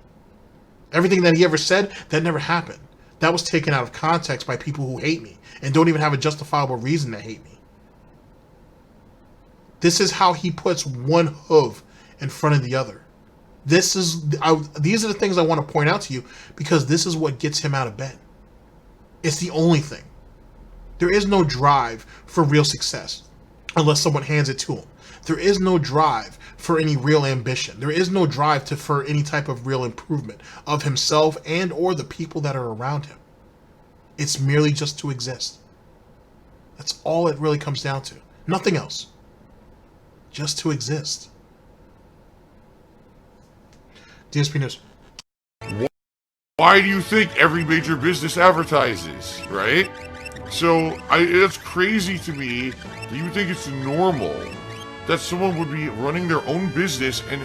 Everything that he ever said, that never happened. That was taken out of context by people who hate me and don't even have a justifiable reason to hate me. This is how he puts one hoof in front of the other. These are the things I want to point out to you because this is what gets him out of bed. It's the only thing. There is no drive for real success unless someone hands it to him. There is no drive for any real ambition. There is no drive for any type of real improvement of himself and or the people that are around him. It's merely just to exist. That's all it really comes down to. Nothing else. Just to exist. DSP News. Why do you think every major business advertises, right? So, it's crazy to me that you think it's normal that someone would be running their own business and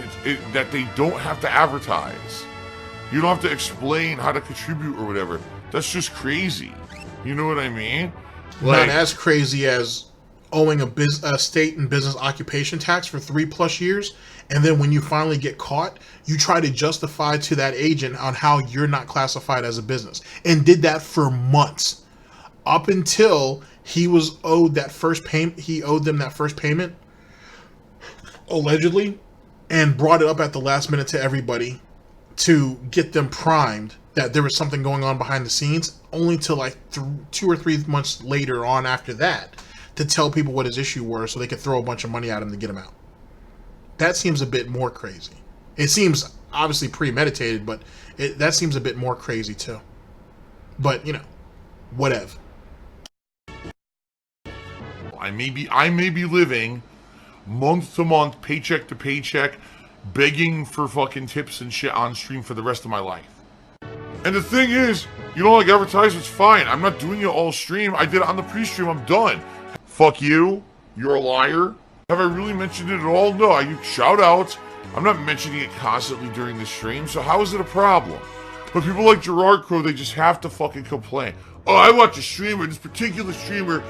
that they don't have to advertise. You don't have to explain how to contribute or whatever. That's just crazy. You know what I mean? Not as crazy as owing a state and business occupation tax for 3+ years, and then when you finally get caught, you try to justify to that agent on how you're not classified as a business, and did that for months, up until he was owed that first payment. He owed them that first payment, allegedly, and brought it up at the last minute to everybody to get them primed that there was something going on behind the scenes, only to like 2 or 3 months later on after that to tell people what his issue were so they could throw a bunch of money at him to get him out. That seems a bit more crazy. It seems obviously premeditated, but that seems a bit more crazy too. But, you know, whatever. I may be living month to month, paycheck to paycheck, begging for fucking tips and shit on stream for the rest of my life. And the thing is, you don't like advertisements, fine. I'm not doing it all stream. I did it on the pre-stream. I'm done. Fuck you. You're a liar. Have I really mentioned it at all? No, I do shout outs. I'm not mentioning it constantly during the stream, so how is it a problem? But people like Gerard Crow, they just have to fucking complain. Oh, I watch a streamer, this particular streamer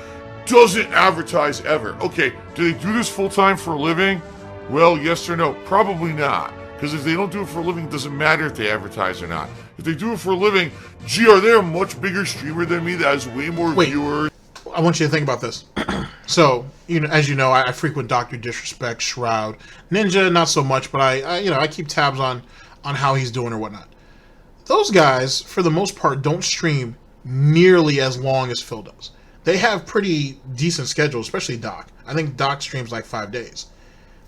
doesn't advertise ever. Okay, do they do this full time for a living? Well, yes or no? Probably not. Because if they don't do it for a living, it doesn't matter if they advertise or not. If they do it for a living, gee, are they a much bigger streamer than me that has way more viewers? I want you to think about this. So, you know, as you know, I frequent Dr. Disrespect, Shroud, Ninja, not so much, but I keep tabs on how he's doing or whatnot. Those guys, for the most part, don't stream nearly as long as Phil does. They have pretty decent schedules, especially Doc. I think Doc streams like 5 days.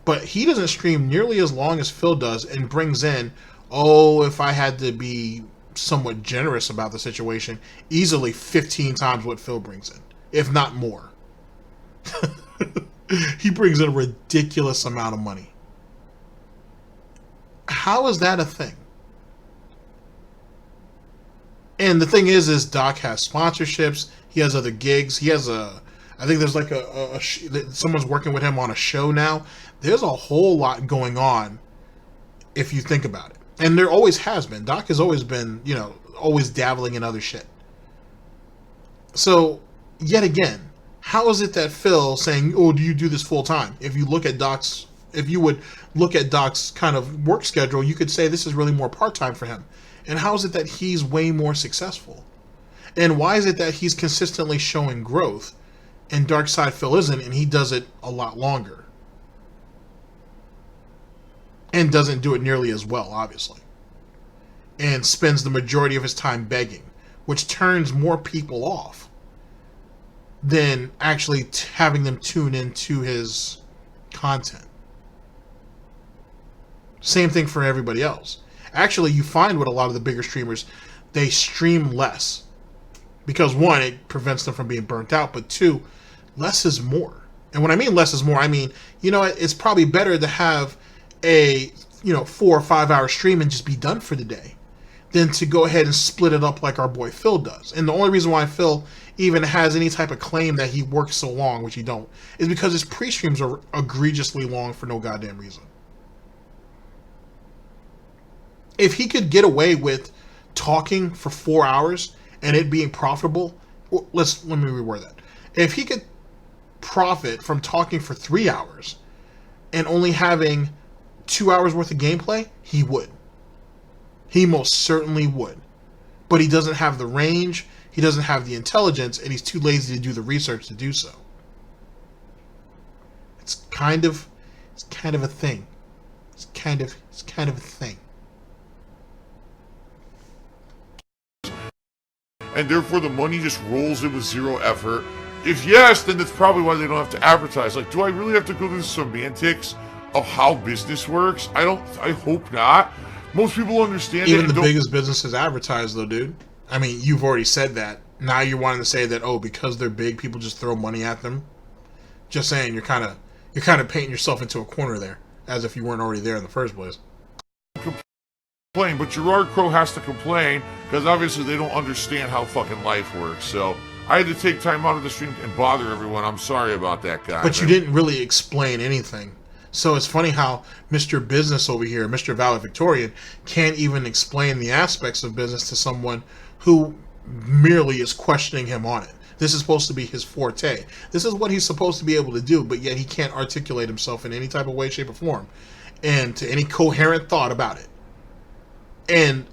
But he doesn't stream nearly as long as Phil does and brings in, if I had to be somewhat generous about the situation, easily 15 times what Phil brings in, if not more. He brings in a ridiculous amount of money. How is that a thing? And the thing is Doc has sponsorships. He has other gigs. He has I think there's like someone's working with him on a show now. There's a whole lot going on if you think about it. And there always has been. Doc has always been, always dabbling in other shit. So, yet again, how is it that Phil saying, "Oh, do you do this full time?" If you would look at Doc's kind of work schedule, you could say this is really more part time for him. And how is it that he's way more successful? And why is it that he's consistently showing growth and Darkside Phil isn't, and he does it a lot longer? And doesn't do it nearly as well, obviously. And spends the majority of his time begging, which turns more people off than actually having them tune into his content. Same thing for everybody else. Actually, you find with a lot of the bigger streamers, they stream less. Because one, it prevents them from being burnt out, but two, less is more. And when I mean less is more, I mean, it's probably better to have a 4 or 5 hour stream and just be done for the day than to go ahead and split it up like our boy Phil does. And the only reason why Phil even has any type of claim that he works so long, which he don't, is because his pre-streams are egregiously long for no goddamn reason. If he could get away with talking for 4 hours and it being profitable, let me reword that. If he could profit from talking for 3 hours and only having 2 hours worth of gameplay, he would. He most certainly would. But he doesn't have the range, he doesn't have the intelligence, and he's too lazy to do the research to do so. It's kind of a thing. It's kind of a thing. And therefore the money just rolls in with zero effort. If yes, then that's probably why they don't have to advertise. Like, do I really have to go through the semantics of how business works? I hope not. Most people understand it. Even the biggest businesses advertise, though, dude. I mean, you've already said that. Now you're wanting to say that, oh, because they're big, people just throw money at them. Just saying, you're kind of painting yourself into a corner there, as if you weren't already there in the first place. Complain, but Gerard Crow has to complain because obviously they don't understand how fucking life works. So I had to take time out of the stream and bother everyone. I'm sorry about that, guy. But you didn't really explain anything. So it's funny how Mr. Business over here, Mr. Valedictorian, can't even explain the aspects of business to someone who merely is questioning him on it. This is supposed to be his forte. This is what he's supposed to be able to do, but yet he can't articulate himself in any type of way, shape, or form, and to any coherent thought about it. And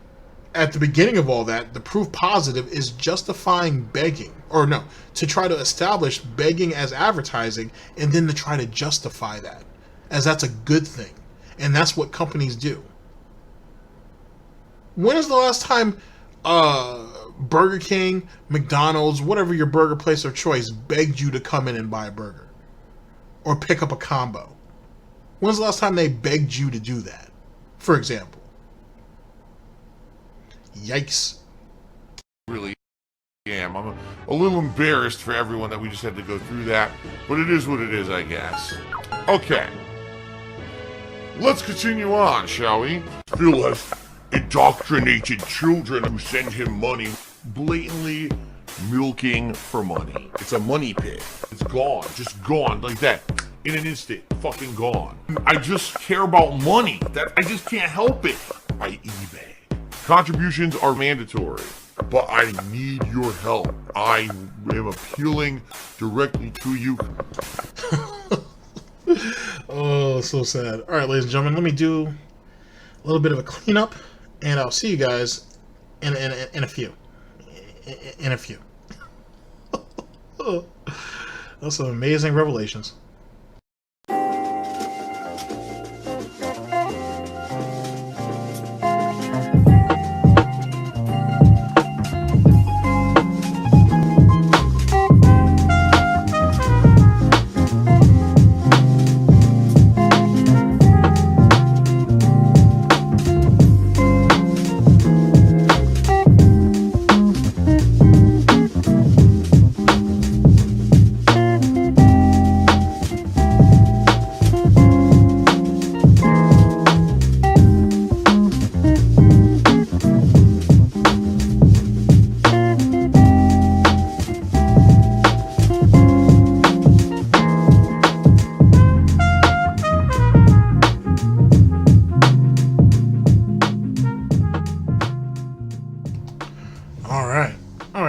at the beginning of all that, the proof positive is justifying begging, or no, to try to establish begging as advertising, and then to try to justify that as that's a good thing. And that's what companies do. When is the last time Burger King, McDonald's, whatever your burger place of choice, begged you to come in and buy a burger or pick up a combo? When's the last time they begged you to do that, for example? Yikes. Really am. I'm a little embarrassed for everyone that we just had to go through that, but it is what it is, I guess. Okay. Let's continue on, shall we? Phil has indoctrinated children who send him money, blatantly milking for money. It's a money pit. It's gone. Just gone like that. In an instant. Fucking gone. I just care about money. I just can't help it. I eBay. Contributions are mandatory, but I need your help. I am appealing directly to you. Oh, so sad. All right, ladies and gentlemen, let me do a little bit of a cleanup, and I'll see you guys in a few. In a few. That's some amazing revelations.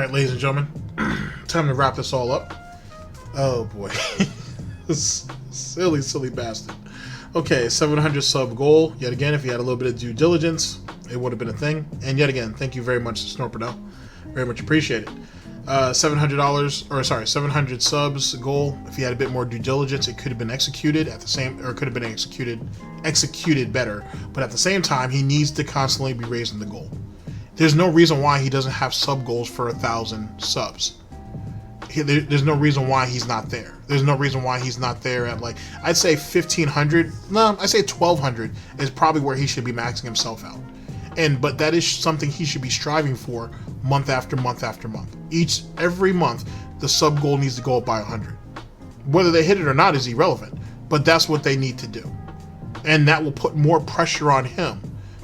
Ladies and gentlemen, time to wrap this all up. Oh boy. silly bastard. Okay, 700 sub goal. Yet again, if you had a little bit of due diligence, it would have been a thing. And yet again, thank you very much to Snort Burnell. Very much appreciated. $700 subs goal. If you had a bit more due diligence, it could have been executed at the same, or it could have been executed better. But at the same time, he needs to constantly be raising the goal. There's no reason why he doesn't have sub goals for 1,000 subs. There's no reason why he's not there. There's no reason why he's not there at, like, I'd say 1,500. No, I'd say 1,200 is probably where he should be maxing himself out. But that is something he should be striving for month after month after month. Every month, the sub goal needs to go up by 100. Whether they hit it or not is irrelevant, but that's what they need to do, and that will put more pressure on him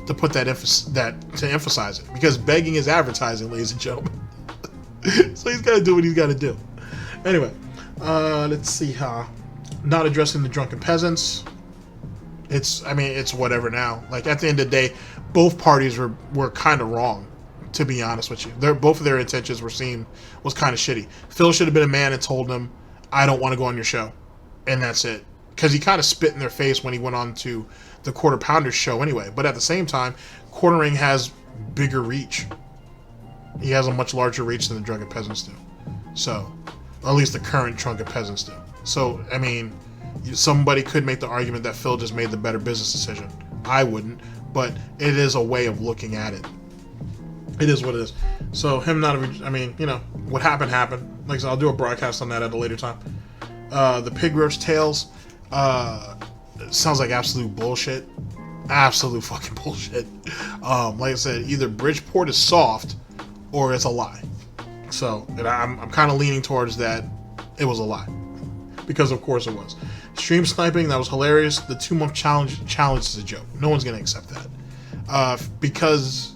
to put to emphasize it, because begging is advertising, ladies and gentlemen. So he's got to do what he's got to do. Anyway, let's see how. Not addressing the Drunken Peasants. It's whatever now. Like, at the end of the day, both parties were kind of wrong To be honest with you, both of their intentions was kind of shitty. Phil should have been a man and told them, "I don't want to go on your show," and that's it. Because he kind of spit in their face when he went on to the Quarter Pounders show anyway. But at the same time, Quartering has bigger reach. He has a much larger reach than the Drunken Peasants do. So, or at least the current Drunken Peasants do. So, I mean, somebody could make the argument that Phil just made the better business decision. I wouldn't, but it is a way of looking at it. It is what it is. So him not, I mean, you know, what happened. Like I said, I'll do a broadcast on that at a later time. The pig roast tales, sounds like absolute bullshit. Absolute fucking bullshit. Like I said, either Bridgeport is soft or it's a lie. So, and I'm kind of leaning towards that it was a lie. Because of course it was. Stream sniping, that was hilarious. The 2-month challenge is a joke. No one's going to accept that. Because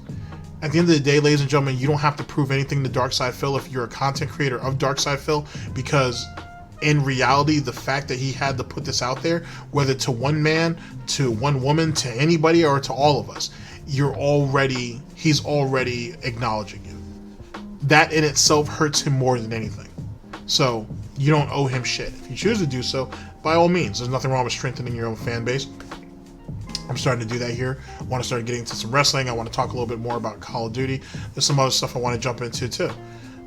at the end of the day, ladies and gentlemen, you don't have to prove anything to Darkside Phil if you're a content creator of Darkside Phil, because in reality, the fact that he had to put this out there, whether to one man, to one woman, to anybody, or to all of us, he's already acknowledging you. That in itself hurts him more than anything. So you don't owe him shit. If you choose to do so, by all means, there's nothing wrong with strengthening your own fan base. I'm starting to do that here. I want to start getting into some wrestling. I want to talk a little bit more about Call of Duty. There's some other stuff I want to jump into too.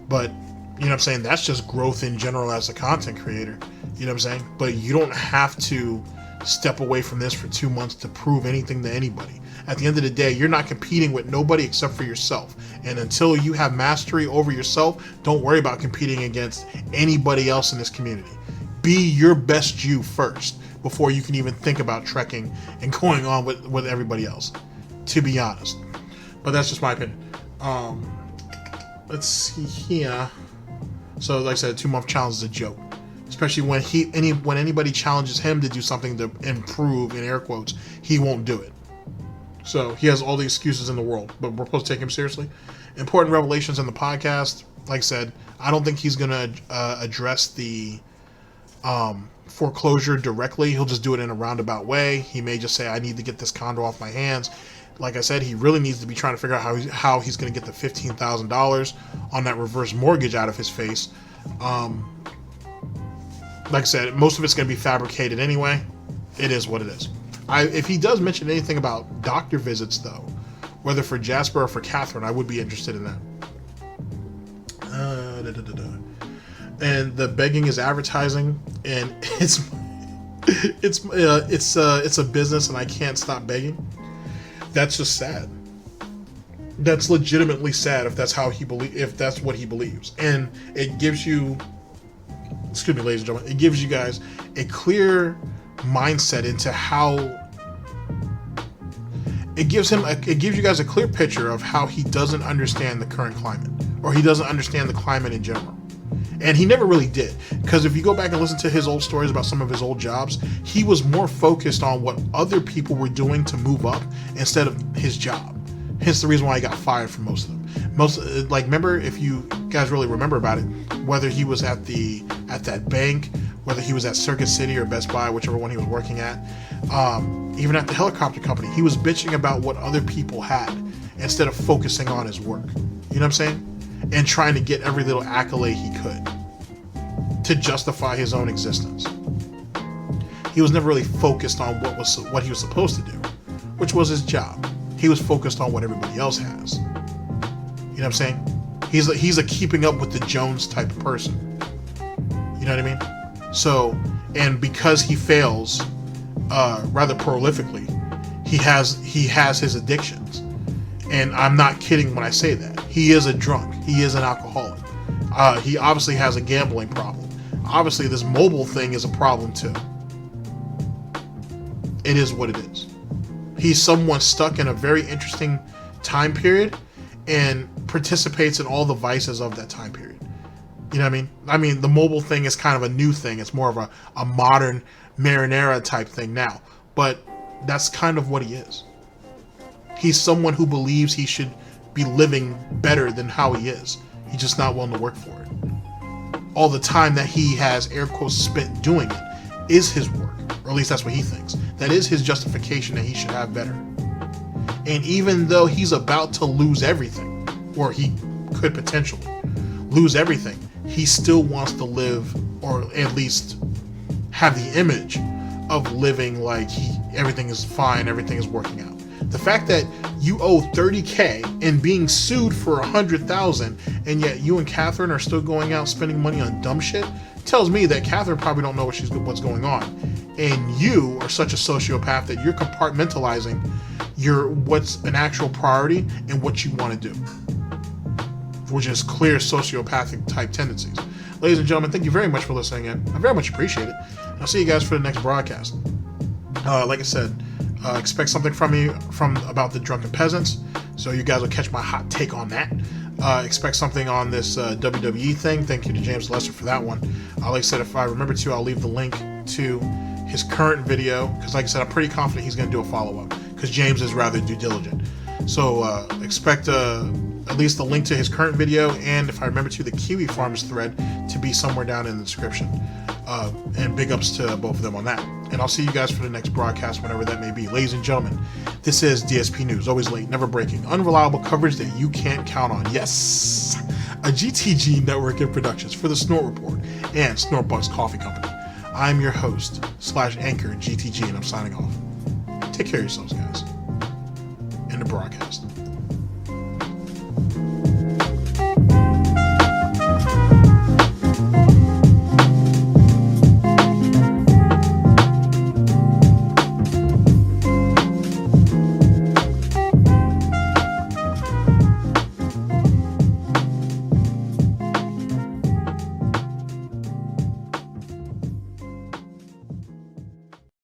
But, you know what I'm saying? That's just growth in general as a content creator. You know what I'm saying? But you don't have to step away from this for 2 months to prove anything to anybody. At the end of the day, you're not competing with nobody except for yourself. And until you have mastery over yourself, don't worry about competing against anybody else in this community. Be your best you first before you can even think about trekking and going on with everybody else, to be honest. But that's just my opinion. Let's see here. So like I said, 2-month challenge is a joke. Especially when when anybody challenges him to do something to improve, in air quotes, he won't do it. So he has all the excuses in the world, but we're supposed to take him seriously. Important revelations in the podcast. Like I said, I don't think he's going to address the foreclosure directly. He'll just do it in a roundabout way. He may just say, I need to get this condo off my hands. Like I said, he really needs to be trying to figure out how he's going to get the $15,000 on that reverse mortgage out of his face. Like I said, most of it's going to be fabricated anyway. It is what it is. If he does mention anything about doctor visits, though, whether for Jasper or for Catherine, I would be interested in that. And the begging is advertising, and it's a business, and I can't stop begging. That's just sad. That's legitimately sad if that's what he believes, and it gives you. Excuse me, ladies and gentlemen. It gives you guys a clear mindset into how. It gives you guys a clear picture of how he doesn't understand the current climate, or he doesn't understand the climate in general. And he never really did, because if you go back and listen to his old stories about some of his old jobs, he was more focused on what other people were doing to move up instead of his job. Hence the reason why he got fired from most of them. Remember, if you guys really remember about it, whether he was at that bank, whether he was at Circuit City or Best Buy, whichever one he was working at, even at the helicopter company, he was bitching about what other people had instead of focusing on his work. You know what I'm saying? And trying to get every little accolade he could to justify his own existence. He was never really focused on what he was supposed to do, which was his job. He was focused on what everybody else has. You know what I'm saying? He's a keeping up with the Jones type of person. You know what I mean? So, and because he fails rather prolifically, he has his addictions. And I'm not kidding when I say that. He is a drunk. He is an alcoholic. He obviously has a gambling problem. Obviously, this mobile thing is a problem too. It is what it is. He's someone stuck in a very interesting time period and participates in all the vices of that time period. You know what I mean? I mean, the mobile thing is kind of a new thing. It's more of a modern marinara type thing now. But that's kind of what he is. He's someone who believes he should be living better than how he is. He's just not willing to work for it. All the time that he has, air quotes, spent doing it is his work. Or at least that's what he thinks. That is his justification that he should have better. And even though he's about to lose everything, or he could potentially lose everything, he still wants to live, or at least have the image of living like everything is fine, everything is working out. The fact that you owe $30K and being sued for $100,000, and yet you and Catherine are still going out spending money on dumb shit, tells me that Catherine probably don't know what's going on, and you are such a sociopath that you're compartmentalizing what's an actual priority and what you want to do, which is clear sociopathic type tendencies. Ladies and gentlemen, thank you very much for listening in. I very much appreciate it. I'll see you guys for the next broadcast. Like I said, expect something from me about the Drunken Peasants, so you guys will catch my hot take on that. Expect something on this WWE thing. Thank you to James Lester for that one. Like I said, if I remember to, I'll leave the link to his current video, because like I said, I'm pretty confident he's going to do a follow-up, because James is rather due diligent. So expect at least the link to his current video, and if I remember to, the Kiwi Farms thread to be somewhere down in the description. And big ups to both of them on that. And I'll see you guys for the next broadcast, whenever that may be. Ladies and gentlemen, this is DSP News. Always late, never breaking, unreliable coverage that you can't count on. Yes! A GTG network of productions for the Snort Report and Snortbucks Coffee Company. I'm your host, /anchor GTG, and I'm signing off. Take care of yourselves, guys. End the broadcast.